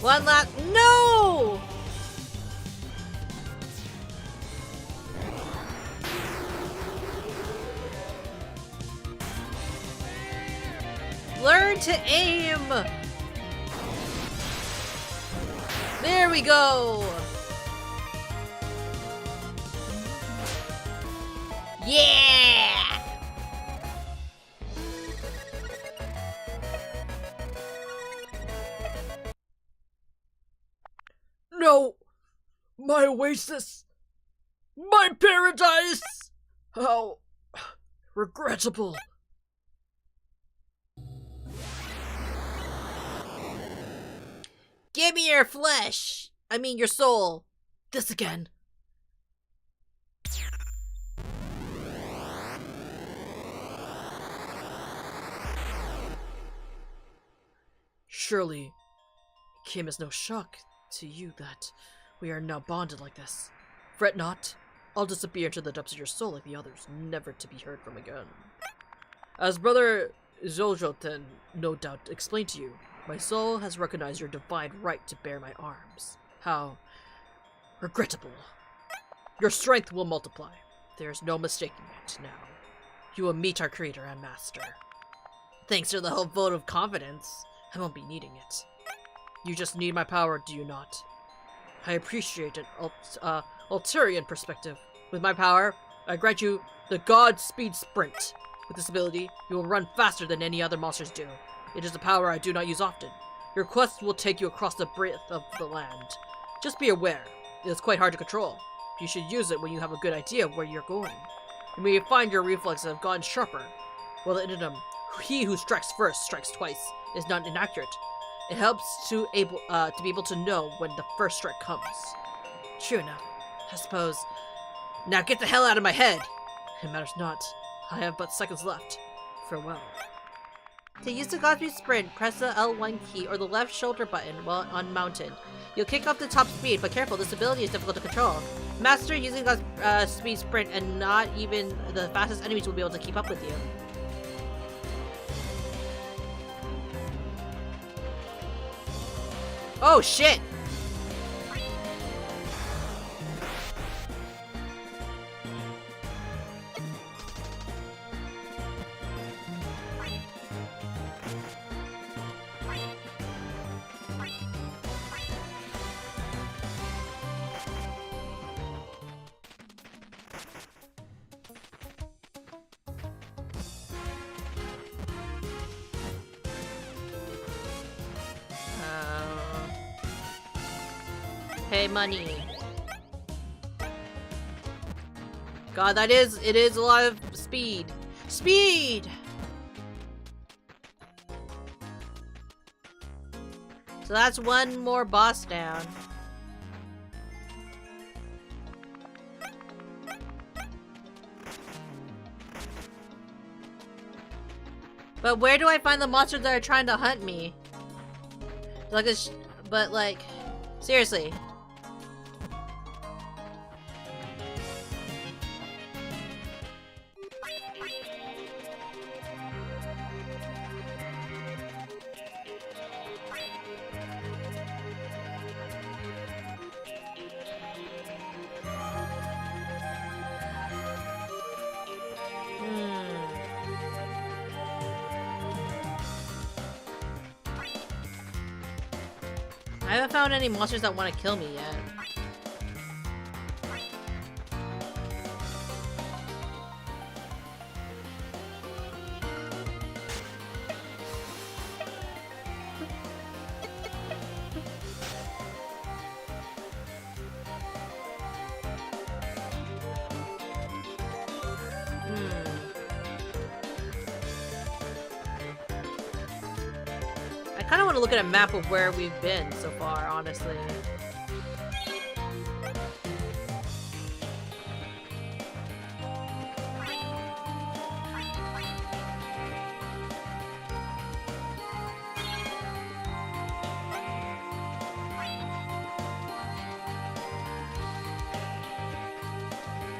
One last. No! Learn to aim! Here we go! Yeah! No! My oasis! My paradise! How regrettable. Give me your flesh! I mean your soul. This again. Surely, it came as no shock to you that we are now bonded like this. Fret not. I'll disappear into the depths of your soul like the others, never to be heard from again. As Brother Zoljoten no doubt explained to you, my soul has recognized your divine right to bear my arms. How regrettable. Your strength will multiply. There is no mistaking it now. You will meet our creator and master. Thanks for the whole vote of confidence. I won't be needing it. You just need my power, do you not? I appreciate an ulterior perspective. With my power, I grant you the God Speed Sprint. With this ability, you will run faster than any other monsters do. It is a power I do not use often. Your quest will take you across the breadth of the land. Just be aware, it is quite hard to control. You should use it when you have a good idea of where you're going. You may find your reflexes have gotten sharper. Well, the idiom, he who strikes first strikes twice, is not inaccurate. It helps to be able to know when the first strike comes. True enough, I suppose. Now get the hell out of my head! It matters not. I have but seconds left. Farewell. To use the Godspeed Sprint, press the L1 key or the left shoulder button while on mountain. You'll kick off the top speed, but careful, this ability is difficult to control. Master using Godspeed Sprint and not even the fastest enemies will be able to keep up with you. Oh shit! Pay money. God, it is a lot of speed. Speed! So that's one more boss down. But where do I find the monsters that are trying to hunt me? Like but like, seriously. I haven't found any monsters that want to kill me yet. I kind of want to look at a map of where we've been so far, honestly.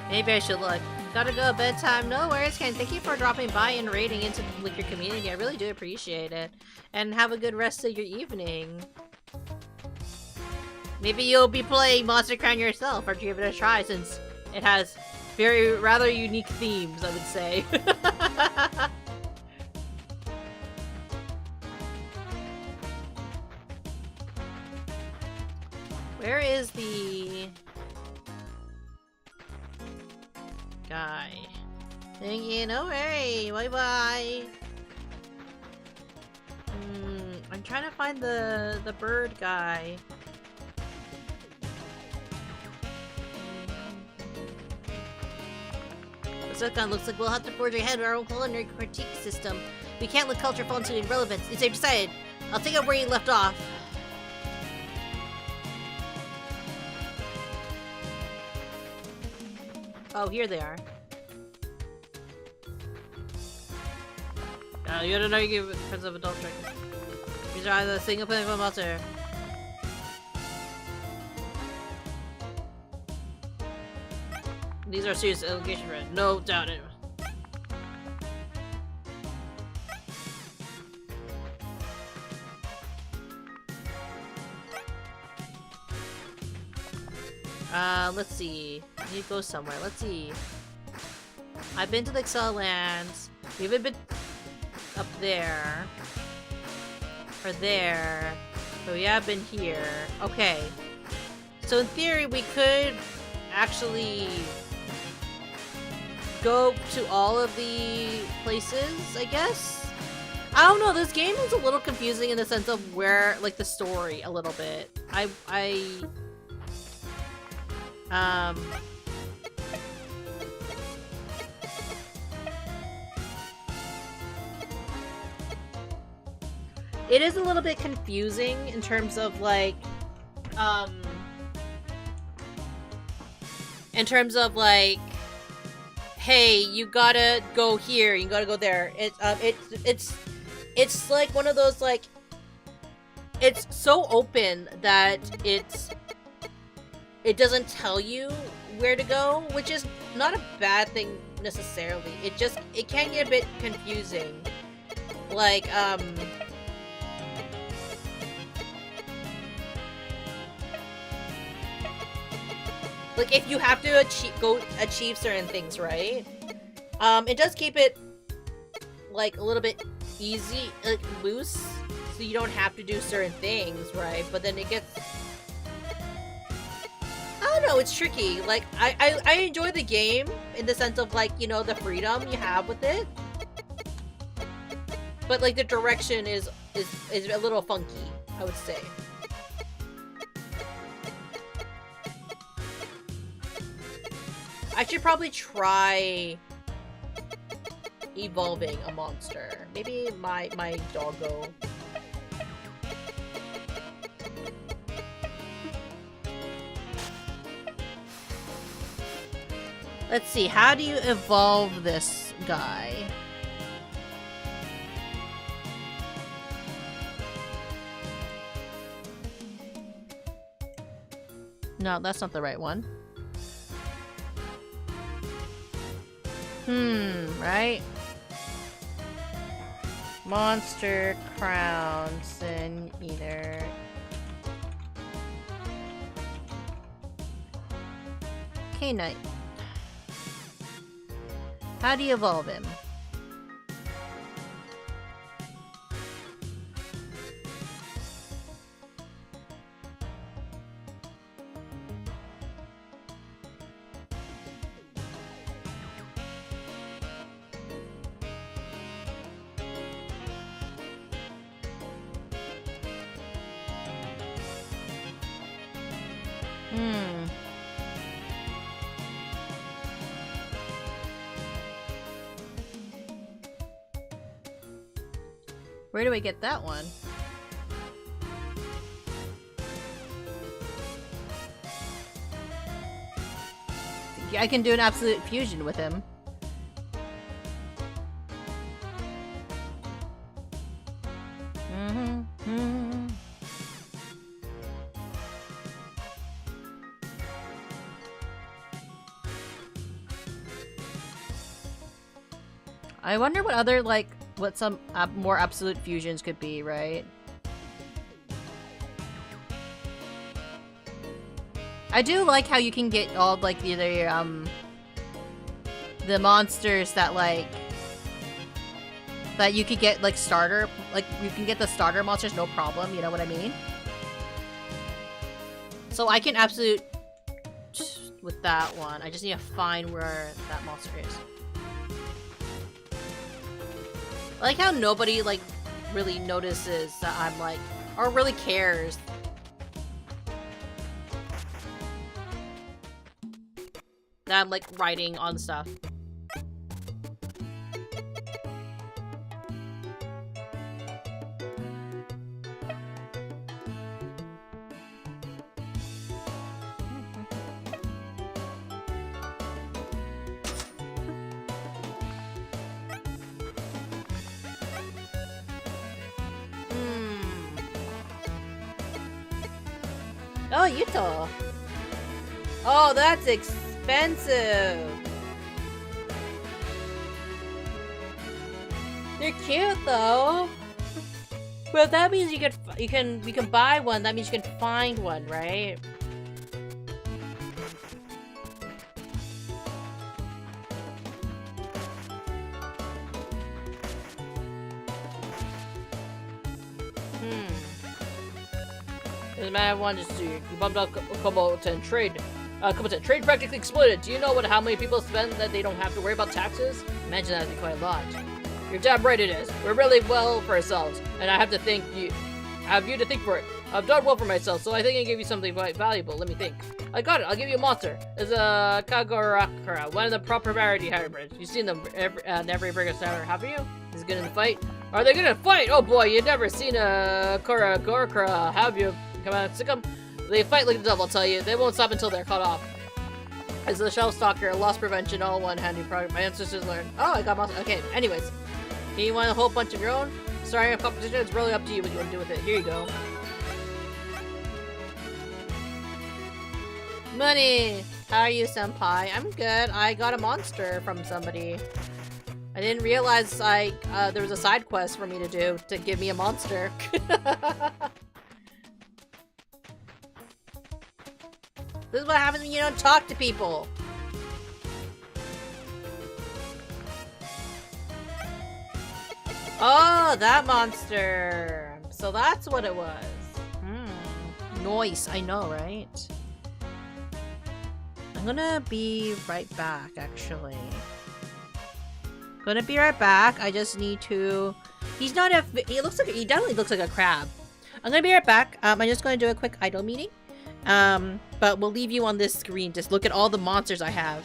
Maybe I should look. Gotta go, bedtime. No worries, Ken. Thank you for dropping by and raiding into your community. I really do appreciate it. And have a good rest of your evening. Maybe you'll be playing Monster Crown yourself, or give it a try, since it has rather unique themes, I would say. the guy? Thinking, alright, bye bye. I'm trying to find the bird guy. This icon looks like we'll have to forge ahead with our own culinary critique system. We can't let culture fall into irrelevance. It's decided. I'll take up where you left off. Oh, here they are. You don't know you give friends of adult drink. These are either single player or monster. These are serious allegations, right? No doubt it. Let's see. I need to go somewhere. Let's see. I've been to the Excel Lands. We haven't been up there. Or there. But we have been here. Okay. So in theory, we could actually go to all of the places, I guess? I don't know, this game is a little confusing in the sense of where, like, the story a little bit. It is a little bit confusing in terms of, like, hey, you gotta go here, you gotta go there. It's like one of those, like, it's so open that it doesn't tell you where to go, which is not a bad thing necessarily. It can get a bit confusing. Like, like, if you have to achieve certain things, right? It does keep it, like, a little bit easy, like, loose, so you don't have to do certain things, right? But then it gets... I don't know, it's tricky. Like, I enjoy the game in the sense of, like, you know, the freedom you have with it. But, like, the direction is a little funky, I would say. I should probably try evolving a monster. Maybe my doggo. Let's see, how do you evolve this guy? No, that's not the right one. Right? Monster crowns in either. K-Knight. How do you evolve him? Where do I get that one? I can do an absolute fusion with him. I wonder what other, like, what some more absolute fusions could be, right? I do like how you can get all, like, the monsters that, like, that you could get, like, starter, like, you can get the starter monsters no problem, you know what I mean? So I can absolute with that one. I just need to find where that monster is. I like how nobody like really notices that I'm like, or really cares. That I'm like writing on stuff. Oh, Yuto. Oh, that's expensive. They're cute though. Well, that means you can buy one. That means you can find one, right? Doesn't matter one, just you bumped up Komoten trade. Komoten trade practically exploded. Do you know how many people spend that they don't have to worry about taxes? Imagine that'd be quite a lot. You're damn right it is. We're really well for ourselves, and I have to thank you. I have you to thank for it. I've done well for myself, so I think I gave you something quite valuable. Let me think. I got it. I'll give you a monster. It's a Kagorakura, one of the proper rarity hybrids. You've seen them in every Burger Tower, haven't you? Is it good in the fight? Are they gonna fight? Oh boy, you've never seen a Kagorakura, have you? Come on, sick 'em. They fight like the devil, I'll tell you. They won't stop until they're cut off. As the Shell Stalker, loss prevention, all one-handed program. My ancestors learned. Oh, I got monster. Okay, anyways. Do you want a whole bunch of your own? Starting a competition, it's really up to you what you want to do with it. Here you go. Money! How are you, senpai? I'm good. I got a monster from somebody. I didn't realize there was a side quest for me to do to give me a monster. This is what happens when you don't talk to people. Oh, that monster. So that's what it was. Nice, I know, right? I'm gonna be right back, actually. Gonna be right back. I just need to... He definitely looks like a crab. I'm gonna be right back. I'm just gonna do a quick idle meeting. But we'll leave you on this screen. Just look at all the monsters I have.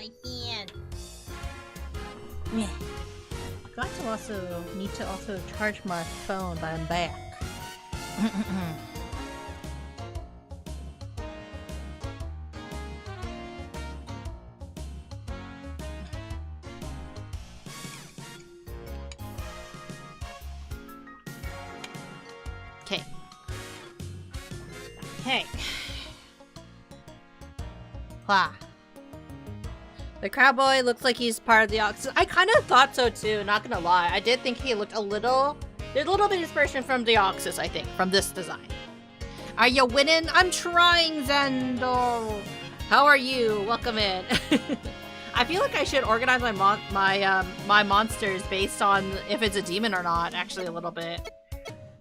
my hand. Yeah. Need to also charge my phone, but I'm back. Okay. Hey. Wow. The cowboy looks like he's part of the Oxus. I kind of thought so too, not gonna lie. I did think he looked there's a little bit of inspiration from the Oxus, I think, from this design. Are you winning? I'm trying, Zendo. How are you? Welcome in. I feel like I should organize my monsters based on if it's a demon or not, actually, a little bit.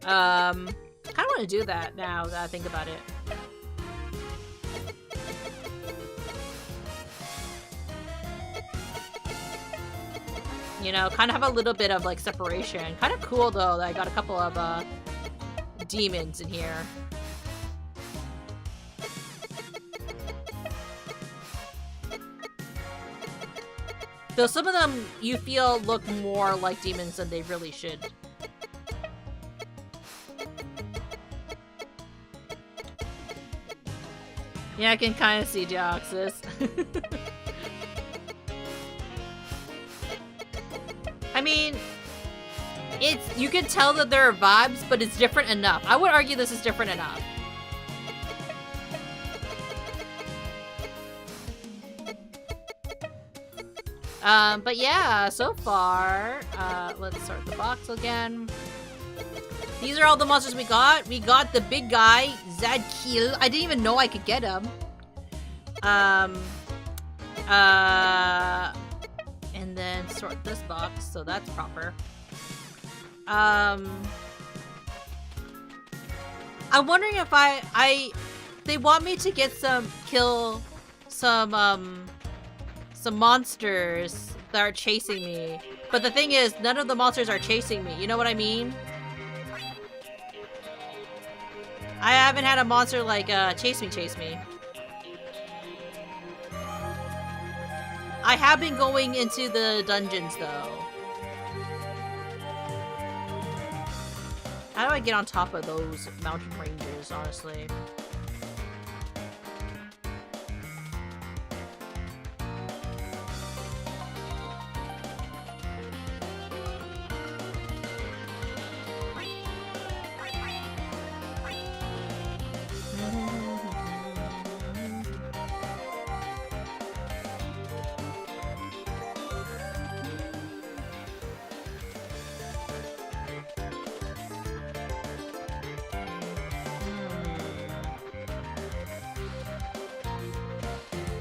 I kind of want to do that now that I think about it. You know, kind of have a little bit of like separation. Kind of cool though that I got a couple of demons in here. Though some of them you feel look more like demons than they really should. Yeah, I can kind of see Deoxys. I mean, you can tell that there are vibes, but it's different enough. I would argue this is different enough. But yeah, so far, let's start the box again. These are all the monsters we got. We got the big guy, Zadkiel. I didn't even know I could get him. And then sort this box, so that's proper. I'm wondering if they want me to get kill some monsters that are chasing me. But the thing is, none of the monsters are chasing me. You know what I mean? I haven't had a monster like chase me. I have been going into the dungeons though. How do I get on top of those mountain ranges, honestly?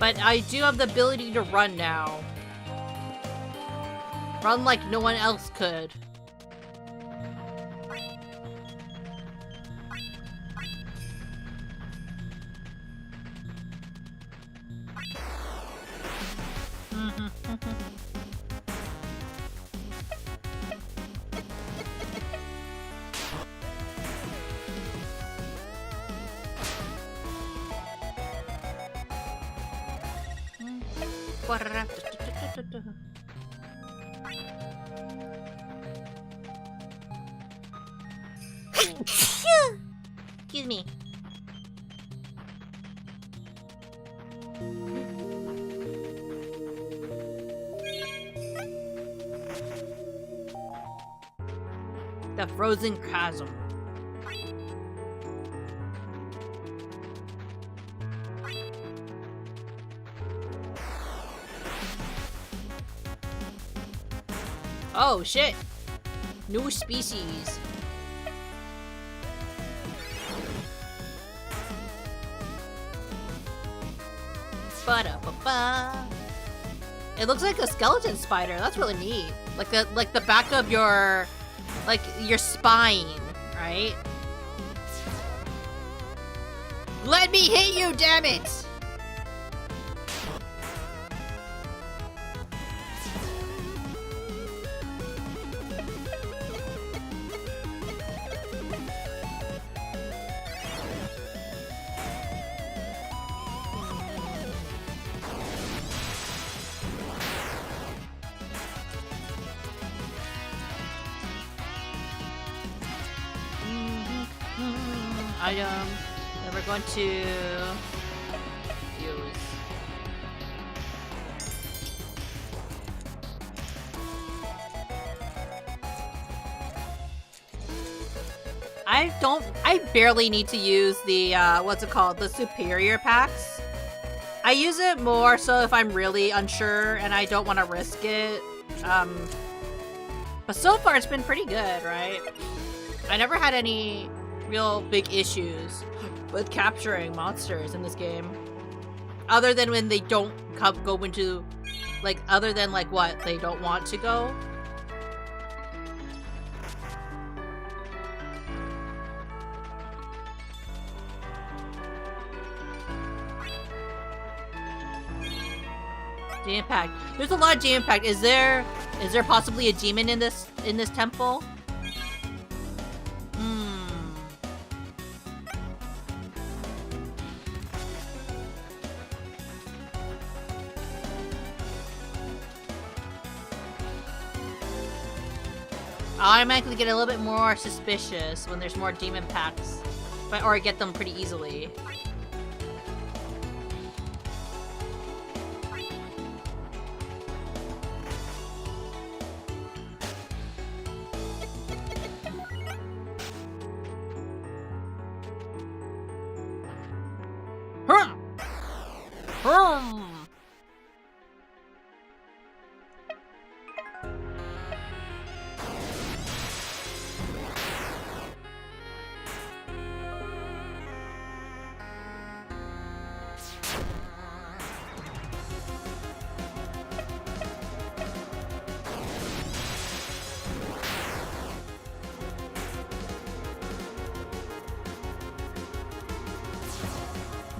But I do have the ability to run now. Run like no one else could. Excuse me. The frozen chasm. Oh shit! New species. Ba-da-ba-ba. It looks like a skeleton spider. That's really neat. Like the back of your spine, right? Let me hit you, damn it! item. Then we're going to use. I barely need to use the, what's it called? The superior packs. I use it more so if I'm really unsure and I don't want to risk it. But so far it's been pretty good, right? I never had any real big issues with capturing monsters in this game. Other than when they don't go into, like, other than, like, what? They don't want to go? Jam pack. There's a lot of jam pack. Is there possibly a demon in this temple? I automatically get a little bit more suspicious when there's more demon packs, or I get them pretty easily.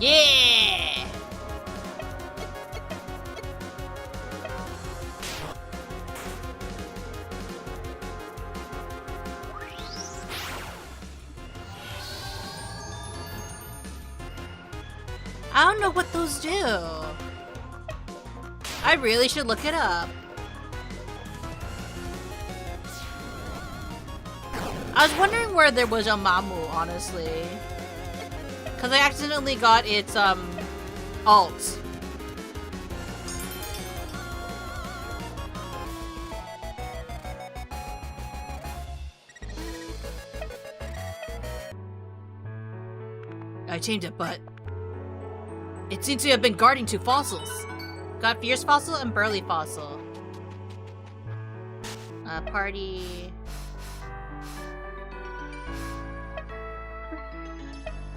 Yeah! I don't know what those do. I really should look it up. I was wondering where there was a Mamu, honestly. Because I accidentally got its, alt. I tamed it, but it seems to have been guarding two fossils. Got Fierce Fossil and Burly Fossil. Party...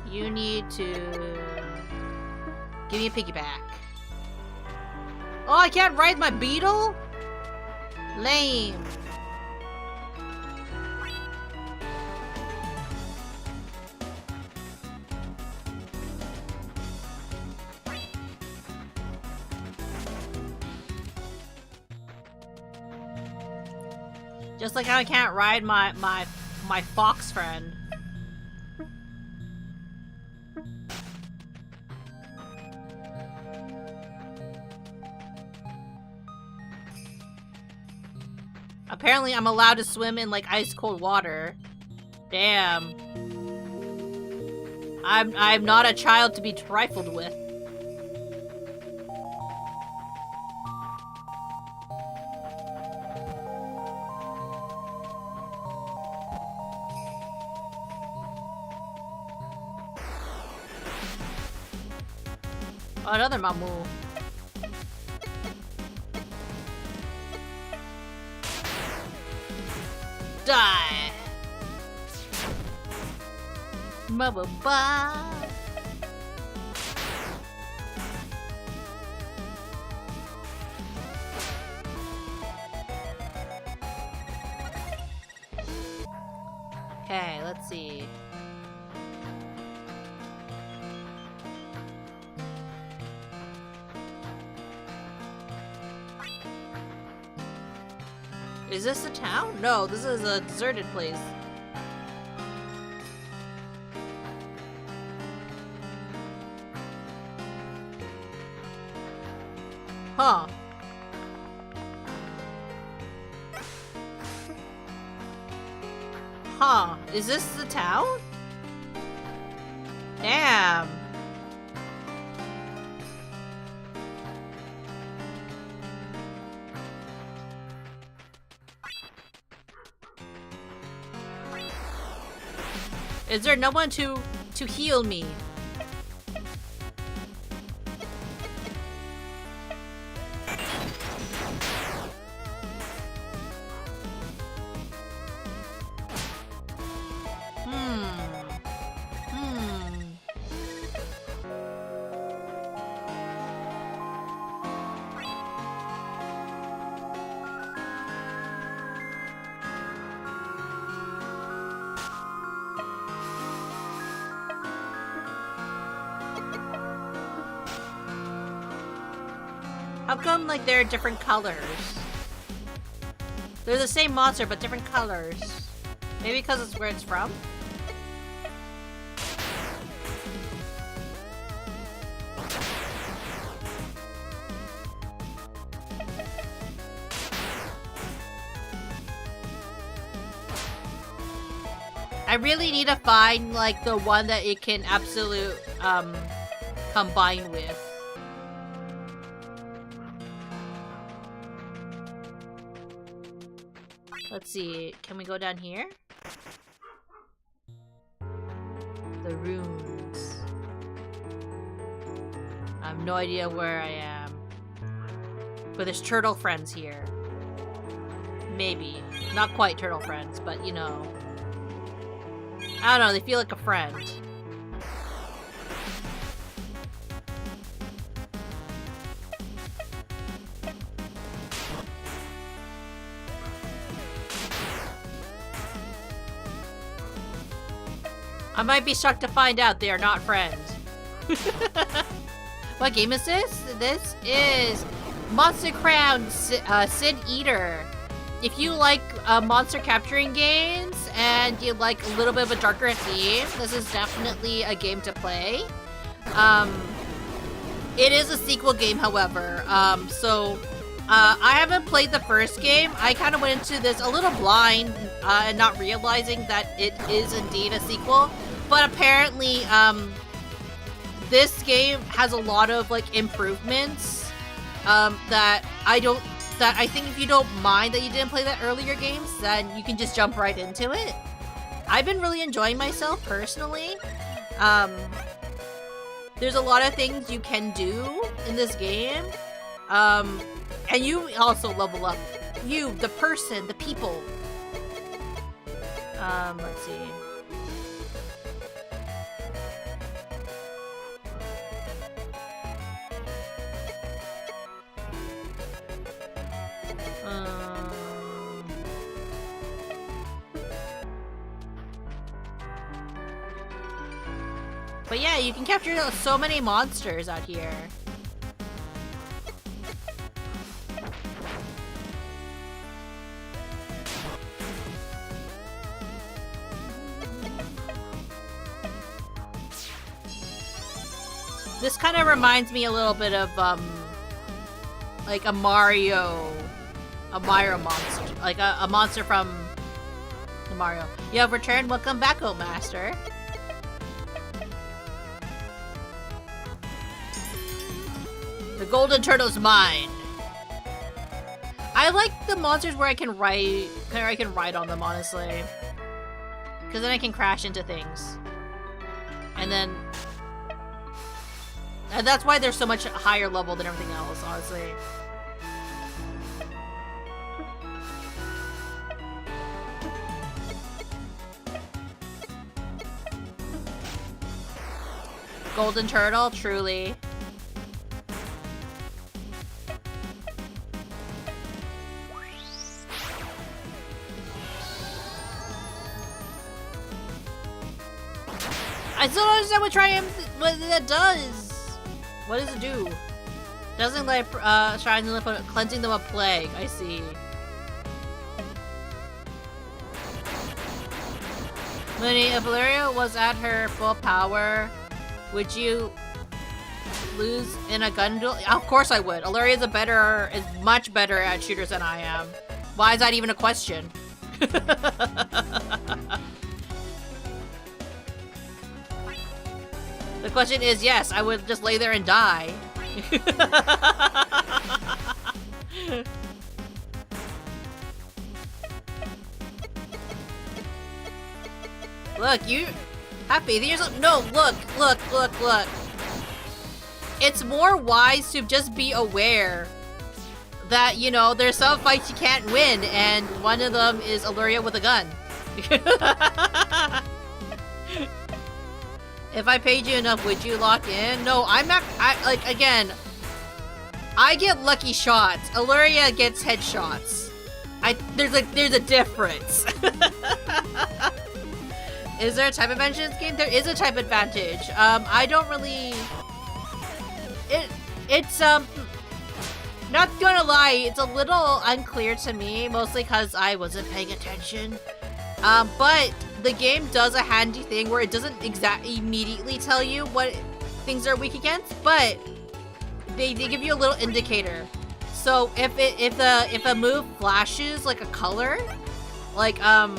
You need to give me a piggyback. Oh, I can't ride my beetle? Lame. Just like how I can't ride my fox friend. Apparently I'm allowed to swim in like ice cold water. Damn. I'm not a child to be trifled with. Oh, another Mamu. Die! Ba-ba-ba! Okay, let's see. Is this a town? No, this is a deserted place. Huh. Huh. Is this the town? Damn. Is there no one to heal me? How come, like, they're different colors? They're the same monster, but different colors. Maybe because it's where it's from? I really need to find, like, the one that it can combine with. Let's see, can we go down here? The runes. I have no idea where I am. But there's turtle friends here. Maybe. Not quite turtle friends, but you know. I don't know, they feel like a friend. I might be shocked to find out they are not friends. What game is this? This is Monster Crown Sin Eater. If you like monster capturing games and you like a little bit of a darker theme, this is definitely a game to play. It is a sequel game, however. I haven't played the first game. I kind of went into this a little blind and not realizing that it is indeed a sequel. But apparently, this game has a lot of like improvements that I think if you don't mind that you didn't play the earlier games, then you can just jump right into it. I've been really enjoying myself personally. There's a lot of things you can do in this game. And you also level up. You, the person, the people. Let's see. But yeah, you can capture so many monsters out here. This kind of reminds me a little bit of like a Mario monster, like a monster from the Mario. You have returned. Welcome back, O Master. The golden turtle's mine. I like the monsters where I can ride on them, honestly, because then I can crash into things, and that's why they're so much higher level than everything else, honestly. Golden turtle, truly. I still don't understand what that does. What does it do? Doesn't like shrines and cleansing them of plague. I see. Munii, if Valeria was at her full power, would you lose in a gun duel? Of course I would. Ilaria is much better at shooters than I am. Why is that even a question? The question is, yes, I would just lay there and die. Look, you have faith in yourself. No, look. It's more wise to just be aware that, you know, there's some fights you can't win, and one of them is Illyria with a gun. If I paid you enough, would you lock in? No, I'm not. Again, I get lucky shots. Illyria gets headshots. There's a difference. Is there a type advantage in this game? There is a type advantage. I don't really. It's not gonna lie, it's a little unclear to me, mostly because I wasn't paying attention. But the game does a handy thing where it doesn't immediately tell you what things are weak against, but they give you a little indicator. So if a move flashes like a color, like a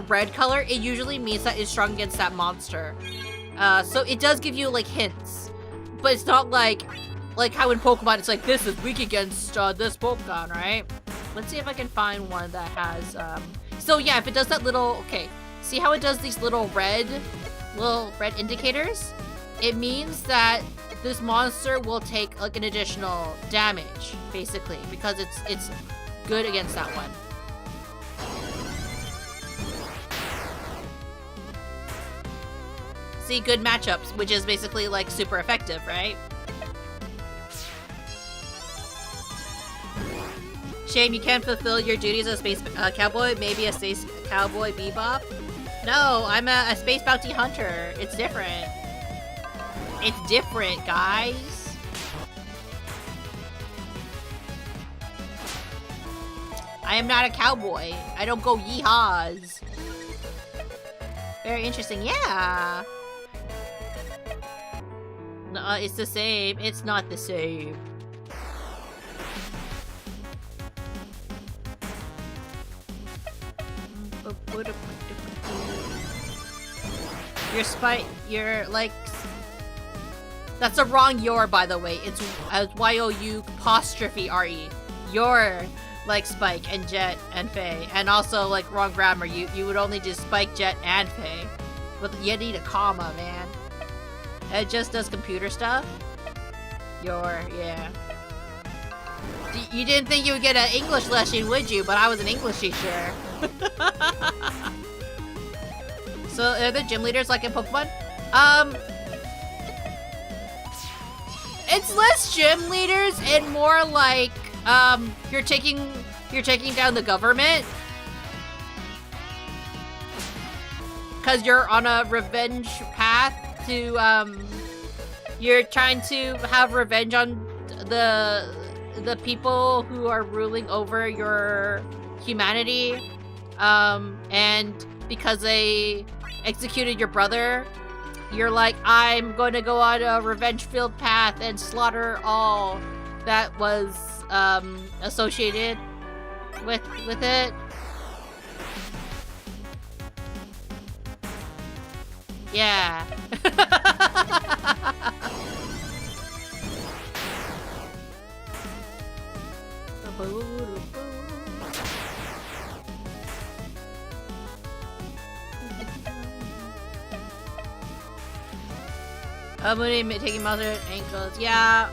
red color, it usually means that it's strong against that monster. So it does give you like hints, but it's not like how in Pokemon it's like this is weak against this Pokemon, right? Let's see if I can find one that has so yeah, if it does that little, okay, see how it does these little red indicators? It means that this monster will take like an additional damage, basically, because it's good against that one. See, good matchups, which is basically like super effective, right? Shame you can't fulfill your duties as a space cowboy. Maybe a space cowboy bebop. No, I'm a space bounty hunter. It's different. It's different, guys. I am not a cowboy. I don't go yeehaws. Very interesting. Yeah. No, it's the same. It's not the same. You're like, that's a wrong your, by the way. It's Y-O-U apostrophe R-E. You're like Spike and Jet and Faye. And also like wrong grammar. You would only do Spike, Jet, and Faye. But you need a comma, man. It just does computer stuff. Yeah. You didn't think you would get an English lesson, would you? But I was an English teacher. So are there gym leaders like in Pokemon? It's less gym leaders and more like you're taking down the government. Cause you're on a revenge path to you're trying to have revenge on the people who are ruling over your humanity. And because they executed your brother, you're like, I'm going to go on a revenge-filled path and slaughter all that was associated with it. Yeah. Munii taking Mother ankles. Yeah.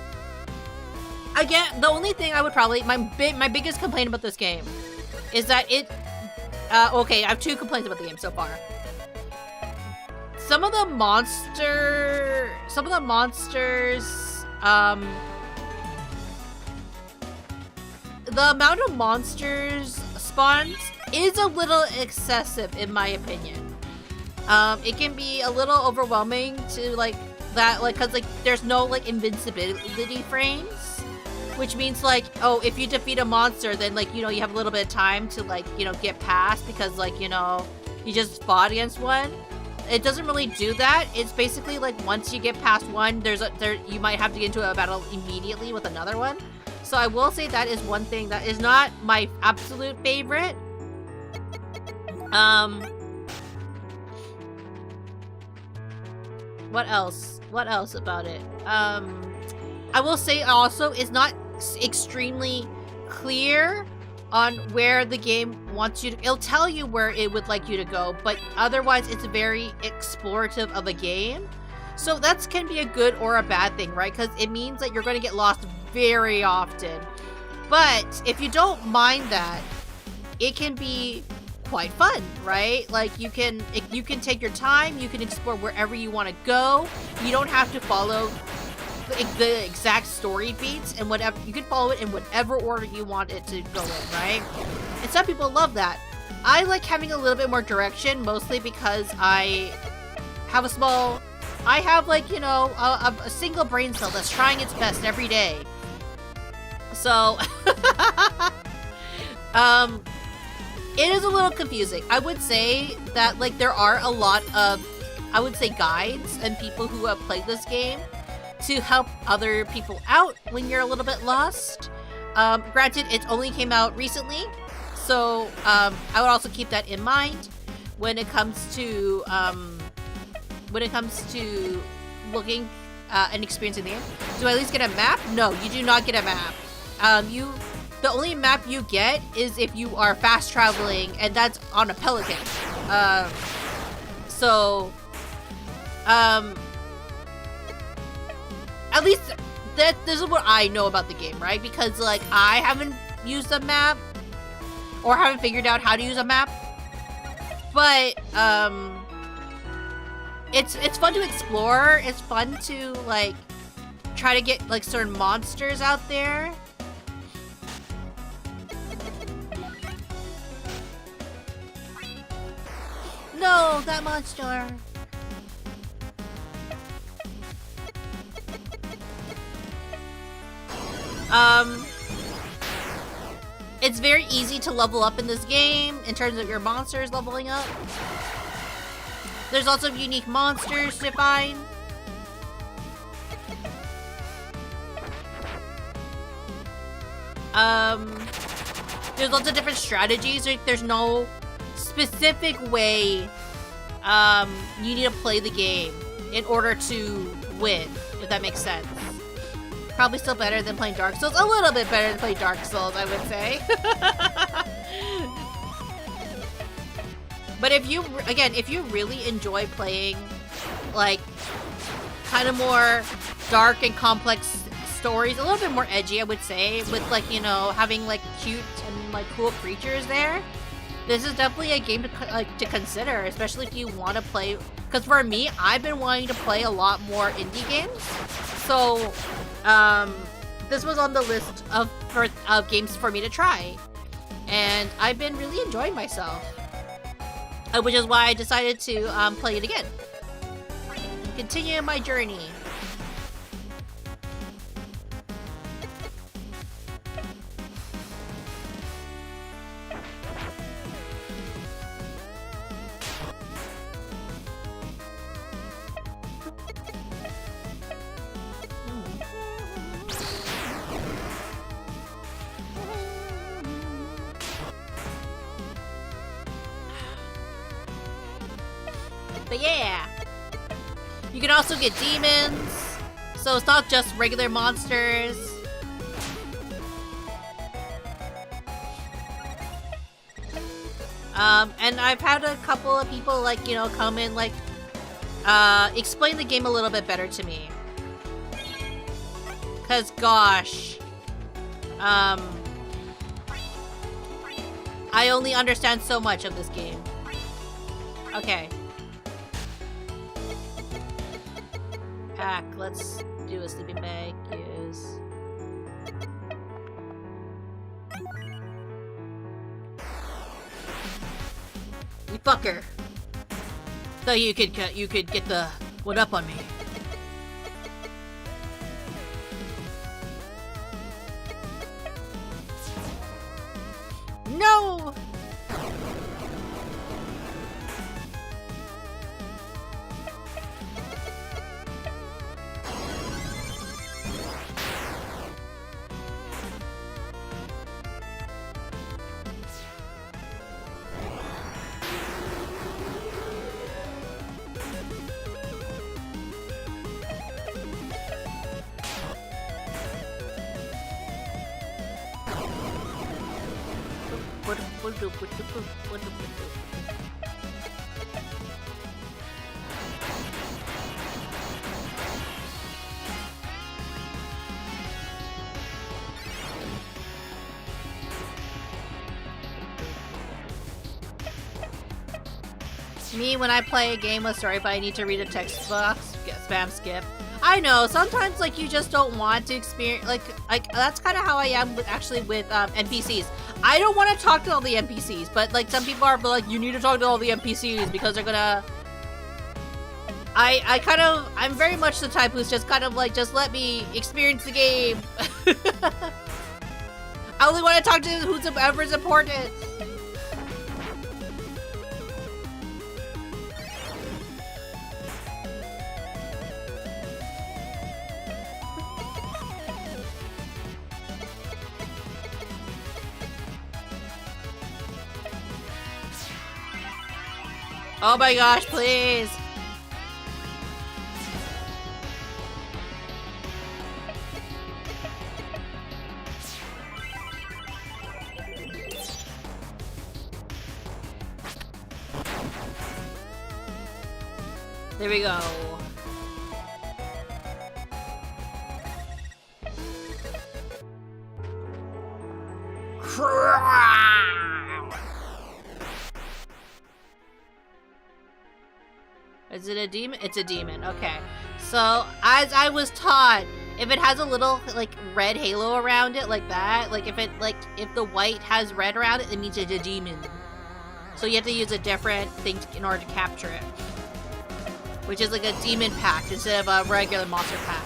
Again, the only thing I would probably my biggest complaint about this game is that it. Okay, I have two complaints about the game so far. Some of the monsters, the amount of monsters spawns is a little excessive in my opinion. It can be a little overwhelming to like that, like, cause like there's no like invincibility frames, which means like, oh, if you defeat a monster, then like, you know, you have a little bit of time to like, you know, get past because like, you know, you just fought against one. It doesn't really do that. It's basically like once you get past one, you might have to get into a battle immediately with another one. So I will say that is one thing that is not my absolute favorite. What else? What else about it? I will say also it's not extremely clear on where the game wants you to. It'll tell you where it would like you to go, but otherwise it's very explorative of a game. So that can be a good or a bad thing, right? Because it means that you're going to get lost very often. But if you don't mind that, it can be quite fun, right? Like you can take your time, you can explore wherever you want to go. You don't have to follow the exact story beats, and whatever you can follow it in whatever order you want it to go in, right? And some people love that. I like having a little bit more direction, mostly because I have like, you know, a single brain cell that's trying its best every day. So it is a little confusing. I would say that like there are a lot of, I would say, guides and people who have played this game to help other people out when you're a little bit lost. Granted, it only came out recently, so I would also keep that in mind when it comes to looking and experiencing the game. Do I at least get a map? No, you do not get a map. The only map you get is if you are fast traveling, and that's on a pelican. At least this is what I know about the game, right? Because like I haven't used a map or haven't figured out how to use a map, but it's fun to explore. It's fun to like try to get like certain monsters out there. No, that monster. It's very easy to level up in this game in terms of your monsters leveling up. There's also unique monsters to find. There's lots of different strategies. There's no specific way you need to play the game in order to win, if that makes sense. Probably still better than playing Dark Souls. A little bit better than playing Dark Souls, I would say. But if you really enjoy playing like kind of more dark and complex stories, a little bit more edgy, I would say, with like, you know, having like cute and like cool creatures there, this is definitely a game to consider, especially if you want to play. Because for me, I've been wanting to play a lot more indie games, so this was on the list of games for me to try, and I've been really enjoying myself, which is why I decided to play it again and continue my journey. But yeah, you can also get demons, so it's not just regular monsters. And I've had a couple of people like, you know, come in like explain the game a little bit better to me. Cause gosh, I only understand so much of this game. Okay. Pack, let's do a sleeping bag, use. You fucker. So you could get the one up on me. No! Me, when I play a game with story, but I need to read a text box, spam skip. I know, sometimes, like, you just don't want to experience, like that's kind of how I am with, actually, with, NPCs. I don't want to talk to all the NPCs, but, like, some people are like, you need to talk to all the NPCs because they're gonna... I'm very much the type who's just kind of like, just let me experience the game. I only want to talk to whoever's important. Oh my gosh, please. There we go. Is it a demon? It's a demon. Okay. So, as I was taught, if it has a little, like, red halo around it, like that, like, if the white has red around it, it means it's a demon. So you have to use a different thing in order to capture it. Which is like a demon pack instead of a regular monster pack.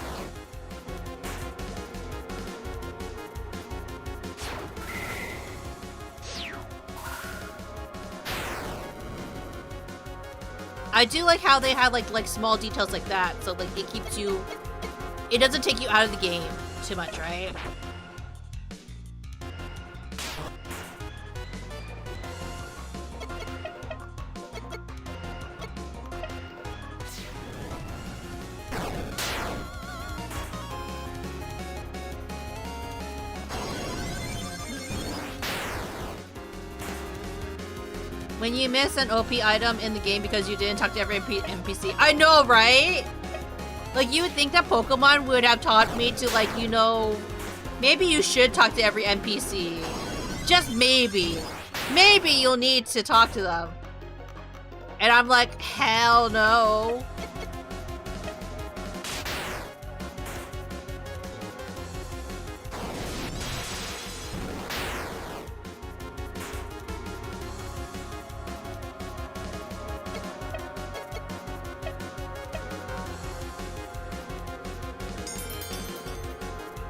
I do like how they have like small details like that, so like it keeps you, it doesn't take you out of the game too much, right? When you miss an OP item in the game because you didn't talk to every NPC. I know, right? Like, you would think that Pokemon would have taught me to, like, you know, maybe you should talk to every NPC. Just maybe. Maybe you'll need to talk to them. And I'm like, hell no.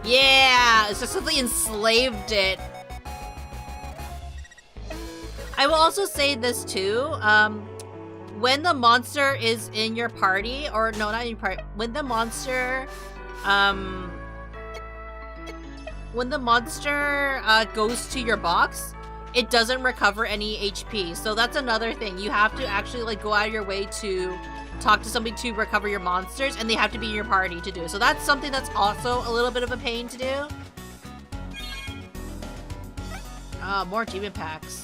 Yeah, it's just something enslaved it. I will also say this too. When the monster is in your party, or no, not in your party. When the monster goes to your box, it doesn't recover any HP. So that's another thing. You have to actually like go out of your way to talk to somebody to recover your monsters, and they have to be in your party to do it. So that's something that's also a little bit of a pain to do. More demon packs.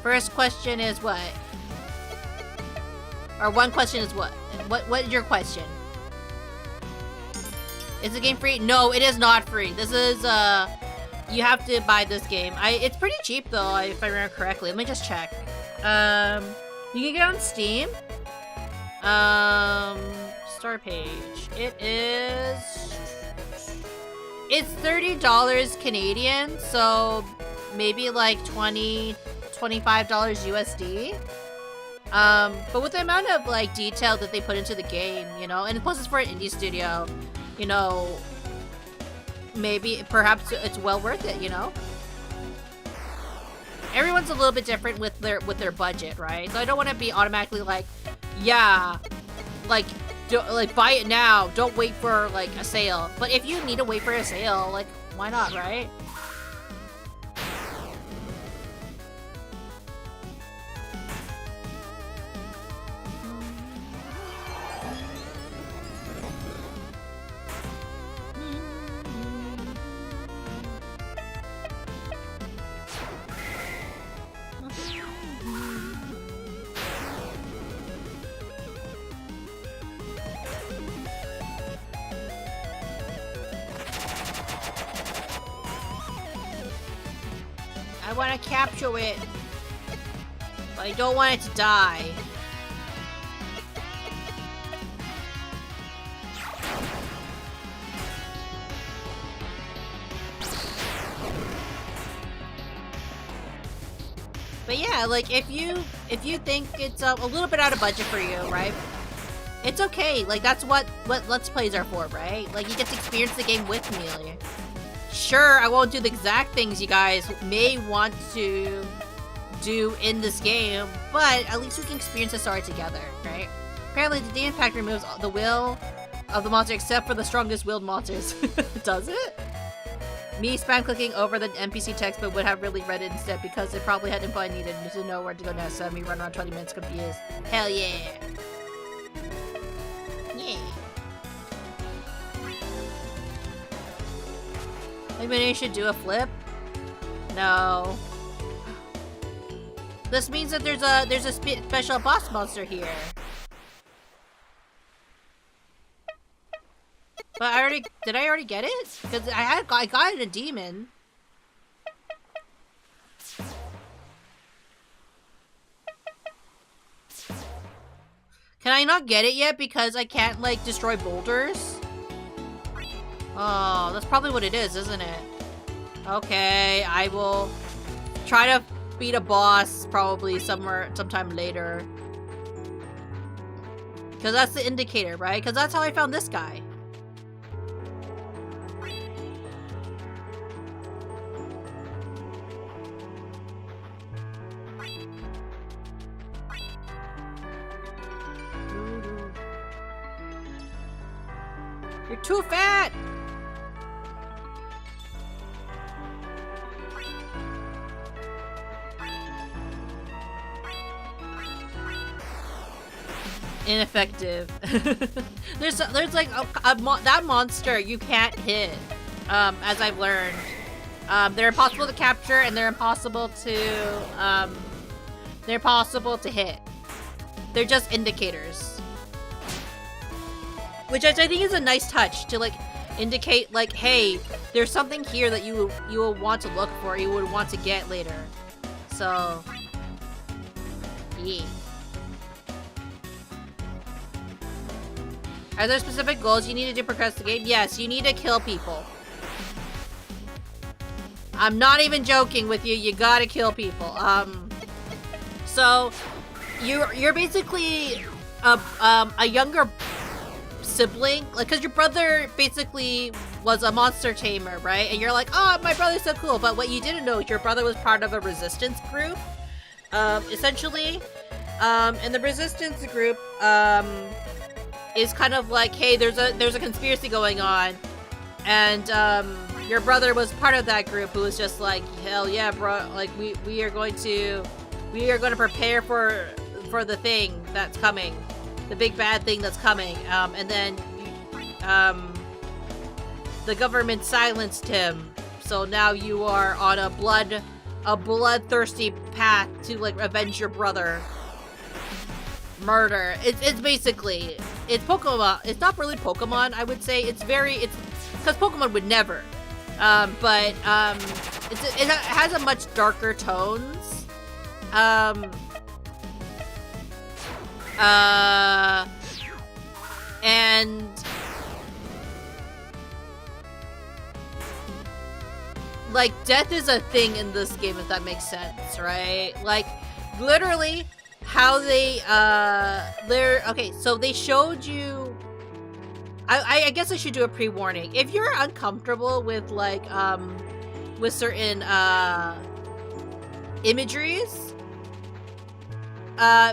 First question is what? Or one question is what? What is your question? Is the game free? No, it is not free. This is, you have to buy this game. It's pretty cheap though, if I remember correctly. Let me just check. You can get it on Steam. Store page. It's $30 Canadian, so maybe like $25 USD. But with the amount of like detail that they put into the game, you know, and plus it's for an indie studio, you know, perhaps it's well worth it, you know. Everyone's a little bit different with their budget, right? So I don't want to be automatically like, yeah, like buy it now, don't wait for like a sale. But if you need to wait for a sale, like Why not, right? I want to capture it, but I don't want it to die. But yeah, like if you think it's a little bit out of budget for you, right? It's okay. Like that's what Let's Plays are for, right? Like you get to experience the game with me. Sure, I won't do the exact things you guys may want to do in this game, but at least we can experience the story together, right? Apparently, the DM pack removes the will of the monster except for the strongest willed monsters. Does it? Me spam clicking over the NPC text, but would have really read it instead because it probably had info I needed to know where to go next. So me run around 20 minutes confused. Hell yeah! Yeah. Maybe I should do a flip? No. This means that there's a special boss monster here. But did I already get it? Because I got it a demon. Can I not get it yet because I can't like destroy boulders? Oh, that's probably what it is, isn't it? Okay, I will try to beat a boss probably sometime later. Because that's the indicator, right? Because that's how I found this guy. You're too fat! Ineffective. there's like that monster you can't hit, as I've learned. They're impossible to capture and they're impossible to hit. They're just indicators. Which I think is a nice touch to like indicate like, hey, there's something here that you will want to look for, you would want to get later. So yeah. Are there specific goals you need to progress the game? Yes, you need to kill people. I'm not even joking with you. You gotta kill people. So you're basically a younger sibling, like, cause your brother basically was a monster tamer, right? And you're like, oh, my brother's so cool. But what you didn't know is your brother was part of a resistance group, essentially. And the resistance group, is kind of like, hey, there's a conspiracy going on, and your brother was part of that group who was just like, hell yeah, bro, like we are going to prepare for the thing that's coming, the big bad thing that's coming, and then the government silenced him, so now you are on a bloodthirsty path to like avenge your brother. Murder. It's basically, it's Pokemon. It's not really Pokemon, I would say. It's because Pokemon would never. But it has a much darker tones. And like death is a thing in this game, if that makes sense, right? Like literally how they okay, so they showed you, I guess I should do a pre-warning. If you're uncomfortable with like with certain imageries,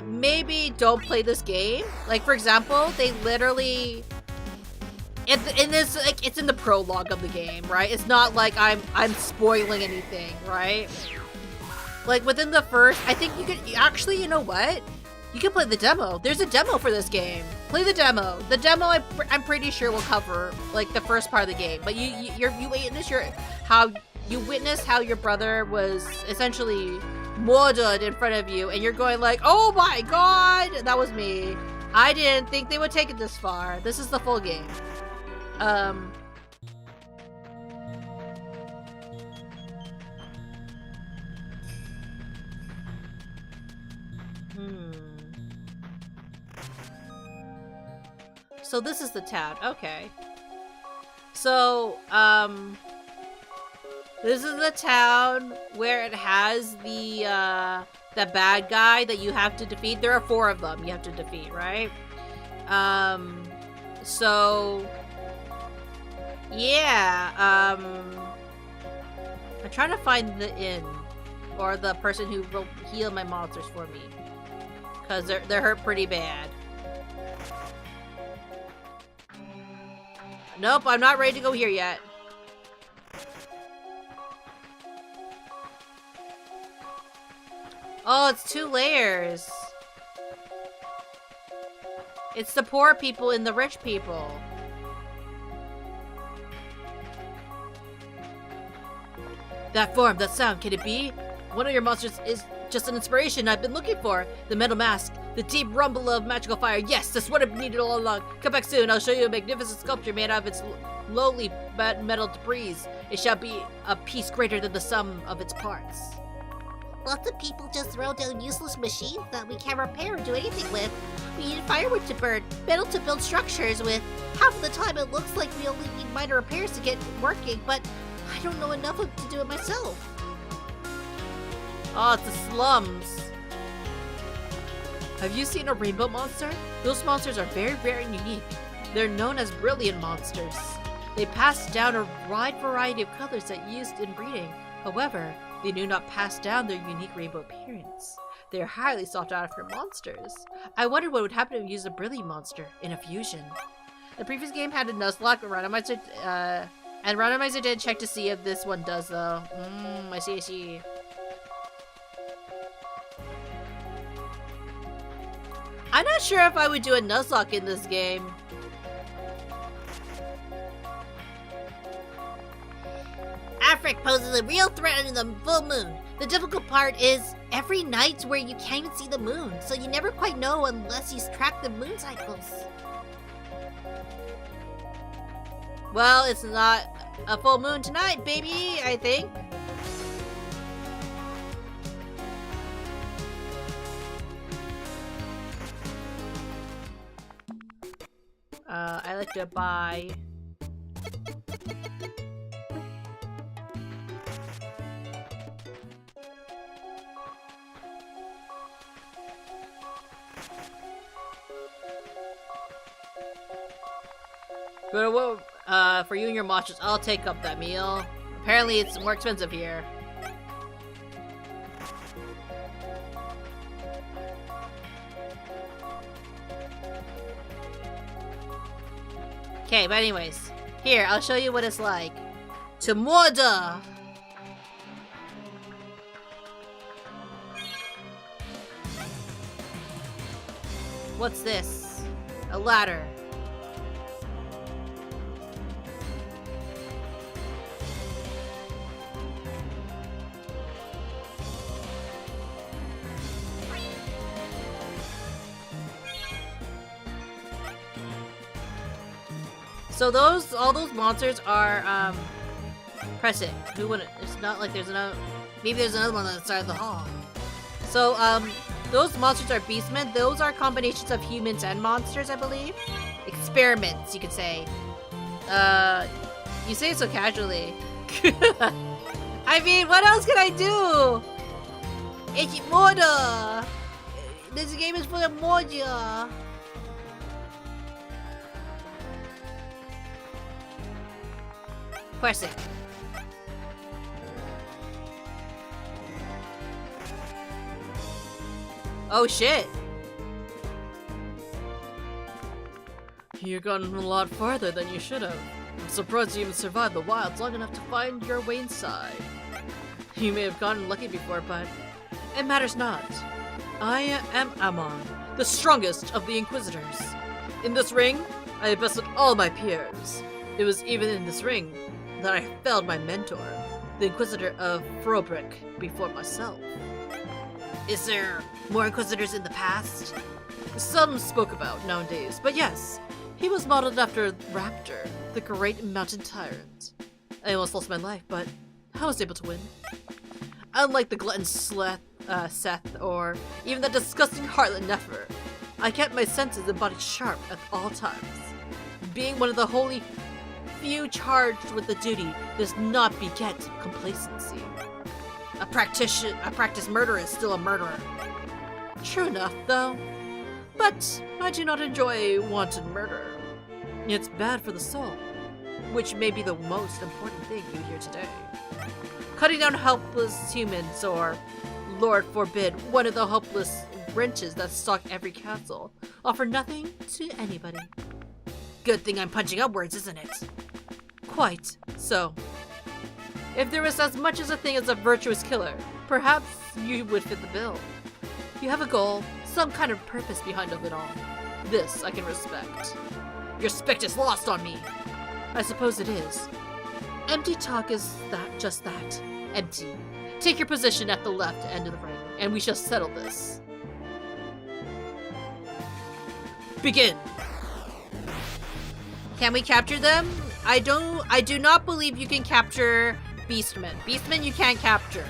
maybe don't play this game. Like for example, they literally in this, like, it's in the prologue of the game, right? It's not like I'm spoiling anything, right? Like, within the first, I think you could, actually, you know what? You can play the demo. There's a demo for this game. Play the demo. The demo, I'm pretty sure will cover, like, the first part of the game. But you witness how your brother was essentially murdered in front of you, and you're going like, oh my god, that was me. I didn't think they would take it this far. This is the full game. So this is the town. Okay. So, this is the town where it has the bad guy that you have to defeat. There are 4 of them you have to defeat, right? So, yeah, I'm trying to find the inn, or the person who will heal my monsters for me, because they're hurt pretty bad. Nope, I'm not ready to go here yet. Oh, it's 2 layers. It's the poor people and the rich people. That form, that sound, can it be? One of your monsters is just an inspiration I've been looking for. The metal mask, the deep rumble of magical fire. Yes, that's what I've needed all along. Come back soon. I'll show you a magnificent sculpture made out of its lowly metal debris. It shall be a piece greater than the sum of its parts. Lots of people just throw down useless machines that we can't repair or do anything with. We need firewood to burn, metal to build structures with. Half of the time it looks like we only need minor repairs to get working, but I don't know enough to do it myself. Oh, it's the slums. Have you seen a rainbow monster? Those monsters are very rare and unique. They're known as brilliant monsters. They pass down a wide variety of colors that used in breeding. However, they do not pass down their unique rainbow appearance. They are highly sought after monsters. I wondered what would happen if we used a brilliant monster in a fusion. The previous game had a Nuzlocke randomizer, and randomizer did check to see if this one does though. I see. I'm not sure if I would do a Nuzlocke in this game. Afric poses a real threat under the full moon. The difficult part is every night's where you can't even see the moon, so you never quite know unless you track the moon cycles. Well, it's not a full moon tonight, baby, I think. I like to buy... But for you and your monsters, I'll take up that meal. Apparently it's more expensive here. Okay, but anyways, here, I'll show you what it's like to murder. What's this? A ladder. So all those monsters are, press it. Who wouldn't? It's not like there's another, maybe there's another one on the side of the hall. So, those monsters are beastmen. Those are combinations of humans and monsters, I believe. Experiments, you could say. You say it so casually. I mean, what else can I do? It's murder! This game is full of murder. Press it. Oh shit. You've gotten a lot farther than you should have. I'm surprised you even survived the wilds long enough to find your way inside. You may have gotten lucky before, but it matters not. I am Amon, the strongest of the Inquisitors. In this ring, I have bested all my peers. It was even in this ring that I felled my mentor, the Inquisitor of Frobrick, before myself. Is there more Inquisitors in the past? Some spoke about nowadays, but yes, he was modeled after Raptor, the great mountain tyrant. I almost lost my life, but I was able to win. Unlike the glutton Seth, or even the disgusting harlot Nefer, I kept my senses and body sharp at all times. Being one of the holy few charged with the duty does not beget complacency. A practiced murderer is still a murderer. True enough, though. But I do not enjoy wanton murder. It's bad for the soul, which may be the most important thing you hear today. Cutting down helpless humans, or, Lord forbid, one of the helpless wrenches that stalk every castle, offer nothing to anybody. Good thing I'm punching upwards, isn't it? Quite so. If there was as much as a thing as a virtuous killer, perhaps you would fit the bill. You have a goal, some kind of purpose behind of it all. This I can respect. Your respect is lost on me. I suppose it is. Empty talk is just that. Empty. Take your position at the left end of the ring, and we shall settle this. Begin! Can we capture them? I do not believe you can capture Beastmen. Beastmen you can't capture.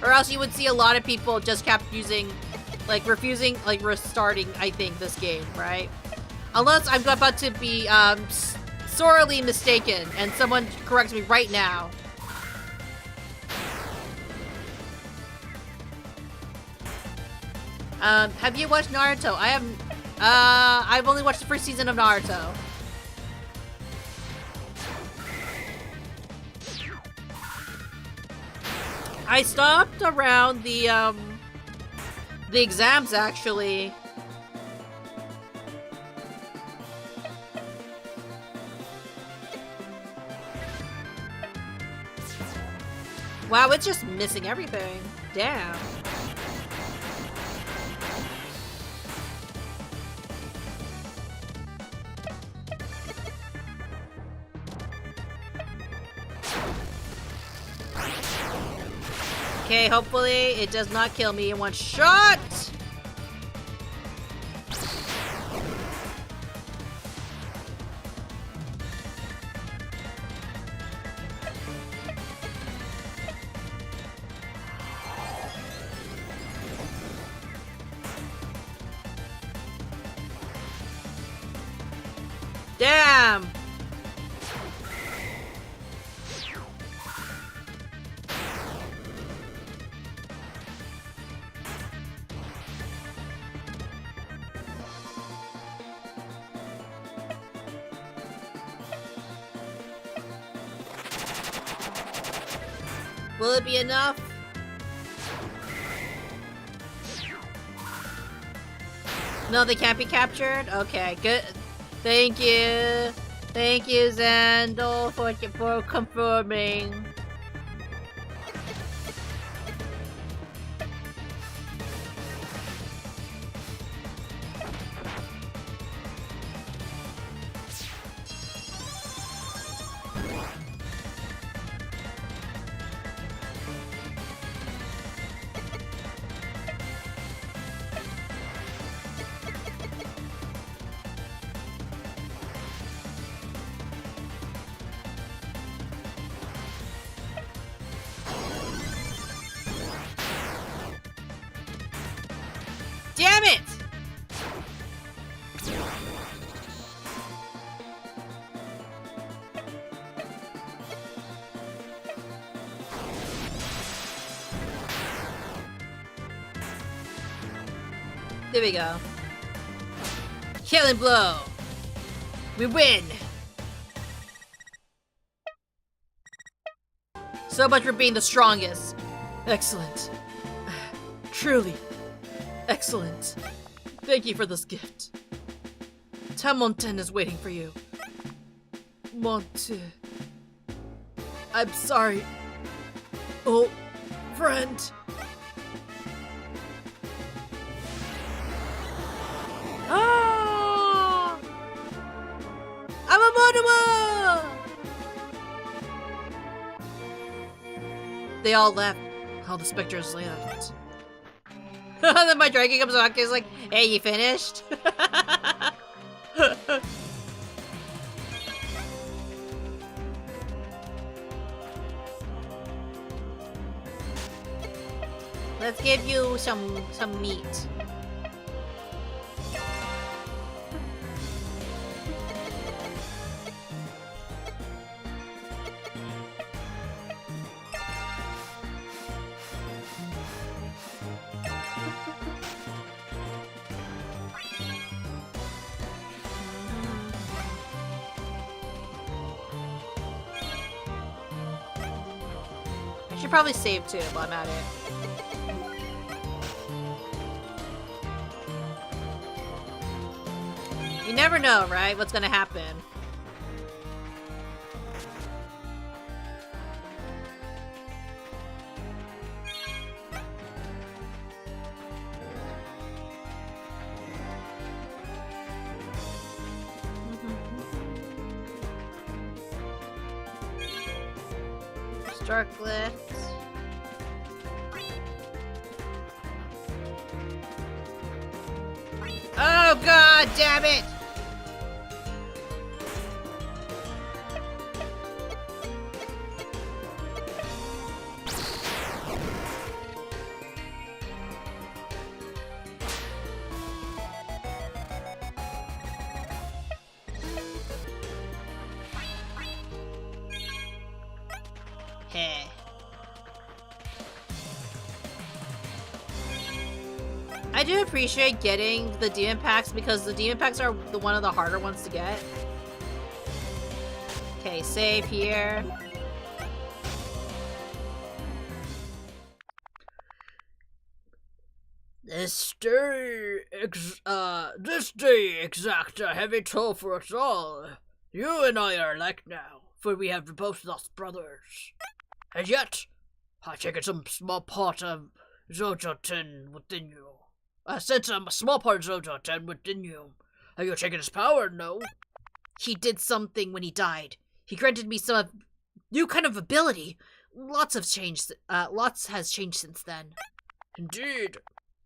Or else you would see a lot of people just refusing, restarting, I think, this game, right? Unless I'm about to be sorely mistaken and someone corrects me right now. Have you watched Naruto? I have. I've only watched the first season of Naruto. I stopped around the exams, actually. Wow, it's just missing everything. Damn. Okay, hopefully it does not kill me in one shot! Damn! Will it be enough? No, they can't be captured? Okay, good. Thank you. Thank you, Zandal, for confirming. Damn it! There we go. Killing blow. We win. So much for being the strongest. Excellent. Truly excellent. Thank you for this gift. Tamonten is waiting for you. Monte. I'm sorry. Oh, friend. Ah! I'm a Monoma! They all left. All the specters left. Then my dragon comes back and is like, hey, you finished? Let's give you some meat. I should probably save too while I'm at it. You never know, right? What's gonna happen? Starklet. Oh god damn it! Heh. I do appreciate getting the demon packs because the demon packs are one of the harder ones to get. Okay, save here. This day exact a heavy toll for us all. You and I are alike now, for we have both lost brothers. And yet, I take it some small part of Zojoten within you. I sense a small part of Zojoten within you. Are you taking his power? No. He did something when he died. He granted me some new kind of ability. Lots has changed since then. Indeed.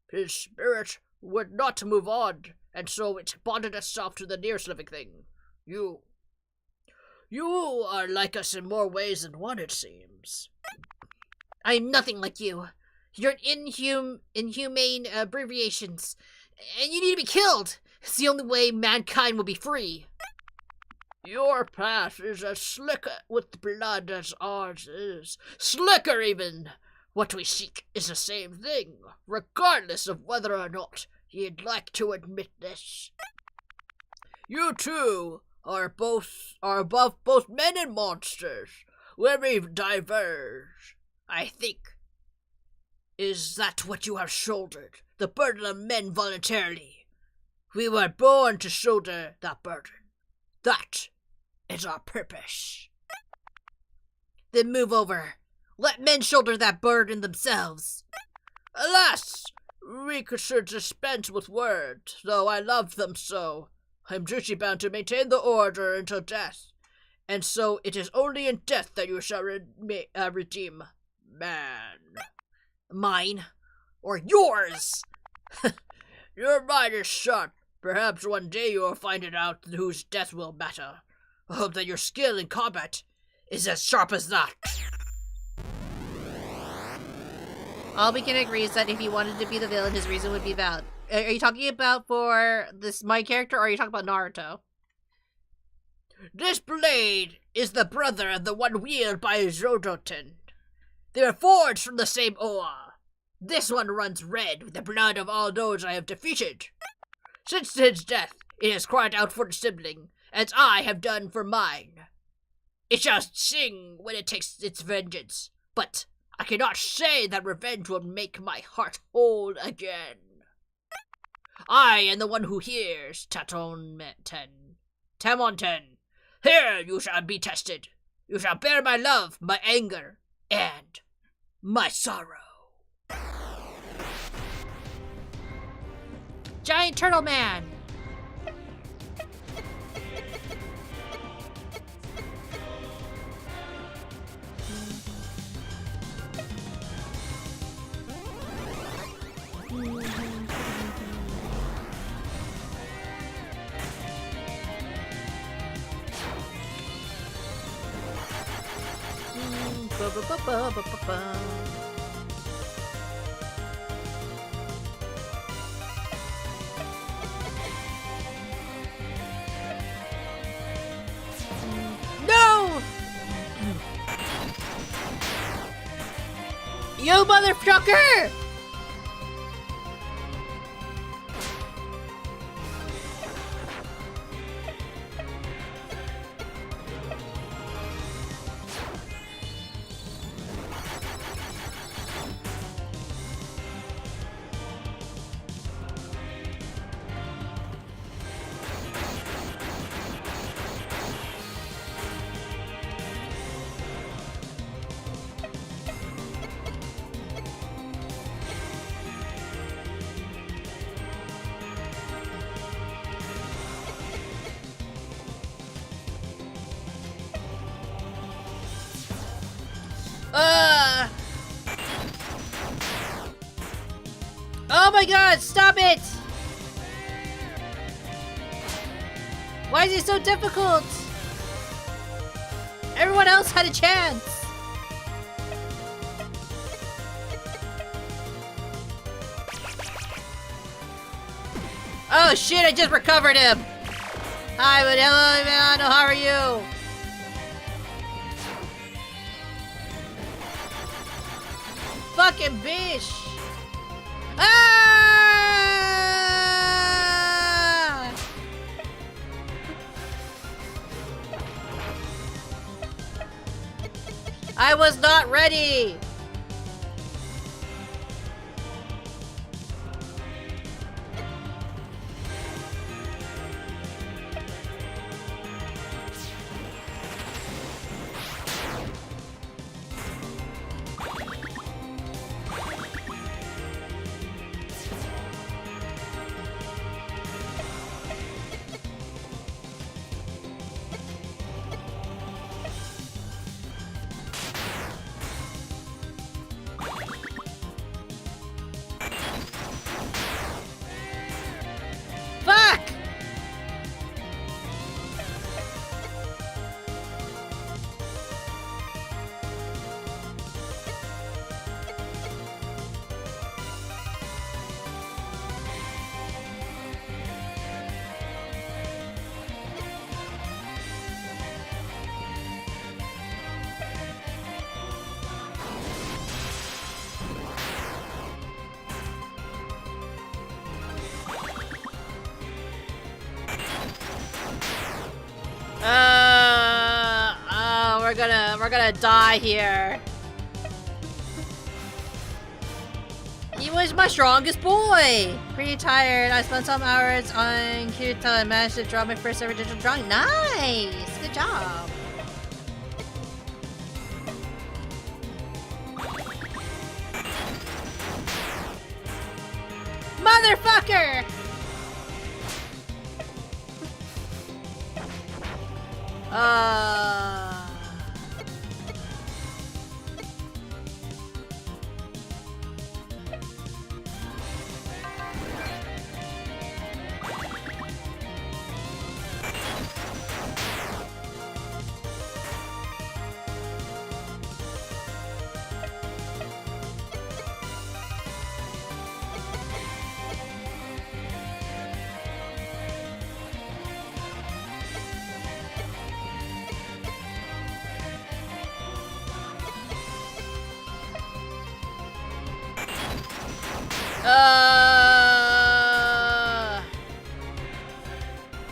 His spirit would not move on, and so it bonded itself to the nearest living thing. You are like us in more ways than one, it seems. I'm nothing like you. You're inhumane abbreviations, and you need to be killed. It's the only way mankind will be free. Your path is as slick with blood as ours is. Slicker, even. What we seek is the same thing, regardless of whether or not you'd like to admit this. You two are above both men and monsters, where we diverge, I think. Is that what you have shouldered, the burden of men voluntarily? We were born to shoulder that burden. That is our purpose. Then move over. Let men shoulder that burden themselves. Alas, we should dispense with words, though I love them so. I'm duty-bound to maintain the order until death, and so it is only in death that you shall redeem man. Mine? Or yours? Your mind is sharp. Perhaps one day you will find it out whose death will matter. I hope that your skill in combat is as sharp as that. All we can agree is that if he wanted to be the villain, his reason would be valid. Are you talking about for my character, or are you talking about Naruto? This blade is the brother of the one wielded by Zojoten. They are forged from the same ore. This one runs red with the blood of all those I have defeated. Since his death, it has cried out for its sibling, as I have done for mine. It shall sing when it takes its vengeance, but I cannot say that revenge will make my heart whole again. I am the one who hears, Tamonten. Here you shall be tested. You shall bear my love, my anger, and my sorrow. Giant turtle man. No! You motherfucker! Oh my god, stop it! Why is it so difficult? Everyone else had a chance! Oh shit, I just recovered him! Hi, but hello, man, how are you? Fucking bitch! Ah! I was not ready! Fuck! We're gonna die here. He was my strongest boy. Pretty tired. I spent some hours on Kirito and managed to draw my first ever digital drawing. Nice, good job. Motherfucker!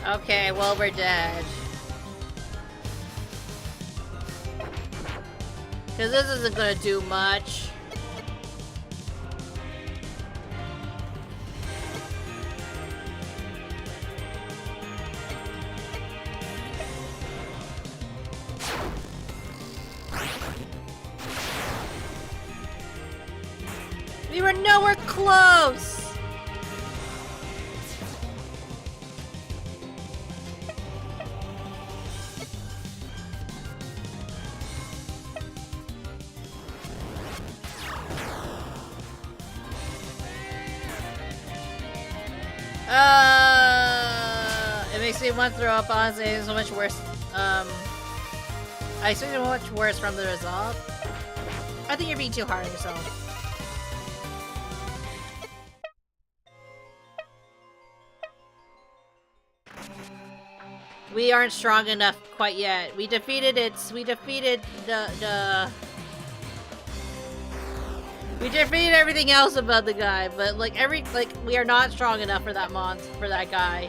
Okay, well, we're dead. Because this isn't gonna do much. We were nowhere close! It makes me want to throw up, honestly. It's so much worse. I expected much worse from the result. I think you're being too hard on yourself. We aren't strong enough quite yet. We defeated it. We defeated we defeated everything else about the guy, but like we are not strong enough for that for that guy.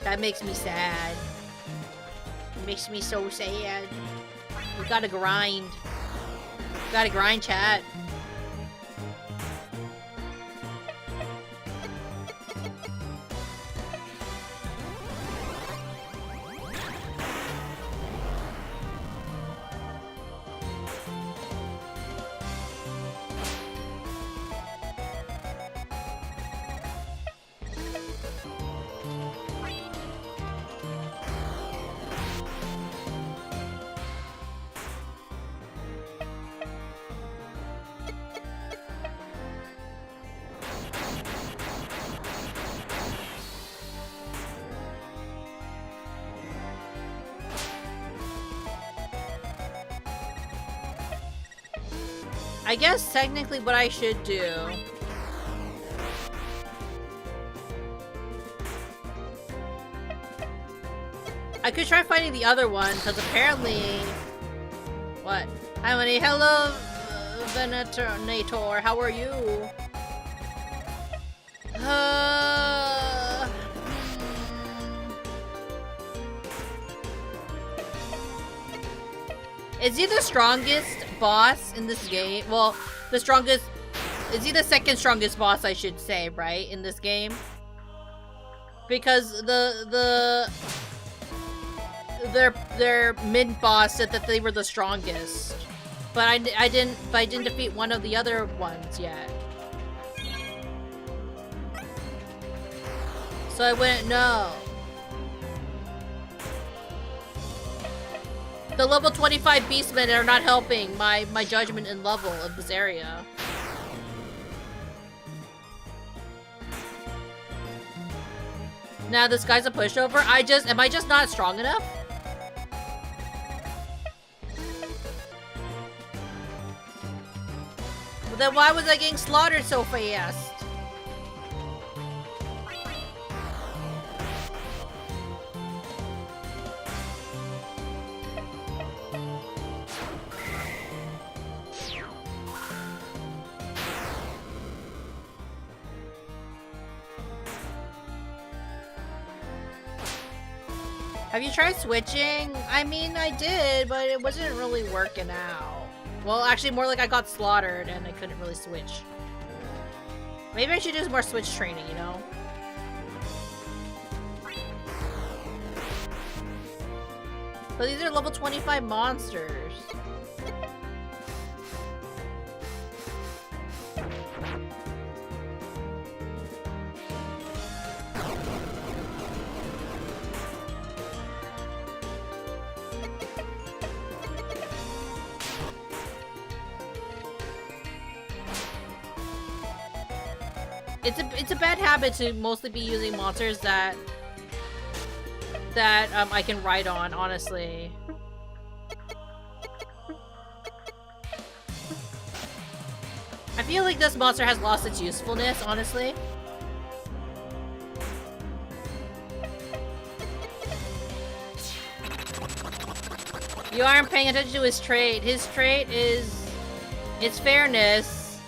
That makes me sad. It makes me so sad. We gotta grind. We gotta grind, chat. I guess technically what I should do I could try finding the other one, because apparently what? Hi Munii, hello Venator, how are you? Is he the strongest boss in this game? Well, the strongest... Is he the second strongest boss, I should say, right? In this game? Because their mid-boss said that they were the strongest. But I didn't defeat one of the other ones yet. So I wouldn't know. The level 25 beastmen are not helping my judgment and level of this area. Now this guy's a pushover. Am I just not strong enough? Well, then why was I getting slaughtered so fast? Have you tried switching? I mean, I did, but it wasn't really working out. Well, actually, more like I got slaughtered and I couldn't really switch. Maybe I should do some more switch training, you know? But these are level 25 monsters. It's a bad habit to mostly be using monsters that I can ride on, honestly. I feel like this monster has lost its usefulness, honestly. You aren't paying attention to his trait. His trait is... It's fairness.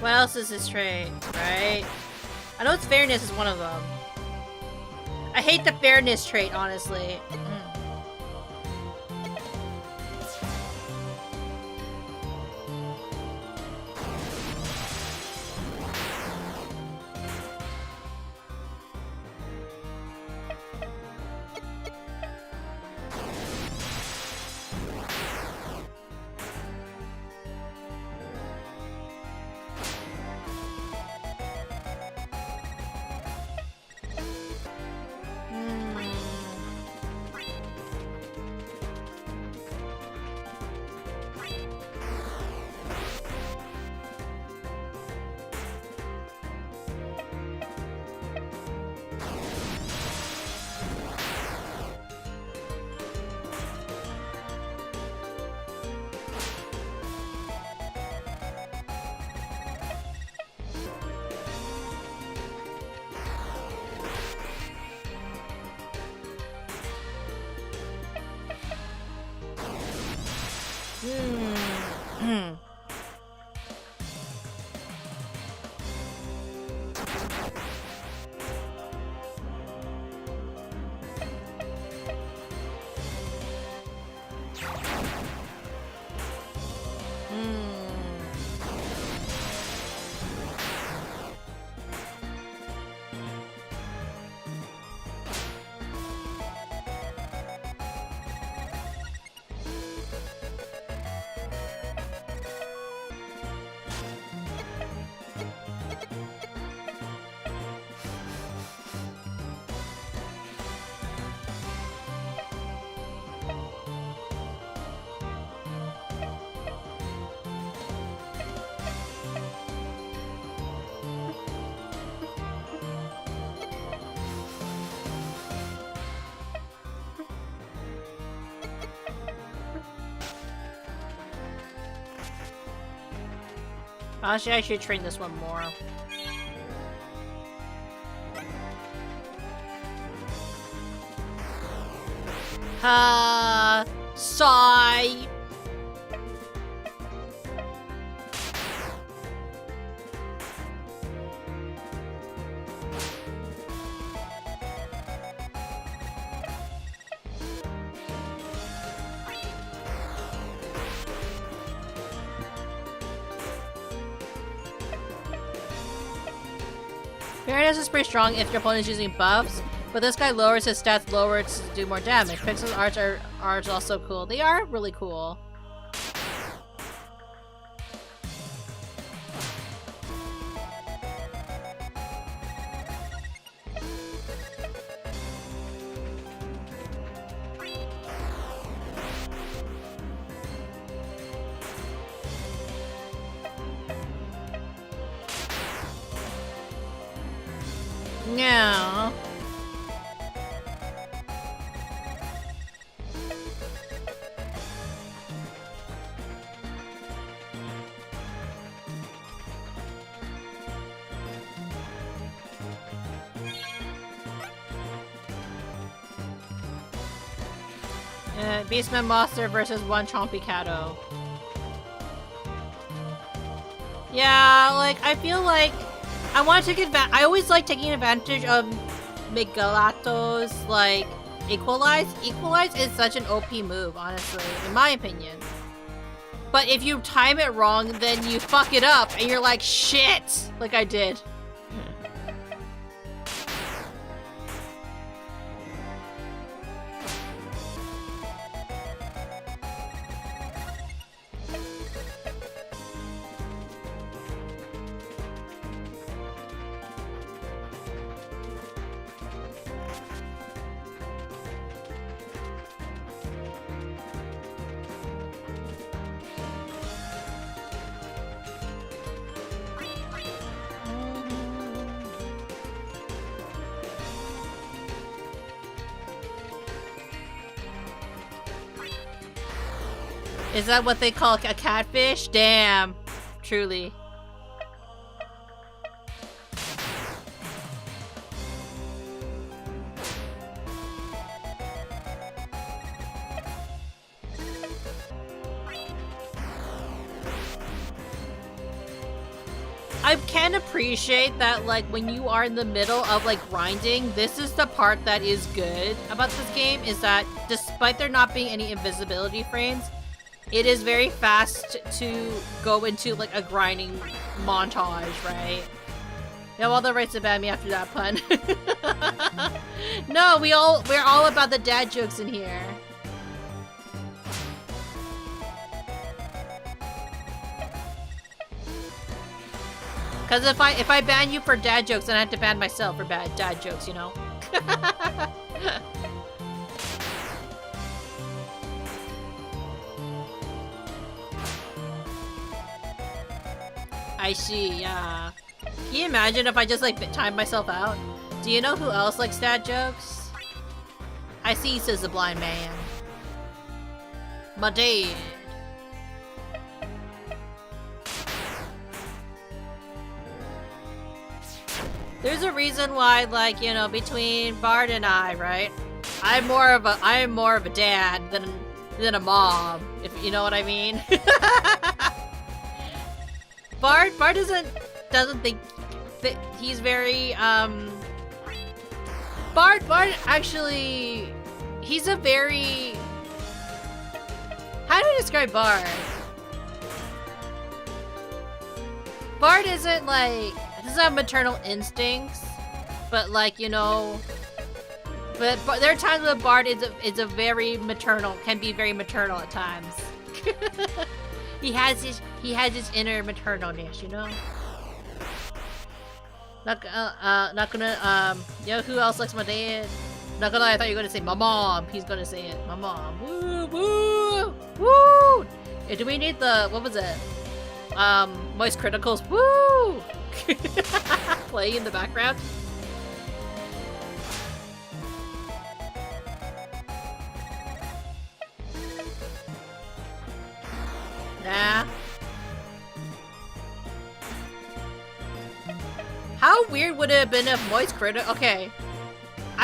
What else is his trait, right? I know it's fairness is one of them. I hate the fairness trait, honestly. Hmm. Honestly, I should train this one more. Sigh. Fairness is pretty strong if your opponent is using buffs, but this guy lowers his stats lower to do more damage. Pixel's arts are also cool. They are really cool. Yeah. Beastman Monster versus one Chompy Cato. Yeah, like, I feel like I want to take advantage. I always like taking advantage of Megalato's, like, Equalize. Equalize is such an OP move, honestly, in my opinion. But if you time it wrong, then you fuck it up, and you're like, shit! Like I did. Is that what they call a catfish? Damn. Truly. I can appreciate that, like, when you are in the middle of, like, grinding, this is the part that is good about this game, is that despite there not being any invisibility frames, it is very fast to go into, like, a grinding montage, right? You have all the rights to ban me after that pun. No, we're all about the dad jokes in here. Because if I ban you for dad jokes, then I have to ban myself for bad dad jokes, you know? I see, yeah. Can you imagine if I just, like, timed myself out? Do you know who else likes dad jokes? I see, says the blind man. My dad. There's a reason why, like, you know, between Bard and I, right? I'm more of a dad than a mom, if you know what I mean. Bard doesn't think that he's very Bard actually, he's a very, how do I describe Bard? Bard isn't like, doesn't have maternal instincts, but like, you know, but there are times when Bard is a very maternal, can be very maternal at times. he has his inner maternalness, you know. Not gonna, you know who else likes my dad? Not gonna lie, I thought you were gonna say my mom. He's gonna say it, my mom. Woo, woo, woo! Do we need the, what was it? Moist Criticals, woo! Play in the background. Nah. How weird would it have been if Moist Critic? Okay.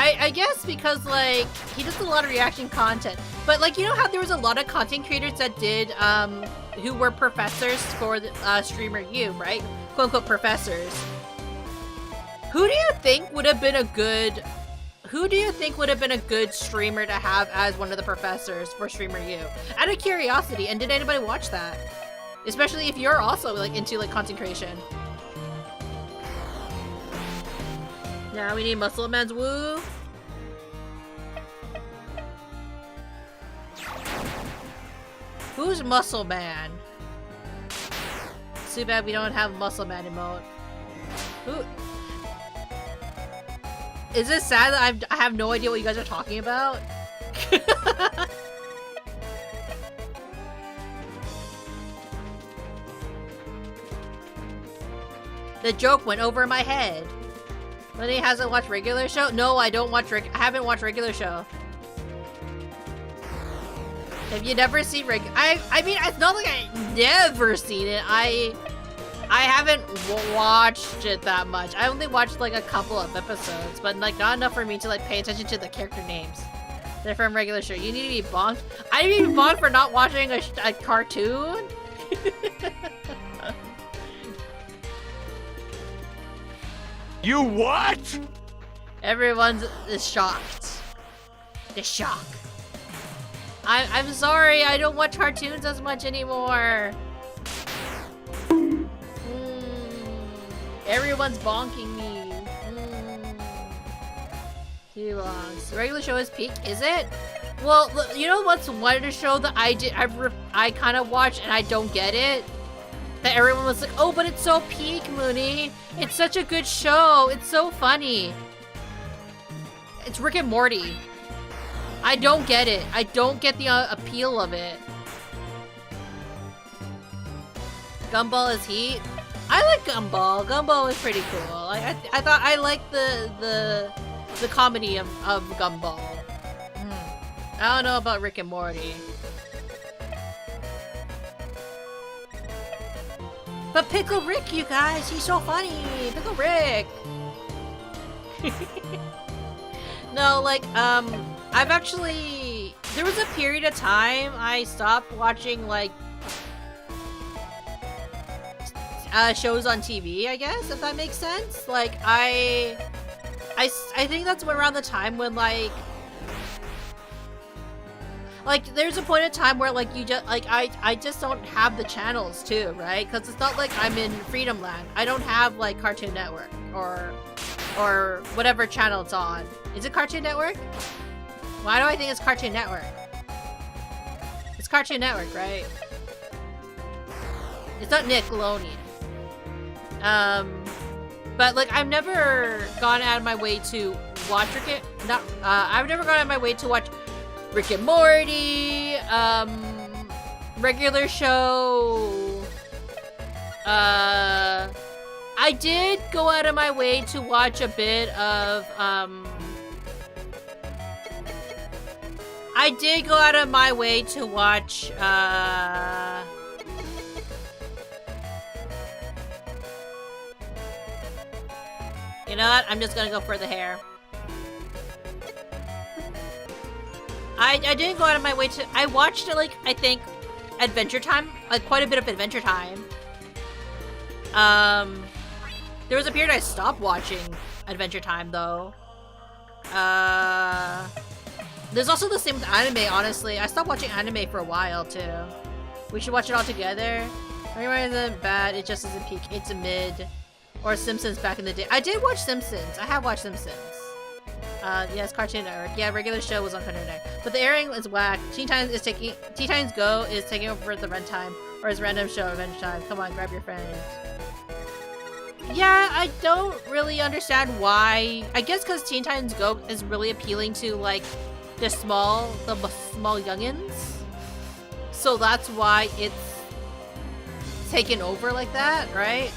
I guess because, like, he does a lot of reaction content. But, like, you know how there was a lot of content creators that did, who were professors for the, Streamer U, right? Quote-unquote professors. Who do you think would have been a good streamer to have as one of the professors for Streamer U? Out of curiosity, and did anybody watch that? Especially if you're also, like, into, like, content creation. Now we need Muscle Man's woo. Who's Muscle Man? Too bad we don't have Muscle Man emote. Who? Is it sad that I have no idea what you guys are talking about? The joke went over my head. Lenny hasn't watched regular show? No, I don't watch I haven't watched regular show. Have you never seen I mean, it's not like I never seen it. I haven't watched it that much. I only watched like a couple of episodes, but like not enough for me to like pay attention to the character names. They're from regular show. You need to be bonked. I need to be bonked for not watching a cartoon. You what? Everyone is shocked. The shock. I'm sorry, I don't watch cartoons as much anymore. Everyone's bonking me. Too long. So regular show is peak, is it? Well, you know what's one show that I kind of watch and I don't get it? That everyone was like, oh, but it's so peak, Munii. It's such a good show. It's so funny. It's Rick and Morty. I don't get it. I don't get the appeal of it. Gumball is heat. I like Gumball. Gumball is pretty cool. I thought I liked the comedy of Gumball. I don't know about Rick and Morty. But Pickle Rick, you guys, he's so funny. Pickle Rick. No, like, I've actually, there was a period of time I stopped watching, like, shows on TV, I guess, if that makes sense. Like, I think that's around the time when, like, there's a point in time where, like, you just, like, I just don't have the channels, too, right? Because it's not like I'm in Freedom Land. I don't have, like, Cartoon Network or whatever channel it's on. Is it Cartoon Network? Why do I think it's Cartoon Network? It's Cartoon Network, right? It's not Nickelodeon. But, like, I've never gone out of my way to watch I've never gone out of my way to watch Rick and Morty, regular show. I did go out of my way to watch a bit of, I did go out of my way to watch, you know what? I'm just gonna go for the hair. I didn't go out of my way to. I watched it like I think Adventure Time, like quite a bit of Adventure Time. There was a period I stopped watching Adventure Time though. There's also the same with anime. Honestly, I stopped watching anime for a while too. We should watch it all together. Everyone isn't bad. It just isn't peak. It's a mid. Or Simpsons back in the day. I did watch Simpsons. I have watched Simpsons. Yes, Cartoon Network. Yeah, regular show was on Cartoon Network. But the airing was whack. Teen Titans Go is taking over the runtime. Or his random show, Adventure Time. Come on, grab your friends. Yeah, I don't really understand why. I guess because Teen Titans Go is really appealing to, like, the small youngins. So that's why it's taken over like that, right?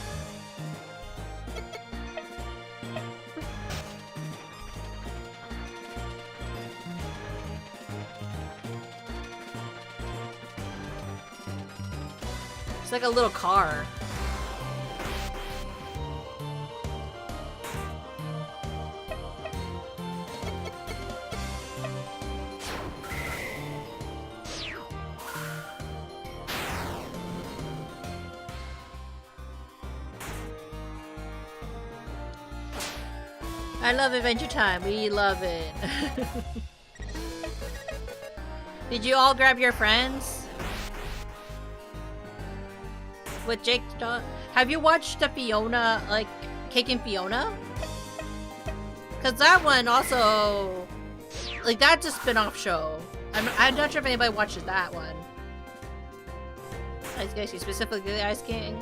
It's like a little car. I love Adventure Time. We love it. Did you all grab your friends? With Jake? Have you watched the Fiona, like, Cake and Fiona? Because that one also, like, that's a spin-off show. I'm not sure if anybody watches that one. Ice King, specifically the Ice King.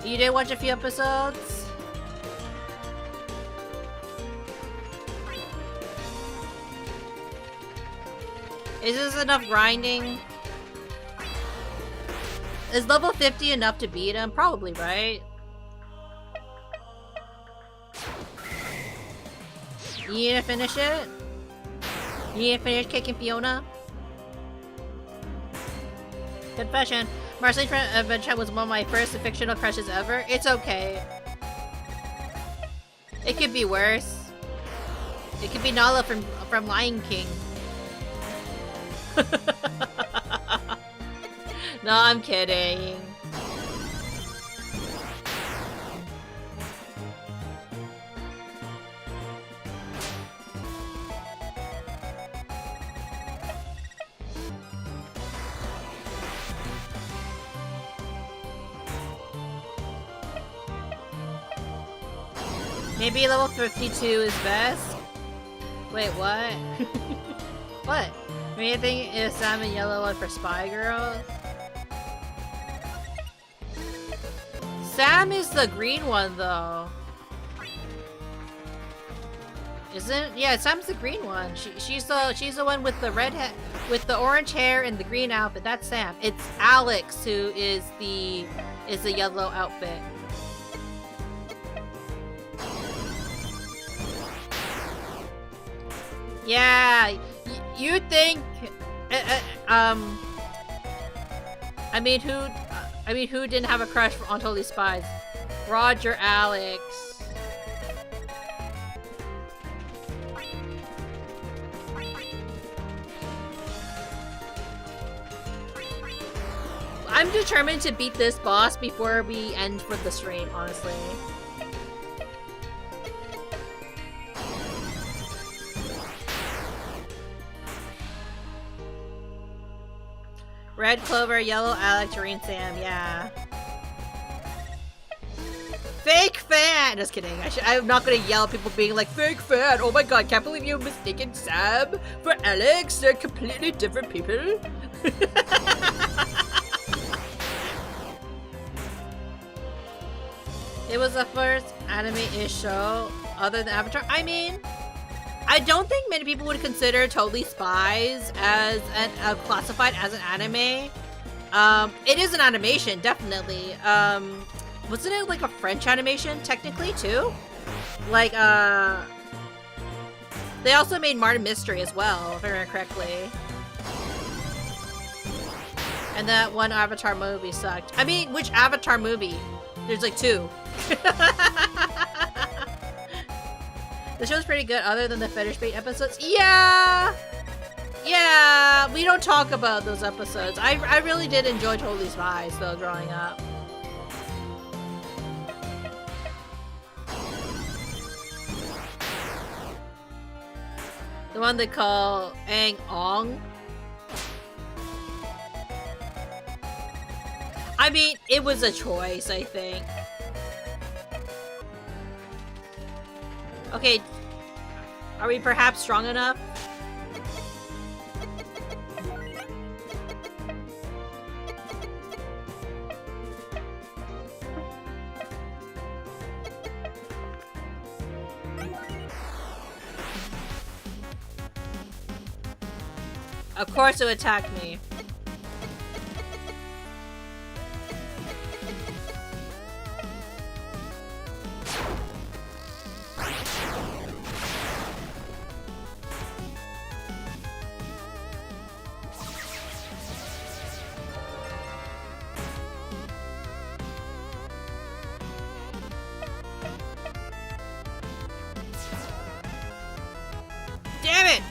You did watch a few episodes? Is this enough grinding? Is level 50 enough to beat him? Probably, right? You need to finish it? You need to finish kicking Fiona? Confession. Marceline from Adventure was one of my first fictional crushes ever. It's okay. It could be worse. It could be Nala from Lion King. No, I'm kidding. Maybe level 52 is best? Wait, what? What? Maybe I think is Sam and Yellow one for Spy Girls? Sam is the green one though. Isn't? Yeah, Sam's the green one. She's the one with the red hair, with the orange hair and the green outfit. That's Sam. It's Alex who is the yellow outfit. Yeah, you think? I mean, who didn't have a crush on Totally Spies? Roger, Alex. I'm determined to beat this boss before we end with the stream, honestly. Red Clover, Yellow Alex, Green Sam, yeah. Fake fan! Just kidding. I'm not gonna yell at people being like, fake fan! Oh my god, can't believe you've mistaken Sam for Alex! They're completely different people. It was the first anime-ish show other than Avatar. I mean, I don't think many people would consider Totally Spies as classified as an anime. It is an animation, definitely. Wasn't it like a French animation technically too? Like they also made Martin Mystery as well, if I remember correctly. And that one Avatar movie sucked. I mean, which Avatar movie? There's like 2. The show's pretty good other than the fetish bait episodes. Yeah! Yeah, we don't talk about those episodes. I really did enjoy Totally Spies though growing up. The one they call Ang Ong. I mean, it was a choice, I think. Okay, are we perhaps strong enough? Of course it would attack me. Damn it!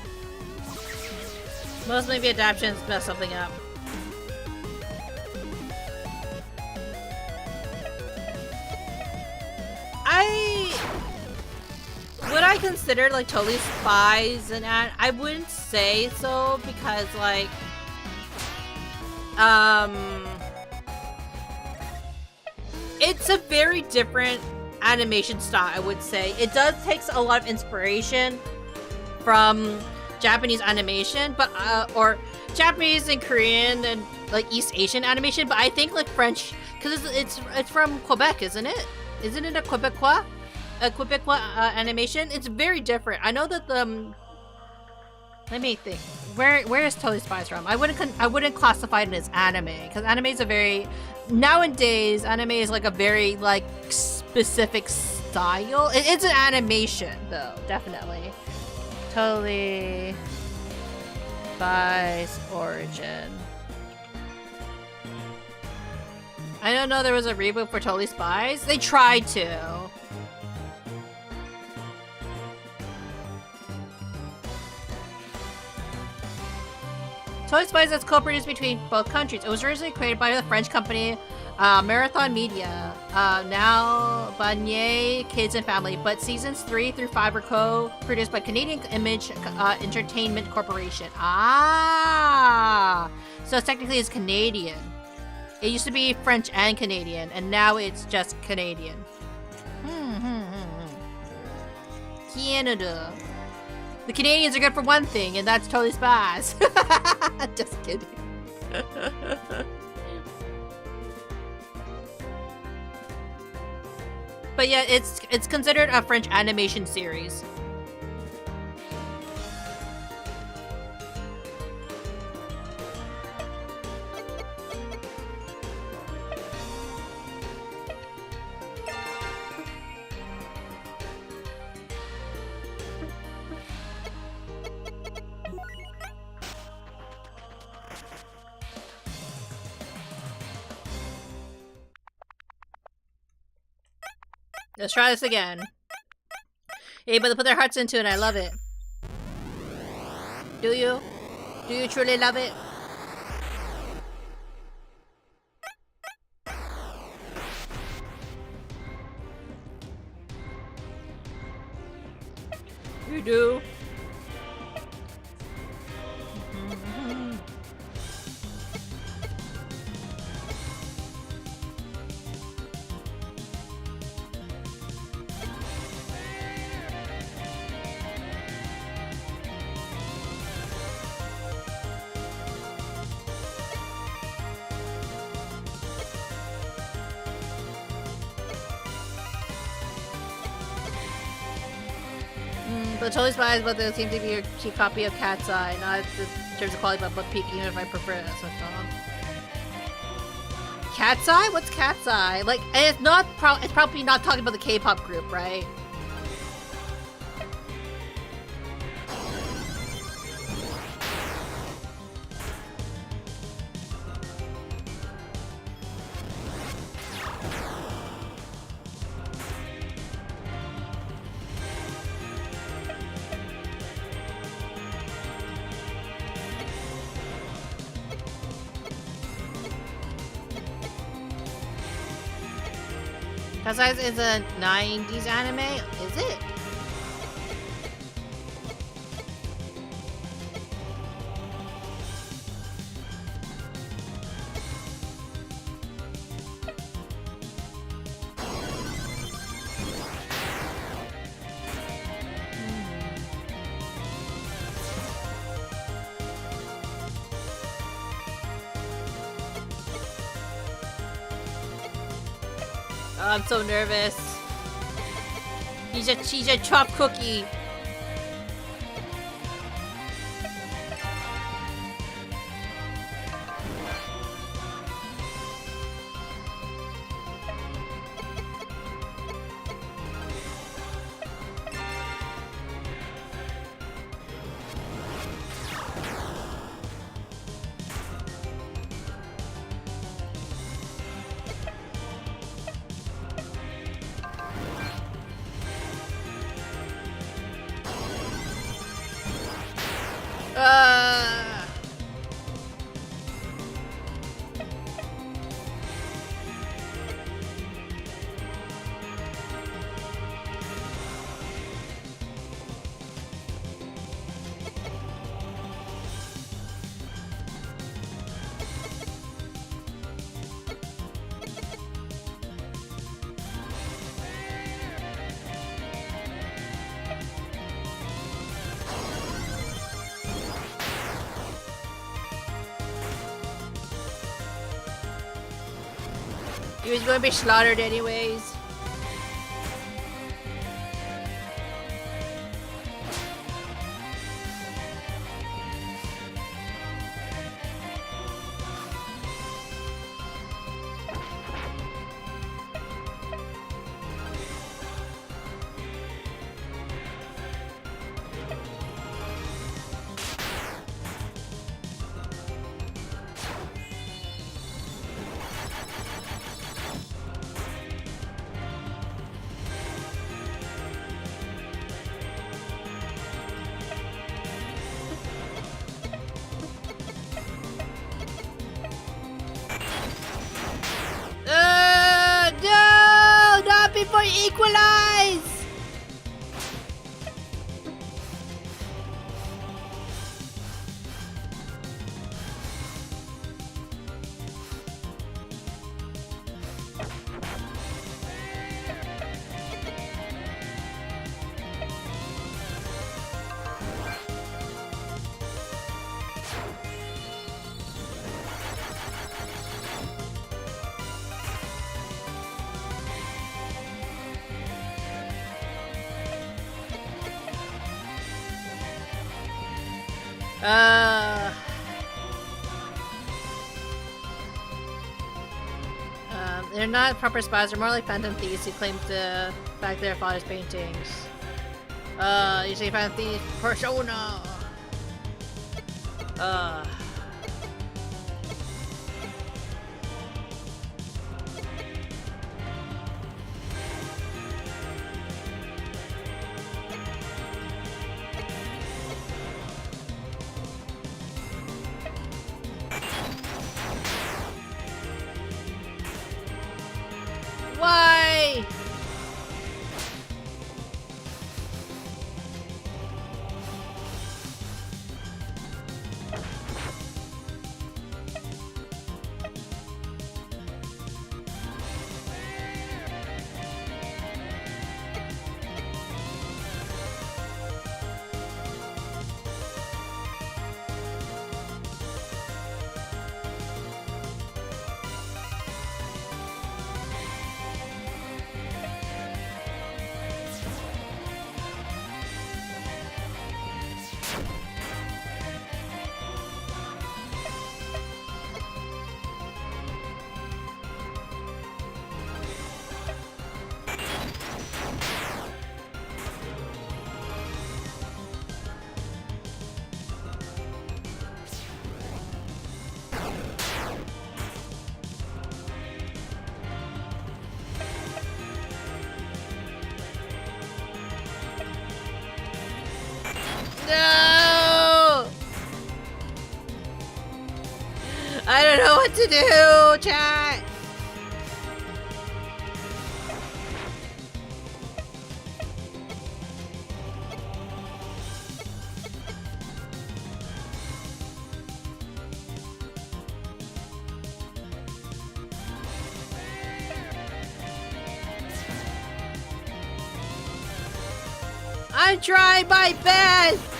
Most movie adaptations mess something up. Would I consider like Totally Spies and I wouldn't say so because like it's a very different animation style, I would say. It does take a lot of inspiration from Japanese animation, but or Japanese and Korean and like East Asian animation, but I think like French, because it's from Quebec, isn't it? Isn't it a Quebecois animation? It's very different. I know that the let me think. Where is Totally Spies from? I wouldn't classify it as anime because anime is a very nowadays anime is like a very like specific style. It's an animation though, definitely. Totally Spies origin. I don't know there was a reboot for Totally Spies. They tried to. Totally Spies is co-produced between both countries. It was originally created by the French company Marathon Media, now Banier Kids and Family, but seasons 3 through 5 were co-produced by Canadian Image Entertainment Corporation. Ah! So technically it's Canadian. It used to be French and Canadian, and now it's just Canadian. Canada. The Canadians are good for one thing, and that's Totally Spies. Just kidding. But yeah, it's considered a French animation series. Let's try this again. Hey, but they put their hearts into it. I love it. Do you? Do you truly love it? You do. But Totally Spies, but they seem to be a cheap copy of Cat's Eye, not in terms of quality, but peak, even if I prefer it as a film. Cat's Eye? What's Cat's Eye? Like, and it's not. It's probably not talking about the K-pop group, right? Cause is a 90s anime, is it? Oh, I'm so nervous. She's a chopped cookie. He was going to be slaughtered anyways. No! Not before you equalize! They're not proper spies, they're more like phantom thieves who claim to back their father's paintings. You say phantom thief persona! Why? No! I don't know what to do, chat! I'm trying my best!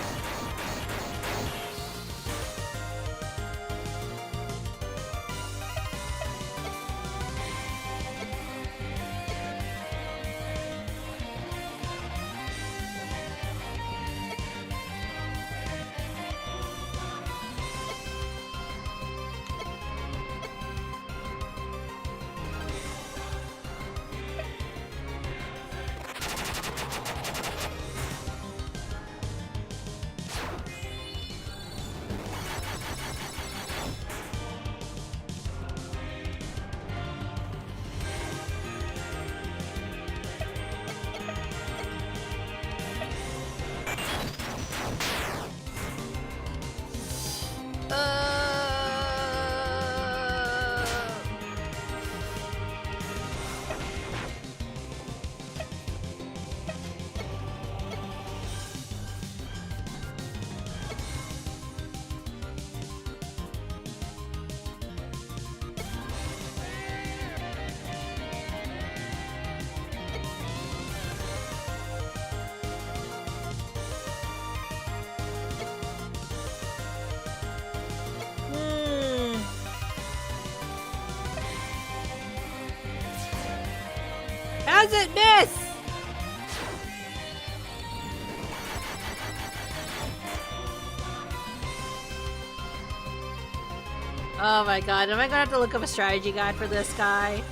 How's it miss? Oh my god, am I gonna have to look up a strategy guide for this guy?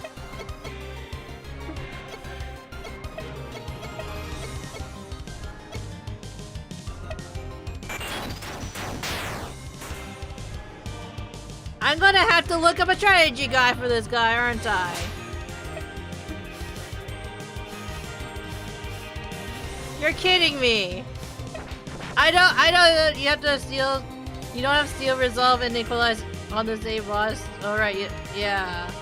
I'm gonna have to look up a strategy guide for this guy, aren't I? You're kidding me! I don't, you have to steal, you don't have steal, resolve, and equalize on the same boss. Alright, yeah.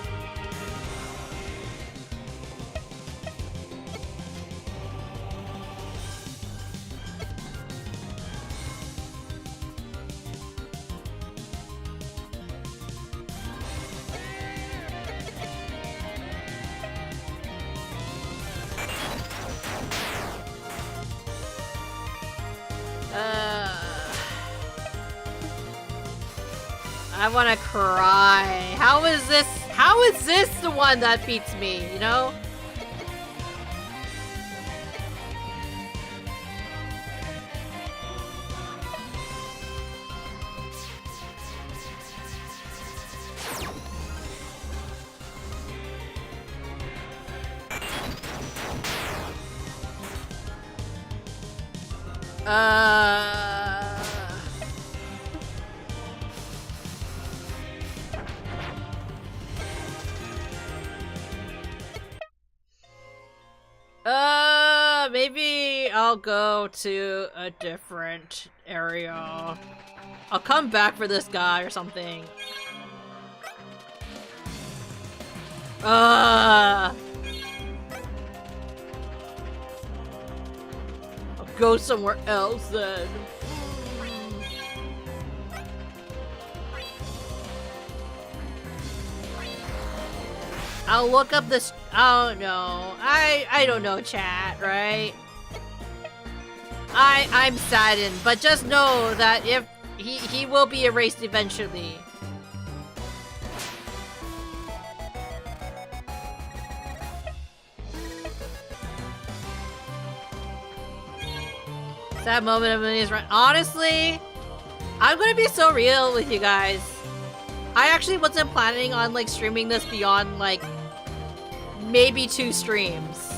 I wanna cry. How is this the one that beats me, you know? Maybe I'll go to a different area. I'll come back for this guy or something. I'll go somewhere else then. I'll look up this. Oh no, I don't know, chat. Right? I'm saddened, but just know that if he will be erased eventually. Sad moment of Munii's run. Honestly, I'm gonna be so real with you guys. I actually wasn't planning on like streaming this beyond like maybe 2 streams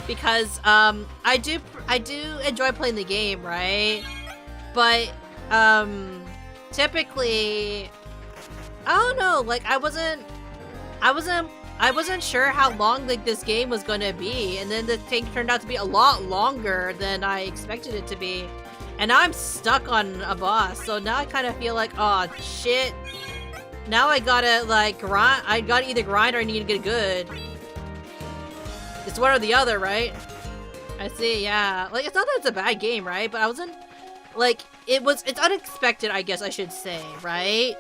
because I do enjoy playing the game, right? But typically I don't know, like I wasn't sure how long like this game was gonna be, and then the thing turned out to be a lot longer than I expected it to be, and now I'm stuck on a boss. So now I kind of feel like, oh shit, now I gotta like grind. I gotta either grind or I need to get good. It's one or the other, right? I see, yeah. Like, it's not that it's a bad game, right? But I wasn't like, it's unexpected, I guess I should say, right?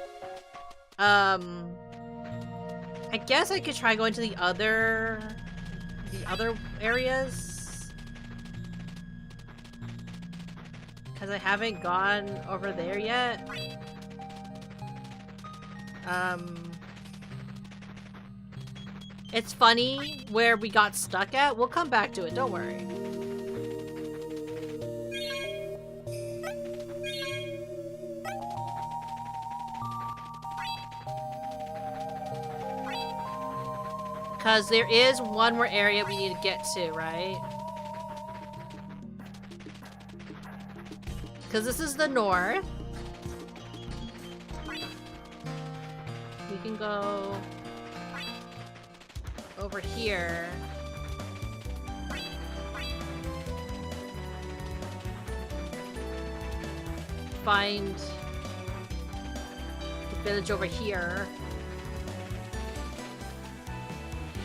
I guess I could try going to the other areas. Because I haven't gone over there yet. It's funny where we got stuck at. We'll come back to it, don't worry. Because there is one more area we need to get to, right? Because this is the north. We can go over here. Find the village over here.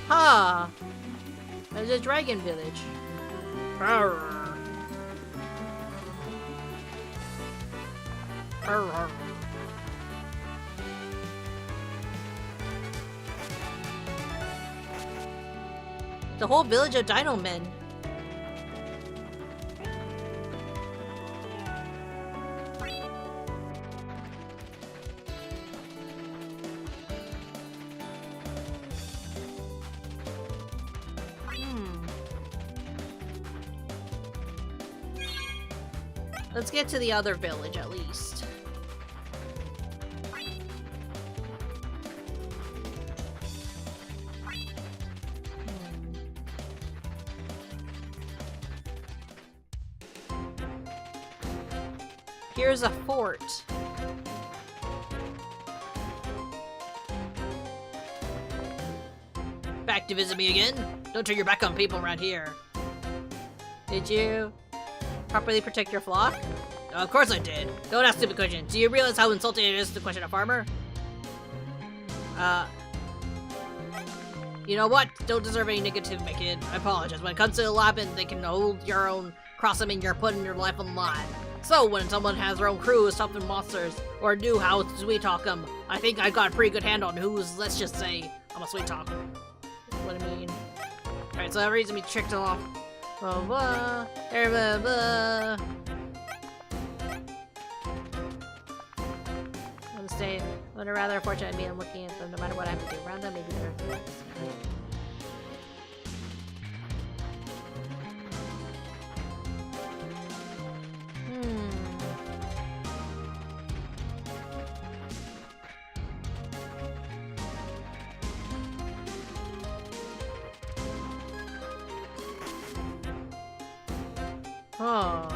Huh. There's a dragon village. Arr. Arr, arr. The whole village of Dino Men. Let's get to the other village at least. Here's a fort. Back to visit me again? Don't turn your back on people around here. Did you properly protect your flock? Of course I did. Don't ask stupid questions. Do you realize how insulting it is to question a farmer? You know what? Don't deserve any negativity, my kid. I apologize. When it comes to the lab and they can hold your own, cross them and you're putting your life on the line. So when someone has their own crew of stopping monsters, or knew how to sweet talk them, I think I got a pretty good handle on who's, let's just say, I'm a sweet talker. What do you mean? Alright, so that reason we tricked them off. Blah, blah, blah, blah. I'm staying. What a rather fortunate me. I'm looking at them no matter what I have to do around them. Maybe they're. Oh.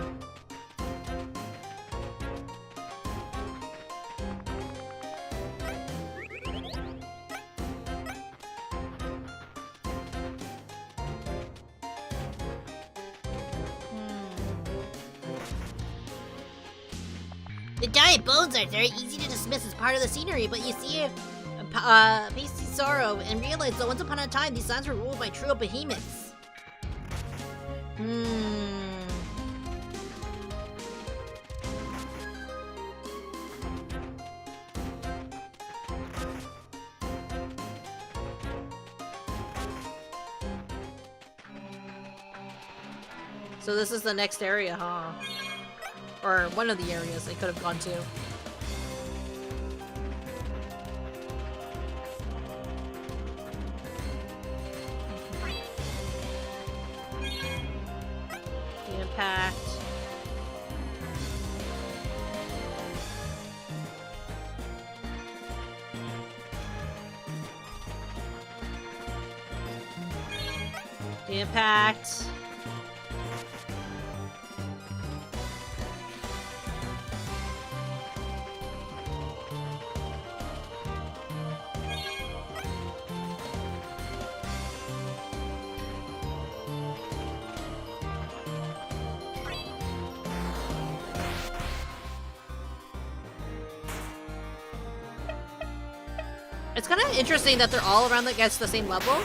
The giant bones are very easy to dismiss as part of the scenery, but you see pasty sorrow and realize that once upon a time these lands were ruled by true behemoths. So this is the next area, huh? Or one of the areas they could have gone to. The impact. The impact. It's kind of interesting that they're all around, I guess, the same level.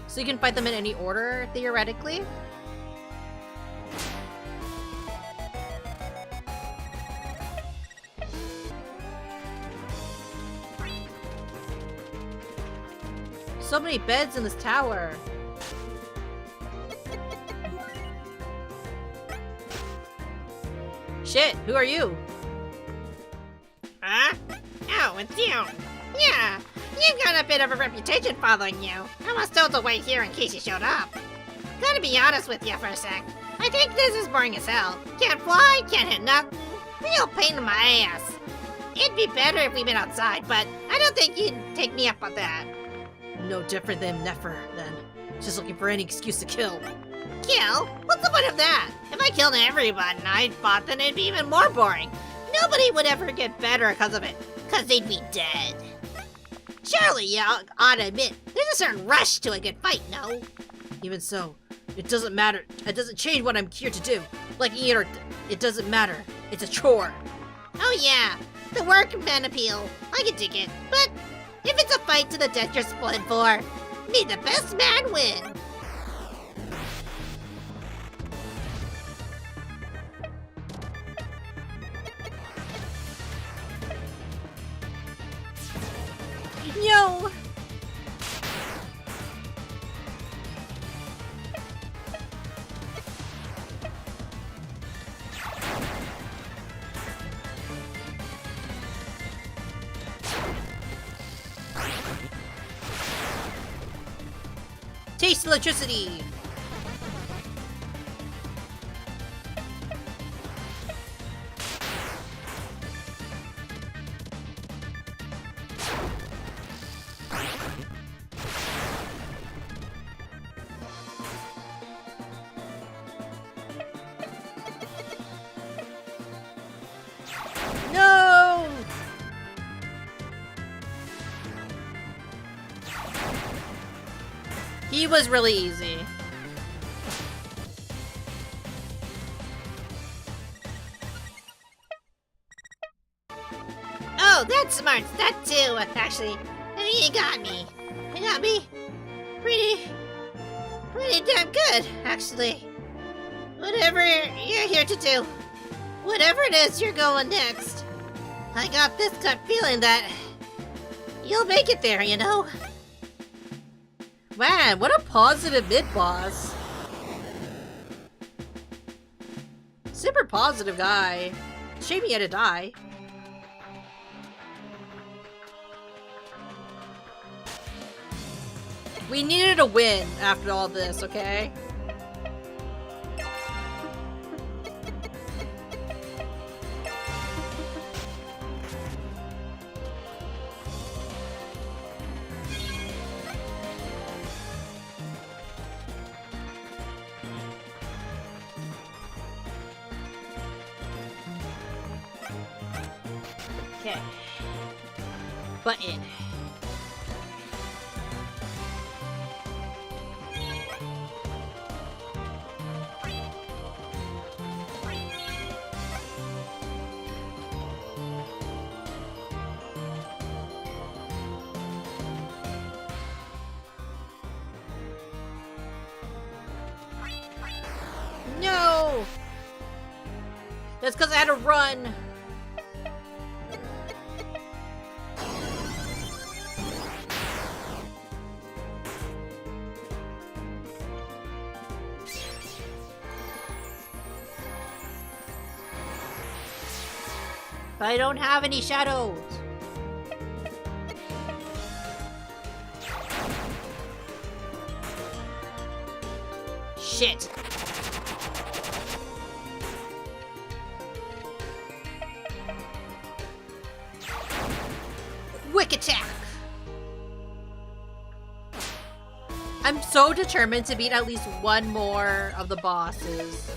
So you can fight them in any order, theoretically. So many beds in this tower. Shit, who are you? Huh? Oh, it's you. Yeah, you've got a bit of a reputation following you. I was told to wait here in case you showed up. Gotta be honest with you for a sec. I think this is boring as hell. Can't fly, can't hit nothing. Real pain in my ass. It'd be better if we met outside, but I don't think you'd take me up on that. No different than Nefer, then. Just looking for any excuse to kill. Kill? What's the point of that? If I killed everyone I fought, then it'd be even more boring. Nobody would ever get better because of it, because they'd be dead. Surely you ought to admit, there's a certain rush to a good fight, no? Even so, it doesn't matter. It doesn't change what I'm here to do. Liking it or it doesn't matter. It's a chore. Oh yeah, the workman appeal. I can dig it. But if it's a fight to the death you're split for, may the best man win. No! Taste electricity! No! He was really easy. Oh, that's smart. That too, actually. I mean, you got me. You got me pretty damn good, actually. Whatever you're here to do, whatever it is you're going next, I got this gut feeling that you'll make it there, you know? Man, what a positive mid-boss. Super positive guy. Shame he had to die. We needed a win after all this, okay? Okay. Button. No! That's because I had to run. I don't have any shadows. Shit. Quick attack. I'm so determined to beat at least one more of the bosses.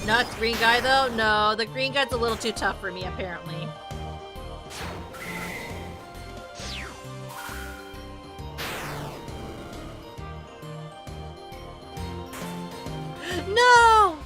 Not the green guy though? No, the green guy's a little too tough for me apparently. No!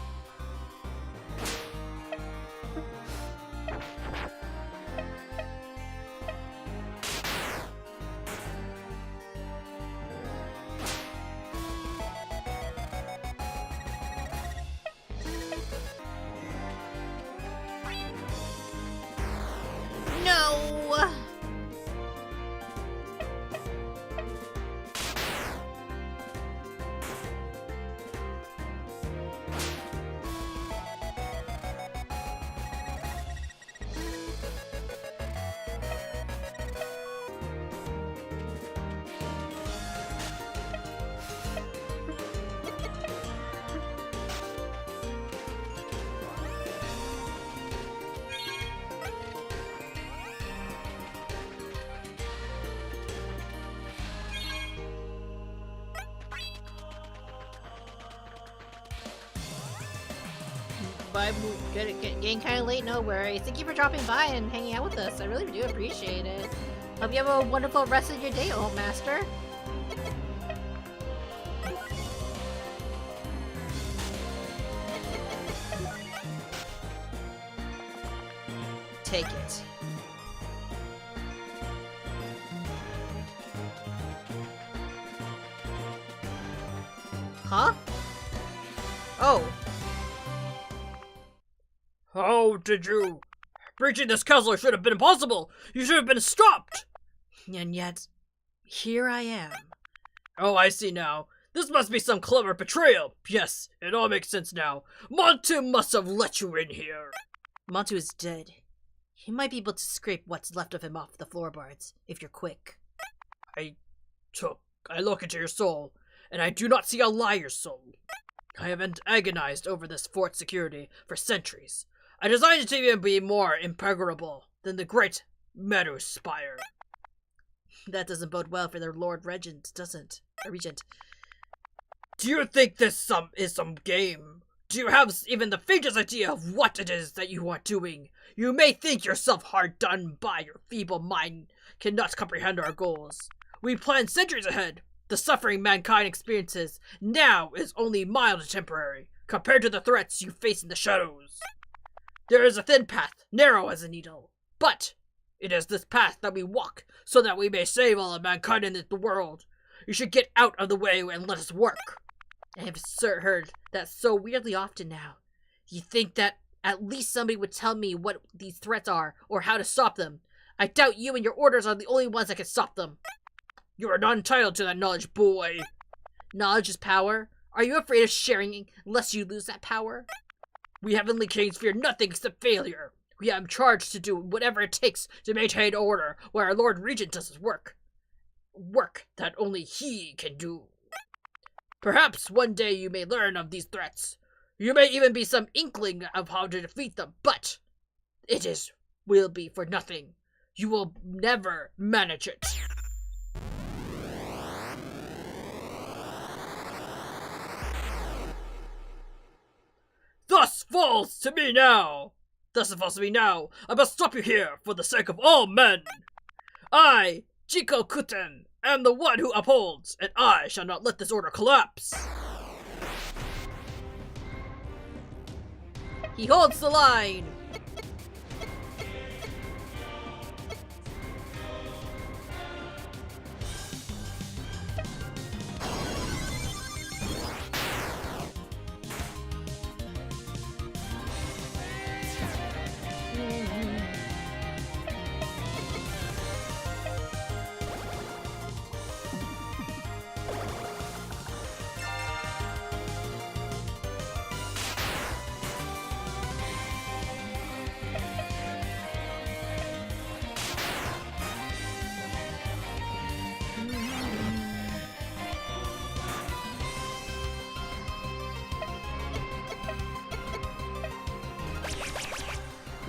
Bye. Getting kind of late, no worries. Thank you for dropping by and hanging out with us. I really do appreciate it. Hope you have a wonderful rest of your day, old master. Take it. Huh? Oh. How did you? Breaching this castle should have been impossible! You should have been stopped! And yet, here I am. Oh, I see now. This must be some clever betrayal. Yes, it all makes sense now. Montu must have let you in here. Montu is dead. You might be able to scrape what's left of him off the floorboards, if you're quick. I look into your soul, and I do not see a liar's soul. I have agonized over this fort's security for centuries. I designed it to even be more impregnable than the great Meadow Spire. That doesn't bode well for their Lord Regent, does it? Regent. Do you think this is some game? Do you have even the faintest idea of what it is that you are doing? You may think yourself hard done by. Your feeble mind cannot comprehend our goals. We plan centuries ahead. The suffering mankind experiences now is only mild and temporary, compared to the threats you face in the shadows. There is a thin path, narrow as a needle, but it is this path that we walk, so that we may save all of mankind in the world. You should get out of the way and let us work. I have heard that so weirdly often now. You think that at least somebody would tell me what these threats are, or how to stop them. I doubt you and your orders are the only ones that can stop them. You are not entitled to that knowledge, boy. Knowledge is power? Are you afraid of sharing lest you lose that power? We Heavenly Kings fear nothing except failure. We am charged to do whatever it takes to maintain order where our Lord Regent does his work. Work that only he can do. Perhaps one day you may learn of these threats. You may even be some inkling of how to defeat them, but will be for nothing. You will never manage it. Thus falls to me now. I must stop you here for the sake of all men. I, Jiko Kuten, am the one who upholds, and I shall not let this order collapse. He holds the line.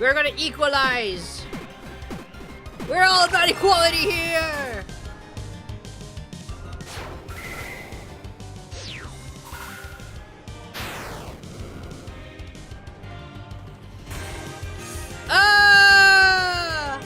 We're gonna equalize! We're all about equality here! Ah!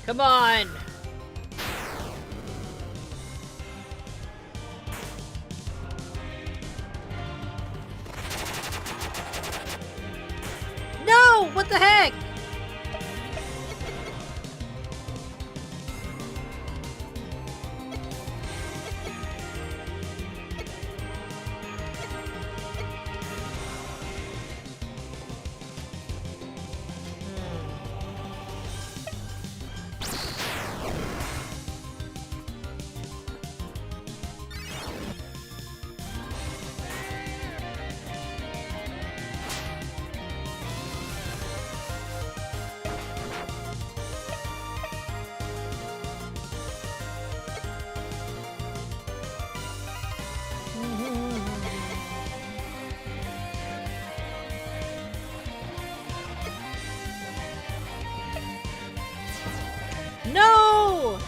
Come on. No! What the heck? No!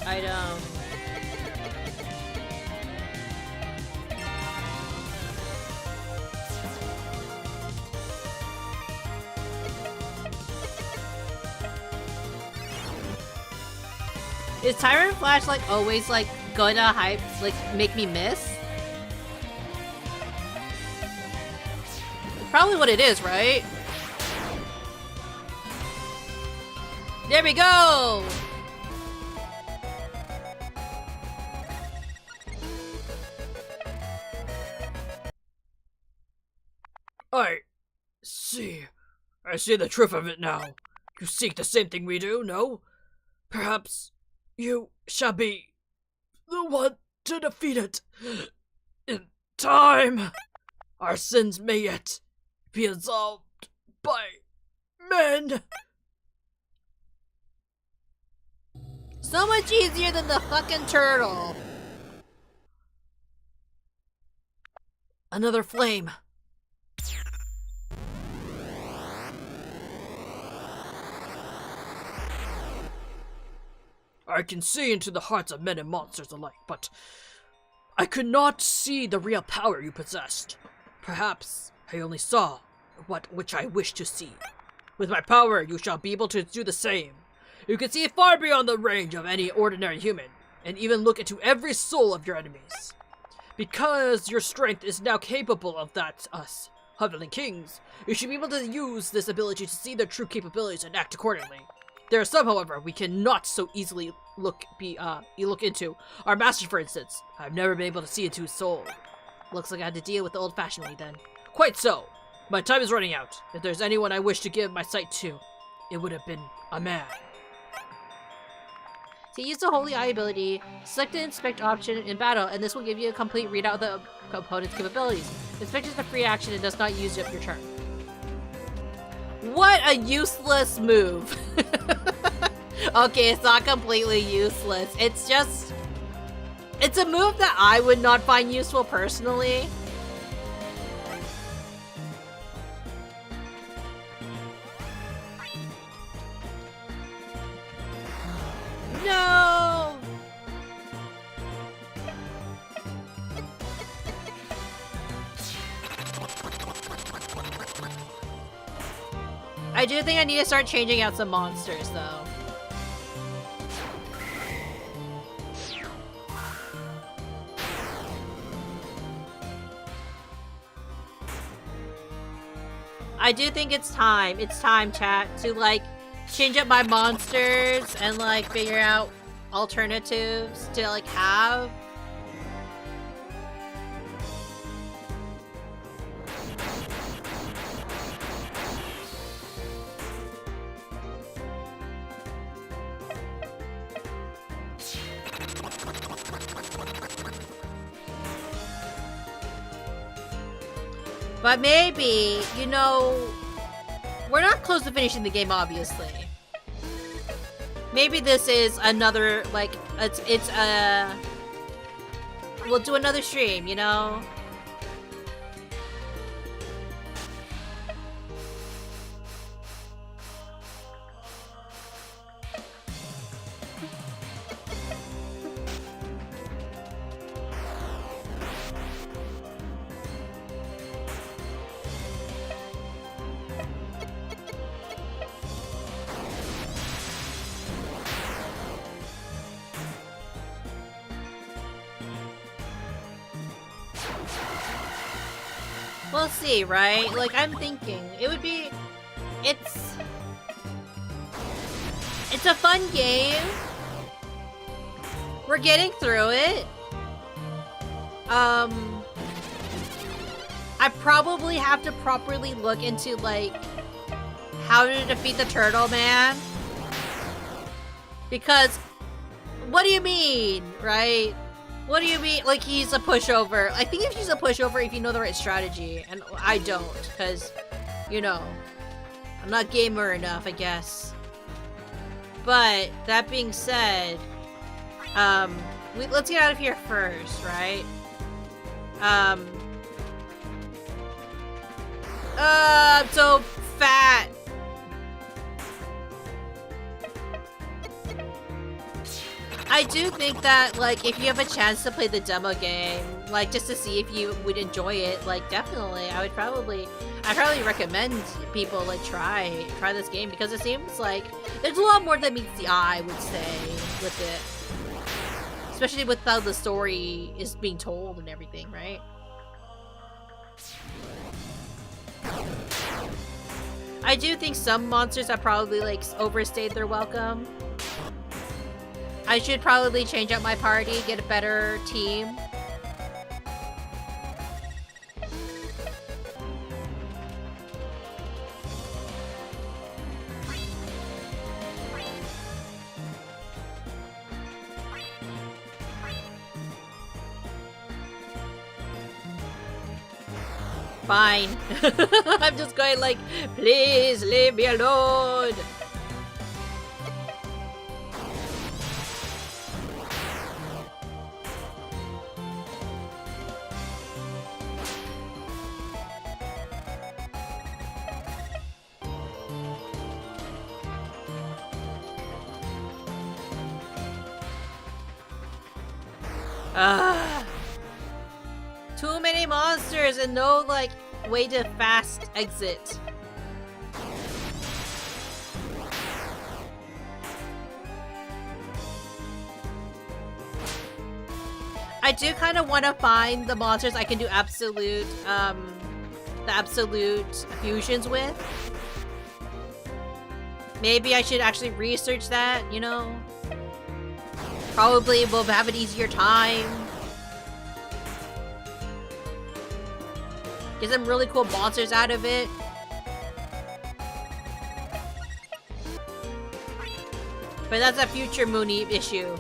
Item. Is Tyrant Flash like always like gonna hype, like make me miss? Probably what it is, right? There we go! I see the truth of it now. You seek the same thing we do, no? Perhaps you shall be the one to defeat it in time. Our sins may yet be absolved by men. So much easier than the fucking turtle. Another flame. I can see into the hearts of men and monsters alike, but I could not see the real power you possessed. Perhaps I only saw which I wish to see. With my power, you shall be able to do the same. You can see far beyond the range of any ordinary human, and even look into every soul of your enemies. Because your strength is now capable of that, us, Huffling Kings, you should be able to use this ability to see their true capabilities and act accordingly. There are some, however, we cannot so easily look into. Our master, for instance. I've never been able to see into his soul. Looks like I had to deal with the old-fashioned way then. Quite so. My time is running out. If there's anyone I wish to give my sight to, it would have been a man. So use the Holy Eye ability, select the Inspect option in battle, and this will give you a complete readout of the opponent's capabilities. Inspect is a free action and does not use up your turn. What a useless move. Okay, it's not completely useless. It's just... it's a move that I would not find useful personally. No! I do think I need to start changing out some monsters, though. I do think it's time. It's time, chat, to, like, change up my monsters and, like, figure out alternatives to, like, have. But maybe, you know, we're not close to finishing the game, obviously. Maybe this is another, like, we'll do another stream, you know? We'll see, right? Like, I'm thinking, it would be... It's a fun game. We're getting through it. I probably have to properly look into, like, how to defeat the turtle man. Because, what do you mean, right? What do you mean? Like, he's a pushover. I think if he's a pushover, if you know the right strategy. And I don't, because, you know, I'm not gamer enough, I guess. But, that being said, let's get out of here first, right? I'm so fat. I do think that, like, if you have a chance to play the demo game, like, just to see if you would enjoy it, like, definitely, I'd probably recommend people, like, try this game, because it seems like there's a lot more that meets the eye, I would say, with it. Especially with how the story is being told and everything, right? I do think some monsters have probably, like, overstayed their welcome. I should probably change up my party, get a better team. Fine. I'm just going like, please leave me alone. Too many monsters and no, like, way to fast exit. I do kind of want to find the monsters I can do absolute, the absolute fusions with. Maybe I should actually research that, you know? Probably will have an easier time. Get some really cool monsters out of it. But that's a future Munii issue.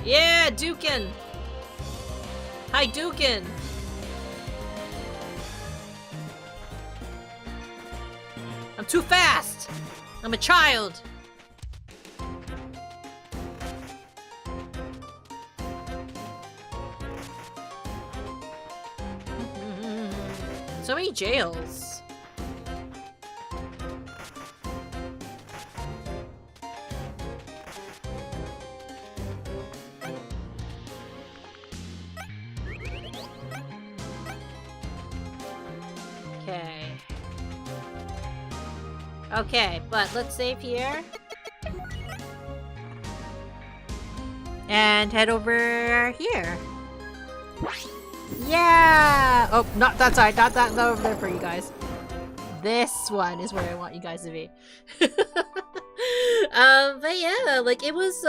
Yeah, Dukin! Hi, Dukin! I'm too fast! I'm a child! So many jails. Okay, but let's save here. And head over here. Yeah! Oh, not that side, not over there for you guys. This one is where I want you guys to be. But yeah, like, it was,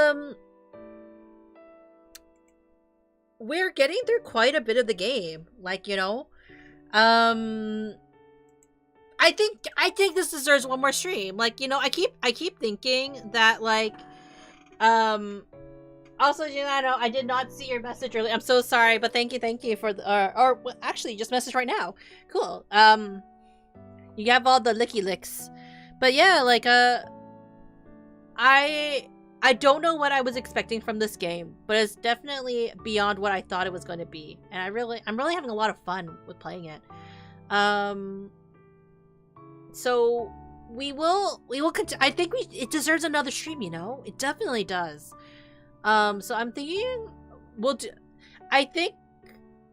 we're getting through quite a bit of the game. Like, you know, I think this deserves one more stream. Like, you know, I keep thinking that, like, also, Giuliano, I did not see your message earlier. I'm so sorry, but thank you for the, well, actually, you just messaged right now. Cool. You have all the licky licks. But yeah, like, I don't know what I was expecting from this game, but it's definitely beyond what I thought it was going to be. And I'm really having a lot of fun with playing it. So we will I think it deserves another stream, you know? It definitely does. So I'm thinking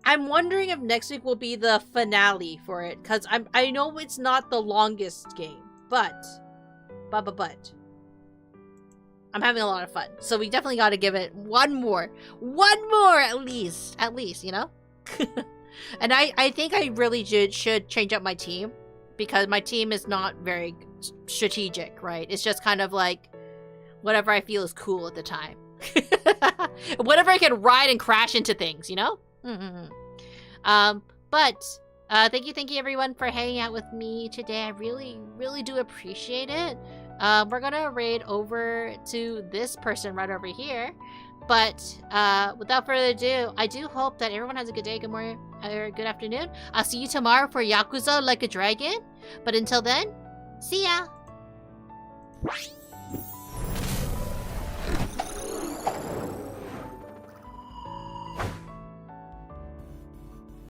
I'm wondering if next week will be the finale for it, because I know it's not the longest game, but I'm having a lot of fun. So we definitely got to give it one more at least, you know? And I think I really should change up my team, because my team is not very strategic, right? It's just kind of like whatever I feel is cool at the time. Whatever I can ride and crash into things, you know? But thank you everyone for hanging out with me today. I really do appreciate it. We're gonna raid over to this person right over here. But without further ado, I do hope that everyone has a good day, good morning, or good afternoon. I'll see you tomorrow for Yakuza Like a Dragon. But until then, see ya!